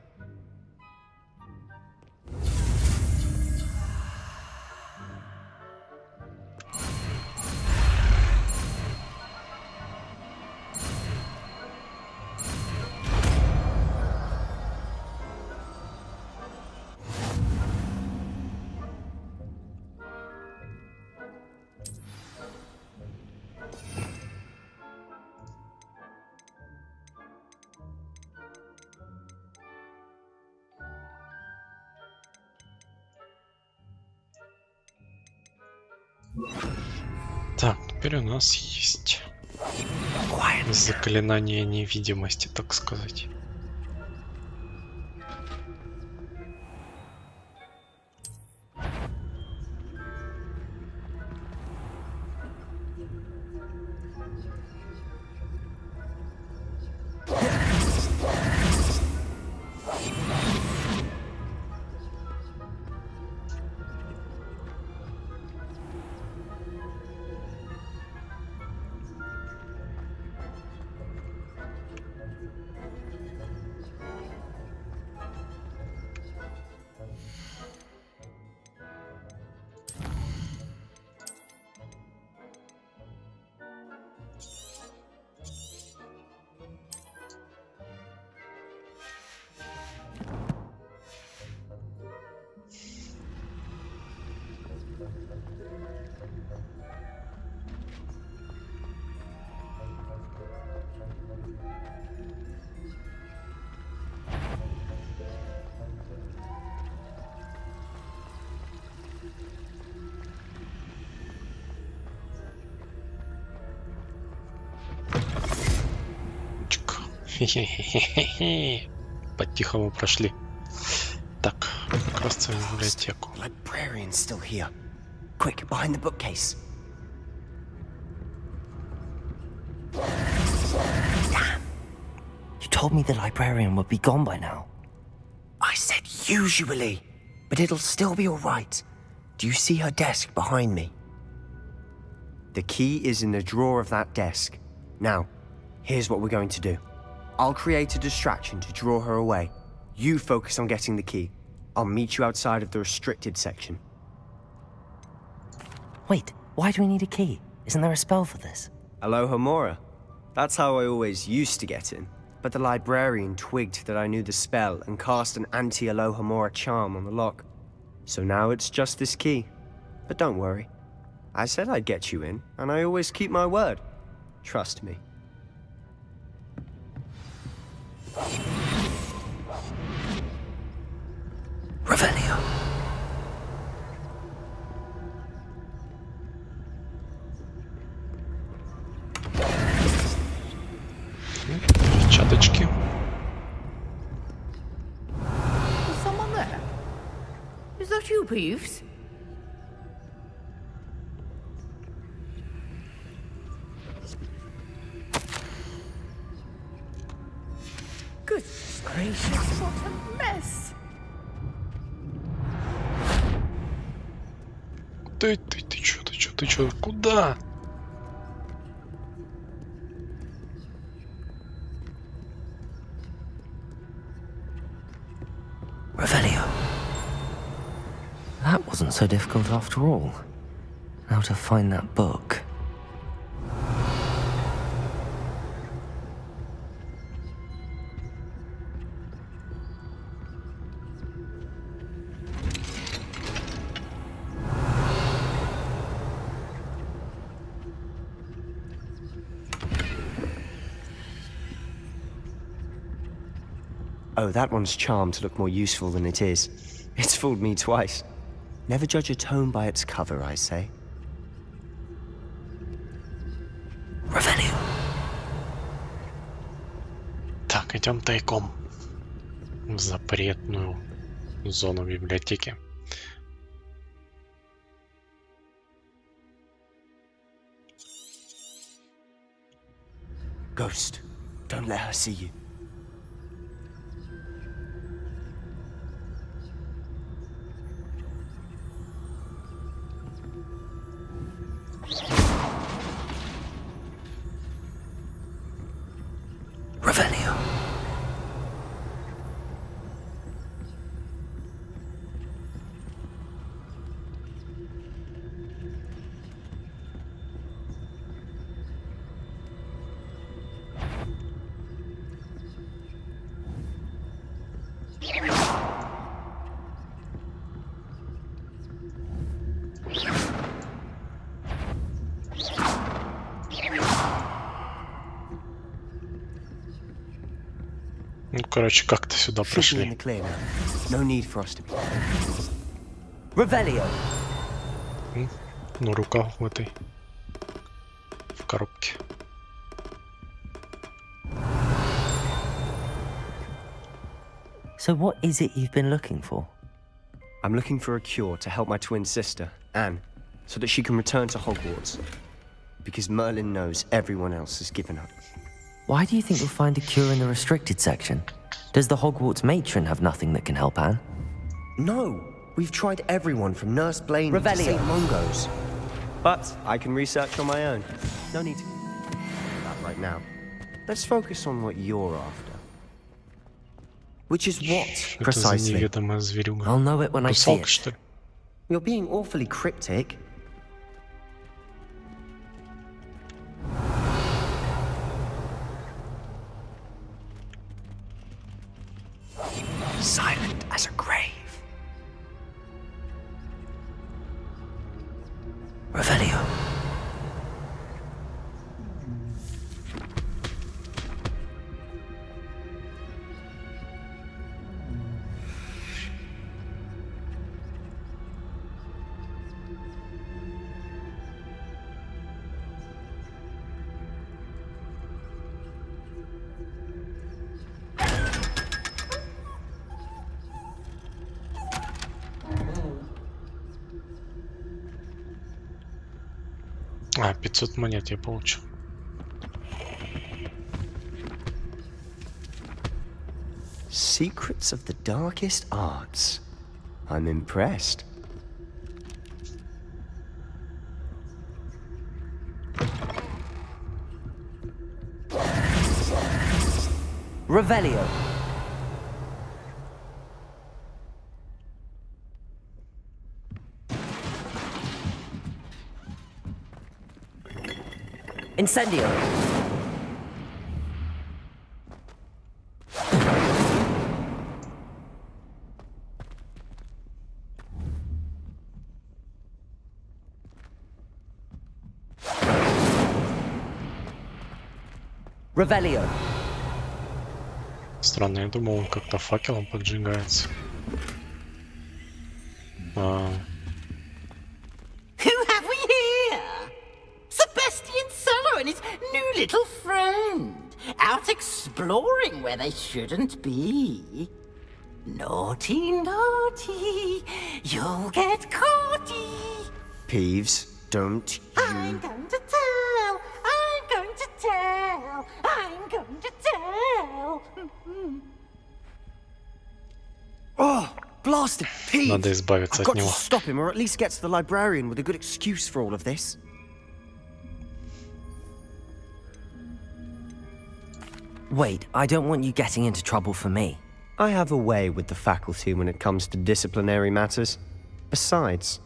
Так, теперь у нас есть заклинание невидимости, так сказать. Хе-хе-хе-хе-хе. По-тихому прошли. Так, как раз в библиотеку. Librarian's still here. Quick, behind the bookcase. Damn. You told me the librarian would be gone by now. I said usually, but it'll still be all right. Do you see her desk behind me? The key is in the drawer of that desk. Now, here's what we're going to do. I'll create a distraction to draw her away. You focus on getting the key. I'll meet you outside of the restricted section. Wait, why do we need a key? Isn't there a spell for this? Alohomora. That's how I always used to get in. But the librarian twigged that I knew the spell and cast an anti-Alohomora charm on the lock. So now it's just this key. But don't worry. I said I'd get you in, and I always keep my word. Trust me. Revelio. Перчаточки. Is someone there? Is that you, Peeves? Goodness gracious, what a mess! Ты чё, куда? Revelio. That wasn't so difficult after all. Now to find that book. Oh, that one's charmed to look more useful than it is. It's fooled me twice. Never judge a tome by its cover, I say. Revelio. Так, идем тайком в запретную зону библиотеки. Ghost, don't let her see you. Revelio. Ну, короче, как-то сюда прошли. Ну, рука в этой... в коробке. So what is it you've been looking for? I'm looking for a cure to help my twin sister, Anne, so that she can return to Hogwarts. Because Merlin knows everyone else has given up. Why do you think you'll find a cure in the restricted section? Does the Hogwarts matron have nothing that can help Anne? No! We've tried everyone from Nurse Blaine to St. Mungo's. But I can research on my own. No need to do that right now. Let's focus on what you're after. Which is what, precisely? I'll know it when I see it. You're being awfully cryptic. Silent as a grave. Revelio. А, 500 монет я получил. Secrets of the darkest arts. I'm impressed. Revelio. Incendio. Revelio. Странно, я думал, он как-то факелом поджигается. Who have we here? Sebastian Solo and his new little friend, out exploring where they shouldn't be. Naughty, naughty, you'll get caughty. Peeves, don't you... I'm going to tell, I'm going to tell, I'm going to tell. Oh, blasted Peeves! Надо избавиться I've от got него. to stop him, or at least get to the librarian with a good excuse for all of this. Wait, I don't want you getting into trouble for me. I have a way with the faculty when it comes to disciplinary matters. Besides,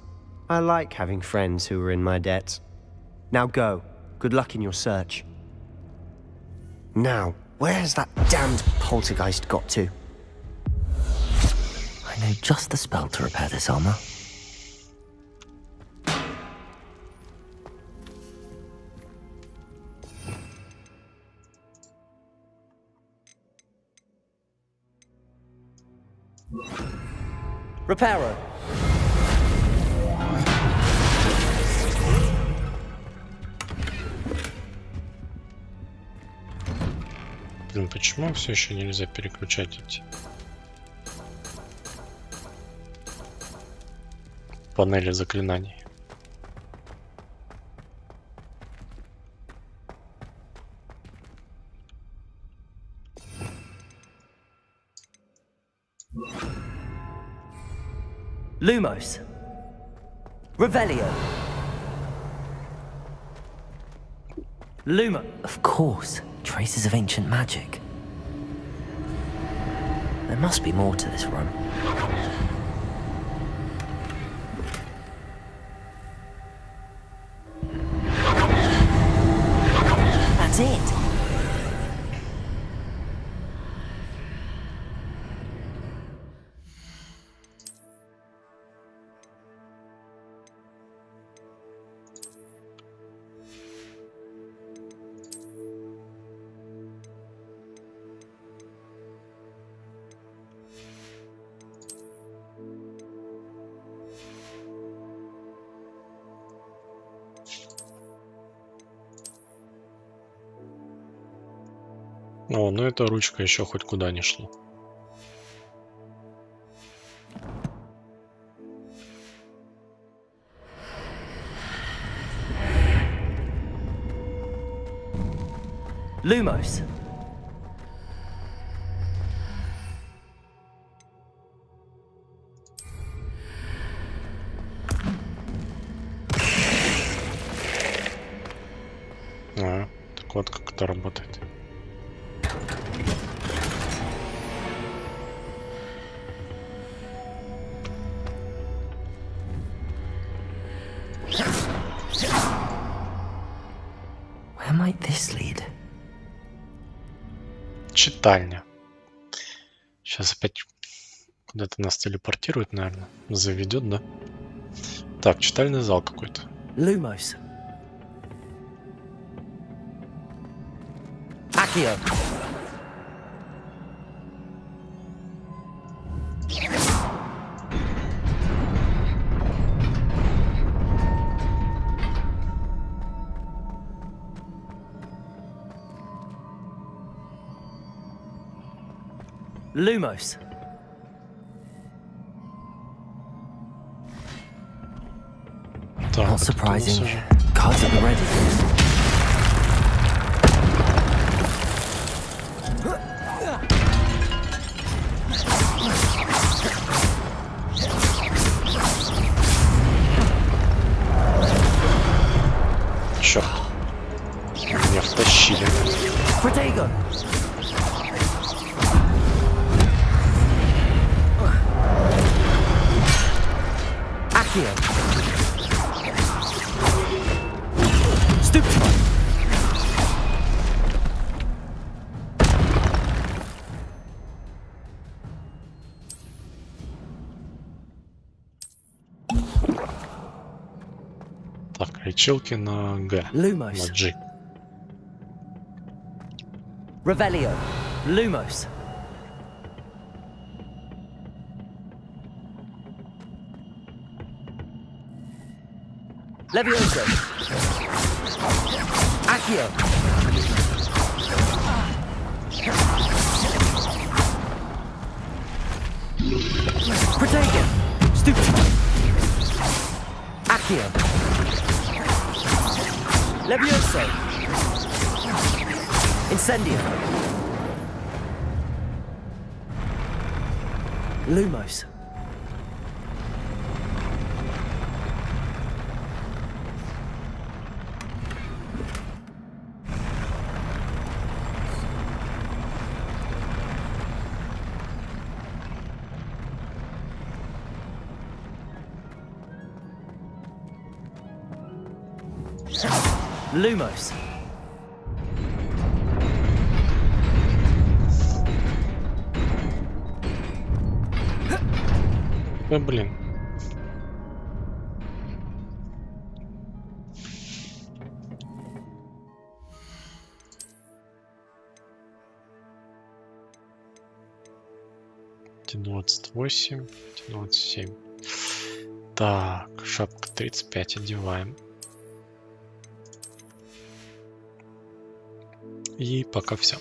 I like having friends who are in my debt. Now go. Good luck in your search. Now, where's that damned poltergeist got to? I know just the spell to repair this armor. Reparo. Блин, почему все еще нельзя переключать эти панели заклинаний? Lumos. Revelio. Lumo. Of course, traces of ancient magic. There must be more to this room. That's it. О, ну эта ручка еще хоть куда не шла. Lumos. А, так вот как это работает. Where might this lead? Читальня. Сейчас опять куда-то нас телепортирует, наверное. Заведет, да? Так, читальный зал какой-то. Lumos. Accio. Lumos. Not surprising. Cards at the ready. Черт. Меня втащили. Protego. Accio. Stupid. Так, лечилки на Г. Lumos. На G. Revelio. Lumos. Levioso. Accio. Protego. Stupid. Accio. Levioso. Incendio. Lumos. Lumos. Да блин. Т-28, Т-27. Так, шапка 35 одеваем. И пока все.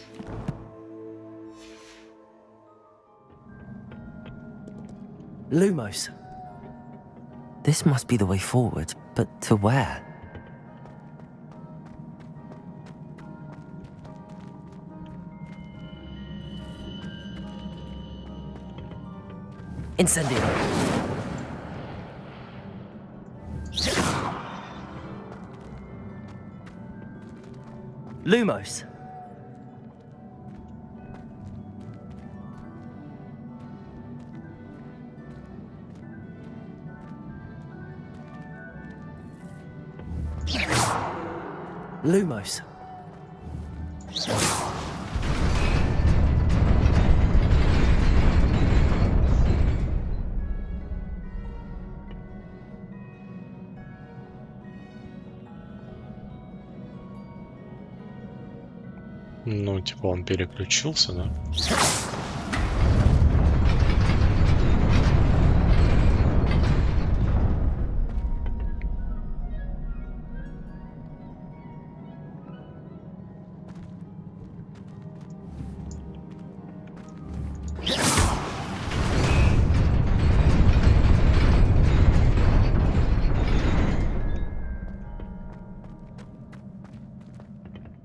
Lumos. This must be the way forward, but to where? Incendio. Lumos. Lumos. Ну, типа он переключился, да?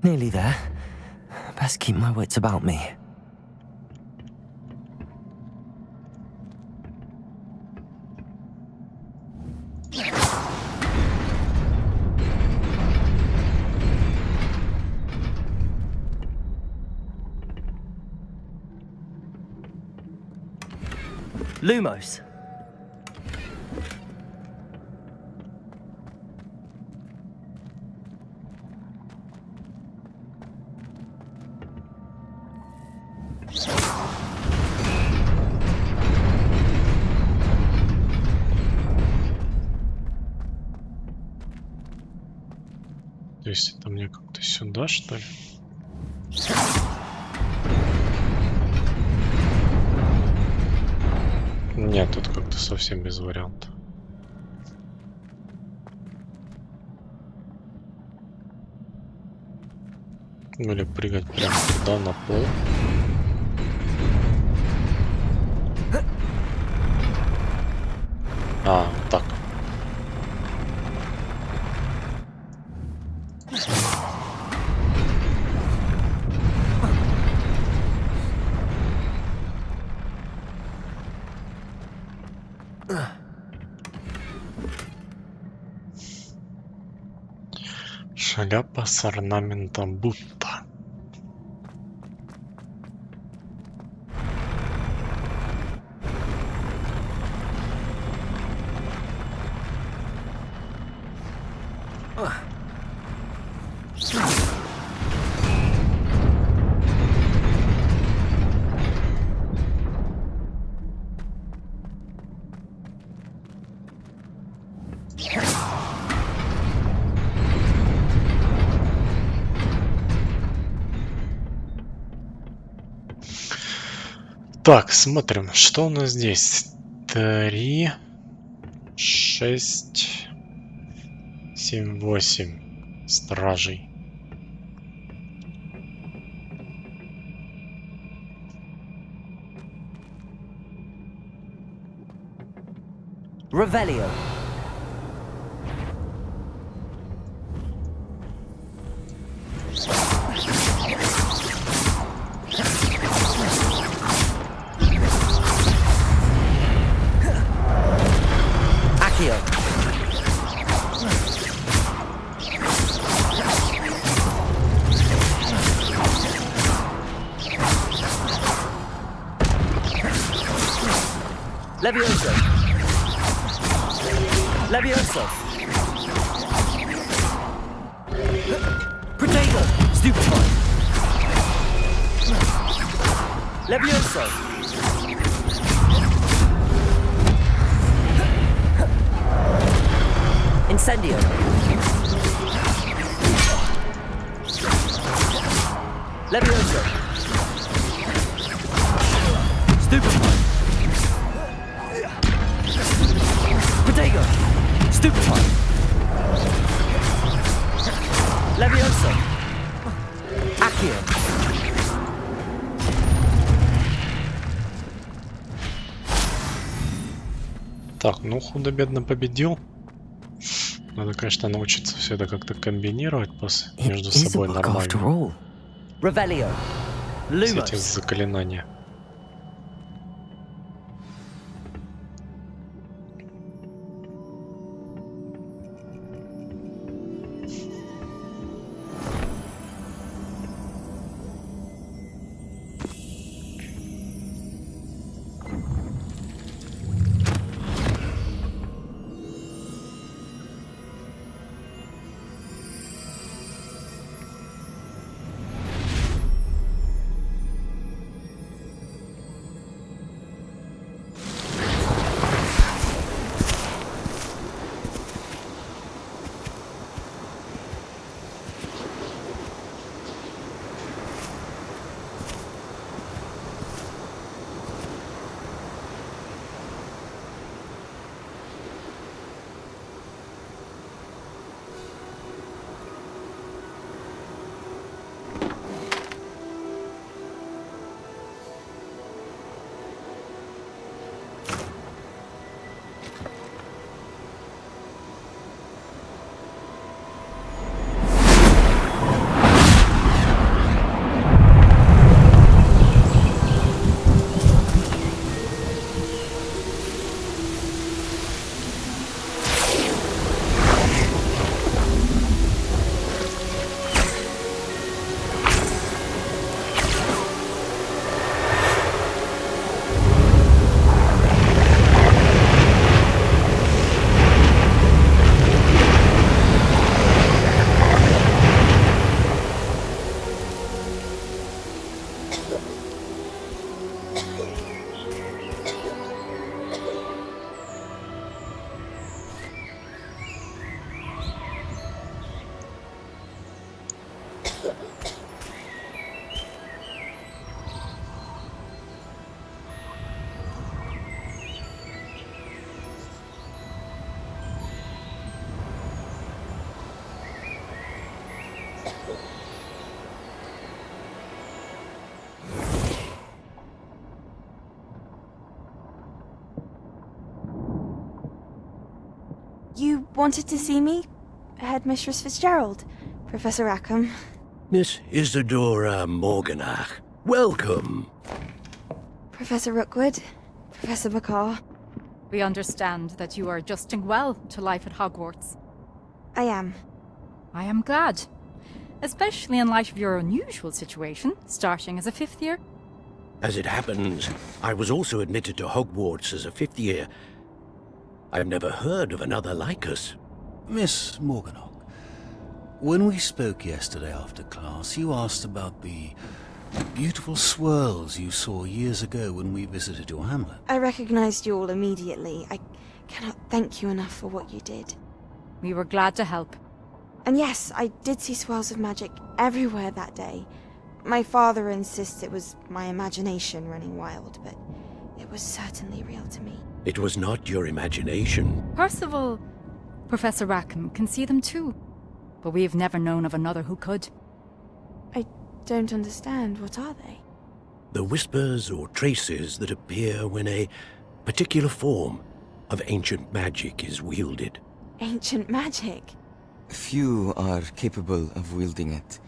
Nearly there. Best keep my wits about me. Lumos. То есть это мне как-то сюда, что ли? Нет, тут как-то совсем без вариантов. Или прыгать прямо туда, на пол. А, так. Шляпа с орнаментом будто. Так, смотрим, что у нас здесь. 3, 6, 7, 8 стражей. Revelio. Levioso. Levioso. Protego. Stupefy. Levioso. Incendio. Levioso. Stupefy. Protego. Stupefy. Levioso. Accio. Так, ну худо-бедно победил. Надо, конечно, научиться все это как-то комбинировать между собой нормально. Все эти заклинания. wanted to see me? Headmistress Fitzgerald, Professor Rackham. Miss Isadora Morganach, welcome. Professor Rookwood, Professor Bakar. We understand that you are adjusting well to life at Hogwarts. I am. I am glad. Especially in light of your unusual situation, starting as a 5th year. As it happens, I was also admitted to Hogwarts as a 5th year. I've never heard of another like us. Miss Morganach, when we spoke yesterday after class, you asked about the beautiful swirls you saw years ago when we visited your hamlet. I recognized you all immediately. I cannot thank you enough for what you did. We were glad to help. And yes, I did see swirls of magic everywhere that day. My father insists it was my imagination running wild, but it was certainly real to me. It was not your imagination. Percival, Professor Rackham can see them too. But we've never known of another who could. I don't understand. What are they? The whispers or traces that appear when a particular form of ancient magic is wielded. Ancient magic? Few are capable of wielding it.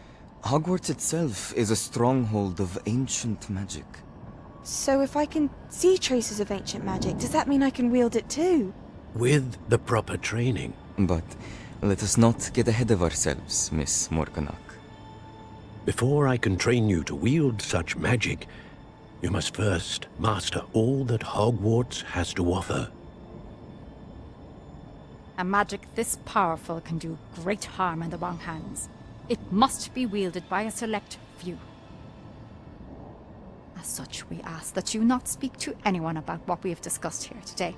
Hogwarts itself is a stronghold of ancient magic. So if I can see traces of ancient magic, does that mean I can wield it too? With the proper training. But let us not get ahead of ourselves, Miss Morganach. Before I can train you to wield such magic, you must first master all that Hogwarts has to offer. A magic this powerful can do great harm in the wrong hands. It must be wielded by a select few. As such, we ask that you not speak to anyone about what we have discussed here today.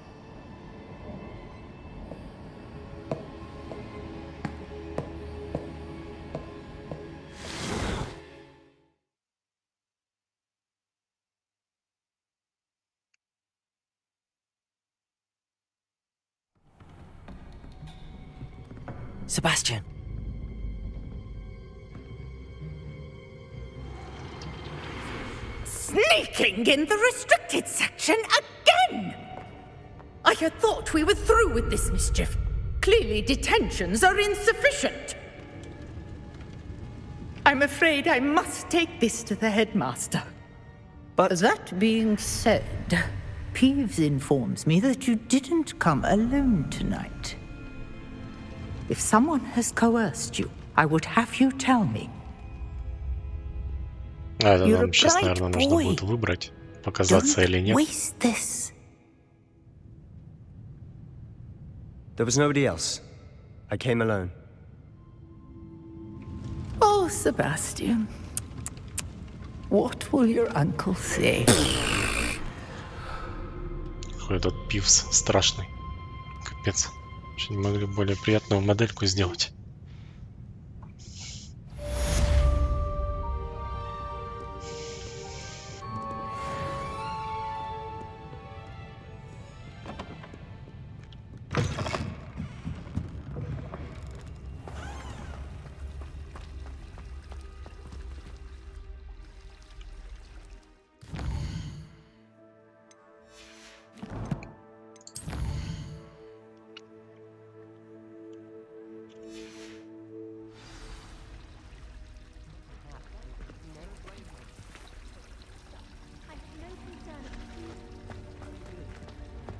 Sebastian. Sneaking in the restricted section again! I had thought we were through with this mischief. Clearly detentions are insufficient. I'm afraid I must take this to the headmaster. But that being said, Peeves informs me that you didn't come alone tonight. If someone has coerced you, I would have you tell me. Это нам сейчас, наверное, нужно будет выбрать, показаться или нет. Waste this. There was nobody else. I came alone. Oh, Sebastian. What will your uncle say? Какой этот пивс страшный. Капец. Что не могли более приятную модельку сделать.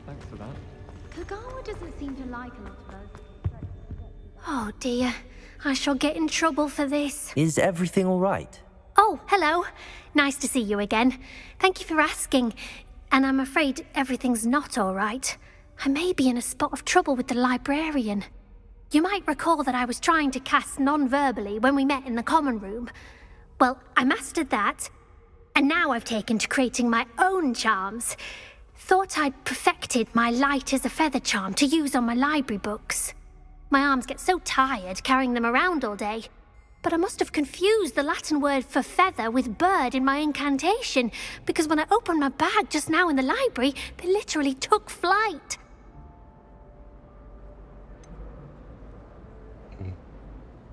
Thanks for that. Kagawa doesn't seem to like a lot of us. Oh dear, I shall get in trouble for this. Is everything all right? Oh, hello. Nice to see you again. Thank you for asking. And I'm afraid everything's not all right. I may be in a spot of trouble with the librarian. You might recall that I was trying to cast non-verbally when we met in the common room. Well, I mastered that. And now I've taken to creating my own charms. Thought I'd perfected my light as a feather charm to use on my library books. My arms get so tired carrying them around all day. But I must have confused the Latin word for feather with bird in my incantation, because when I opened my bag just now in the library, they literally took flight.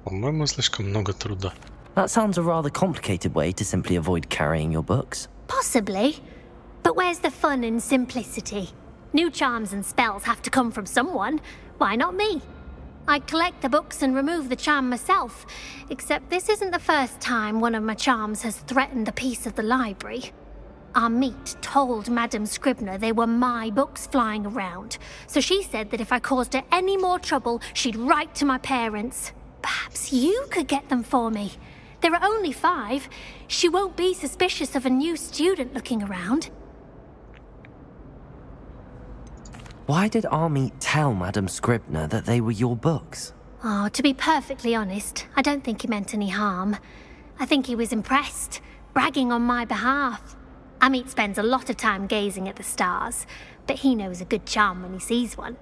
По-моему, слишком много труда. That sounds a rather complicated way to simply avoid carrying your books. Possibly. But where's the fun in simplicity? New charms and spells have to come from someone. Why not me? I'd collect the books and remove the charm myself, except this isn't the first time one of my charms has threatened the peace of the library. Our meet told Madame Scribner they were my books flying around, so she said that if I caused her any more trouble, she'd write to my parents. Perhaps you could get them for me. There are only 5. She won't be suspicious of a new student looking around. Why did Army tell Madame Scribner that they were your books? Oh, to be perfectly honest, I don't think he meant any harm. I think he was impressed, bragging on my behalf. Amit spends a lot of time gazing at the stars, but he knows a good charm when he sees one.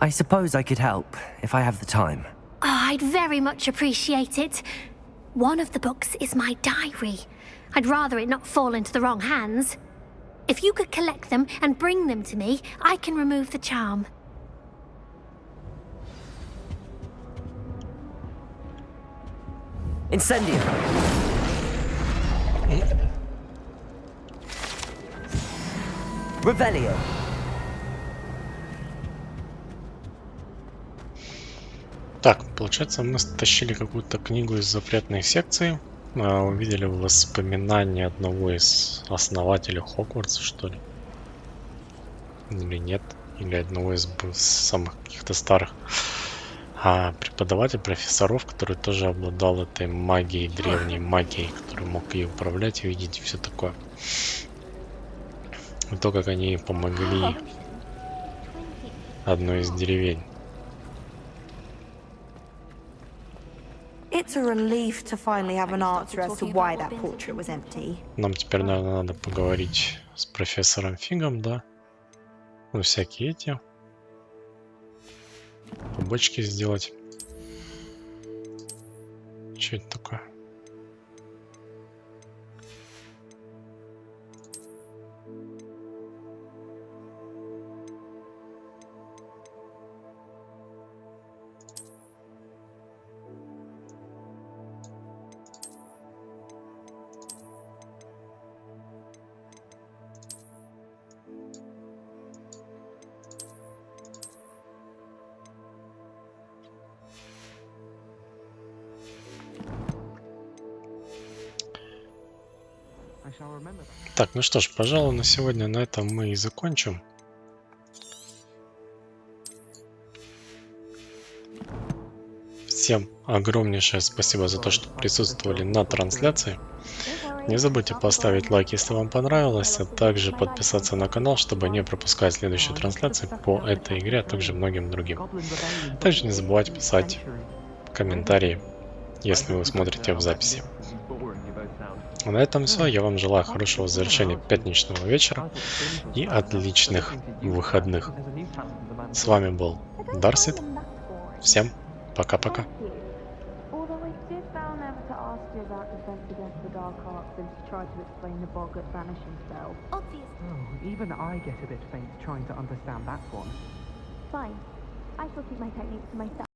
I suppose I could help, if I have the time. Oh, I'd very much appreciate it. One of the books is my diary. I'd rather it not fall into the wrong hands. If you could collect them and bring them to me, I can remove the charm. Incendio! Revelio! Так, получается, мы стащили какую-то книгу из запретной секции. Увидели воспоминания одного из основателей Хогвартса, что ли? Или нет? Или одного из самых каких-то старых преподавателей, профессоров, который тоже обладал этой магией, древней магией, который мог ей управлять и видеть и все такое. И то, как они помогли одной из деревень. It's a relief to finally have an answer as to why that portrait was empty. Нам теперь, наверное, надо поговорить с профессором Фигом, да? Ну, всякие эти побочки сделать. Что это такое? Так, ну что ж, пожалуй, на сегодня на этом мы и закончим. Всем огромнейшее спасибо за то, что присутствовали на трансляции. Не забудьте поставить лайк, если вам понравилось, а также подписаться на канал, чтобы не пропускать следующие трансляции по этой игре, а также многим другим. Также не забывайте писать комментарии, если вы смотрите в записи. На этом все. Я вам желаю хорошего завершения пятничного вечера и отличных выходных. С вами был Darseed. Всем пока-пока. Even I get a bit faint trying to understand that one. Fine. I shall keep my techniques to myself.